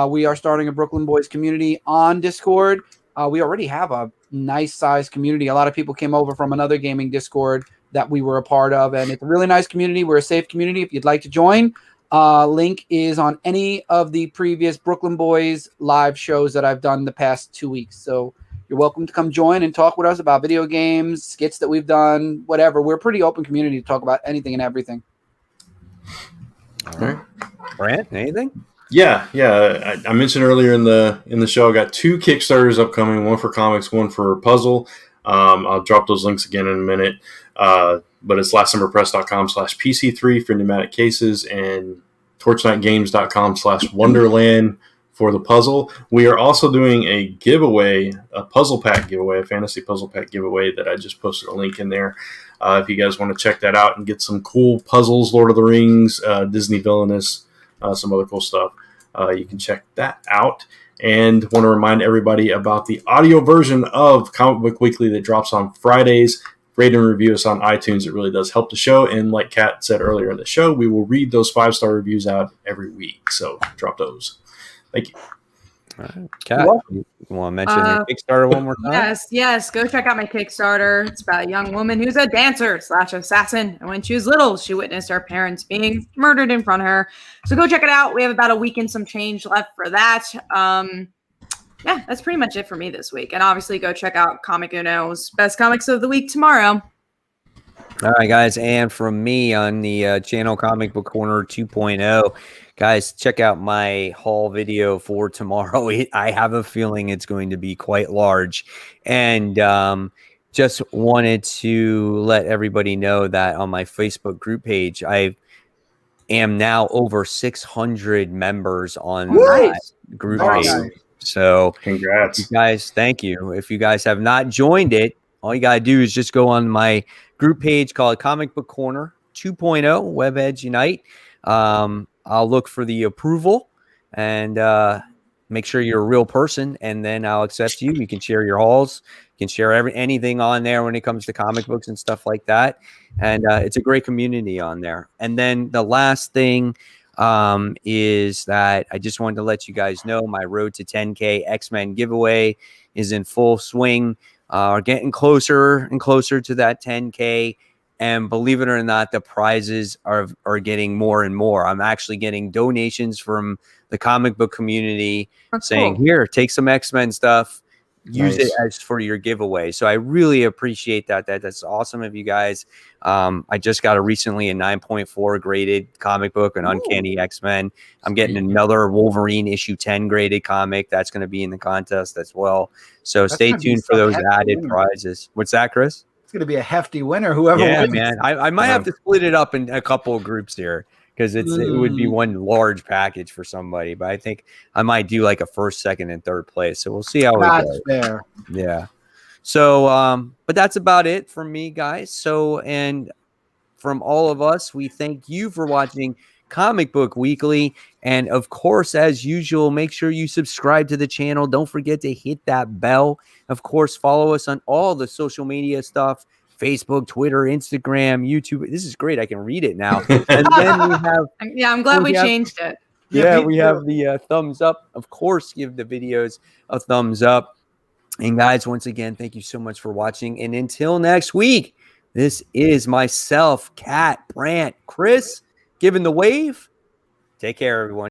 We are starting a Brooklyn Boys community on Discord. We already have a nice sized community. A lot of people came over from another gaming Discord that we were a part of, and it's a really nice community. We're a safe community. If you'd like to join, link is on any of the previous Brooklyn Boys live shows that I've done the past 2 weeks. So you're welcome to come join and talk with us about video games, skits that we've done, whatever. We're a pretty open community to talk about anything and everything. All right. Brant, anything? Yeah. I mentioned earlier in the show, I got 2 Kickstarters upcoming, one for comics, one for puzzle. I'll drop those links again in a minute. But it's lastsummerpress.com/PC3 for pneumatic cases and torchlightgames.com/Wonderland for the puzzle. We are also doing a giveaway, a puzzle pack giveaway, a fantasy puzzle pack giveaway that I just posted a link in there. If you guys want to check that out and get some cool puzzles, Lord of the Rings, Disney Villainous, some other cool stuff, you can check that out. And want to remind everybody about the audio version of Comic Book Weekly that drops on Fridays. Rate and review us on iTunes. It really does help the show. And like Kat said earlier in the show, we will read those 5-star reviews out every week. So drop those. Thank you. All right. Kat, you want to mention your Kickstarter one more time? Yes. Go check out my Kickstarter. It's about a young woman who's a dancer/assassin. And when she was little, she witnessed her parents being murdered in front of her. So go check it out. We have about a week and some change left for that. Yeah, that's pretty much it for me this week. And obviously go check out Comic Uno's Best Comics of the Week tomorrow. All right, guys, and from me on the channel Comic Book Corner 2.0, guys, check out my haul video for tomorrow. I have a feeling it's going to be quite large, and just wanted to let everybody know that on my Facebook group page, I am now over 600 members on my Nice. group Very page. nice. So, Congrats. you guys, thank you. If you guys have not joined it, all you gotta do is just go on my group page called Comic Book Corner 2.0 Webheads Unite. I'll look for the approval and make sure you're a real person, and then I'll accept you. You can share your hauls, you can share anything on there when it comes to comic books and stuff like that. And it's a great community on there. And then the last thing is that I just wanted to let you guys know my road to 10K X-Men giveaway is in full swing. We're getting closer and closer to that 10K. And believe it or not, the prizes are getting more and more. I'm actually getting donations from the comic book community saying, cool. here, take some X-Men stuff. Use Nice. it as for your giveaway. So I really appreciate that. That's awesome of you guys. I just got recently a 9.4 graded comic book, an Uncanny X-Men. I'm getting another Wolverine issue 10 graded comic. That's going to be in the contest as well. So That's stay gonna be tuned for some those hefty added winner. prizes. What's that, Chris? It's going to be a hefty winner, whoever Yeah, wins. man. I might have to split it up in a couple of groups here because it would be one large package for somebody. But I think I might do like a first, second, and third place. So we'll see how it That's goes. fair. Yeah. So, but that's about it from me, guys. So, and from all of us, we thank you for watching Comic Book Weekly. And of course, as usual, make sure you subscribe to the channel. Don't forget to hit that bell. Of course, follow us on all the social media stuff. Facebook, Twitter, Instagram, YouTube. This is great. I can read it now. And then we have Yeah, I'm glad we have- changed it. yeah, me we too. have the thumbs up. Of course, give the videos a thumbs up. And guys, once again, thank you so much for watching. And until next week, this is myself, Kat, Brant, Chris, giving the wave. Take care, everyone.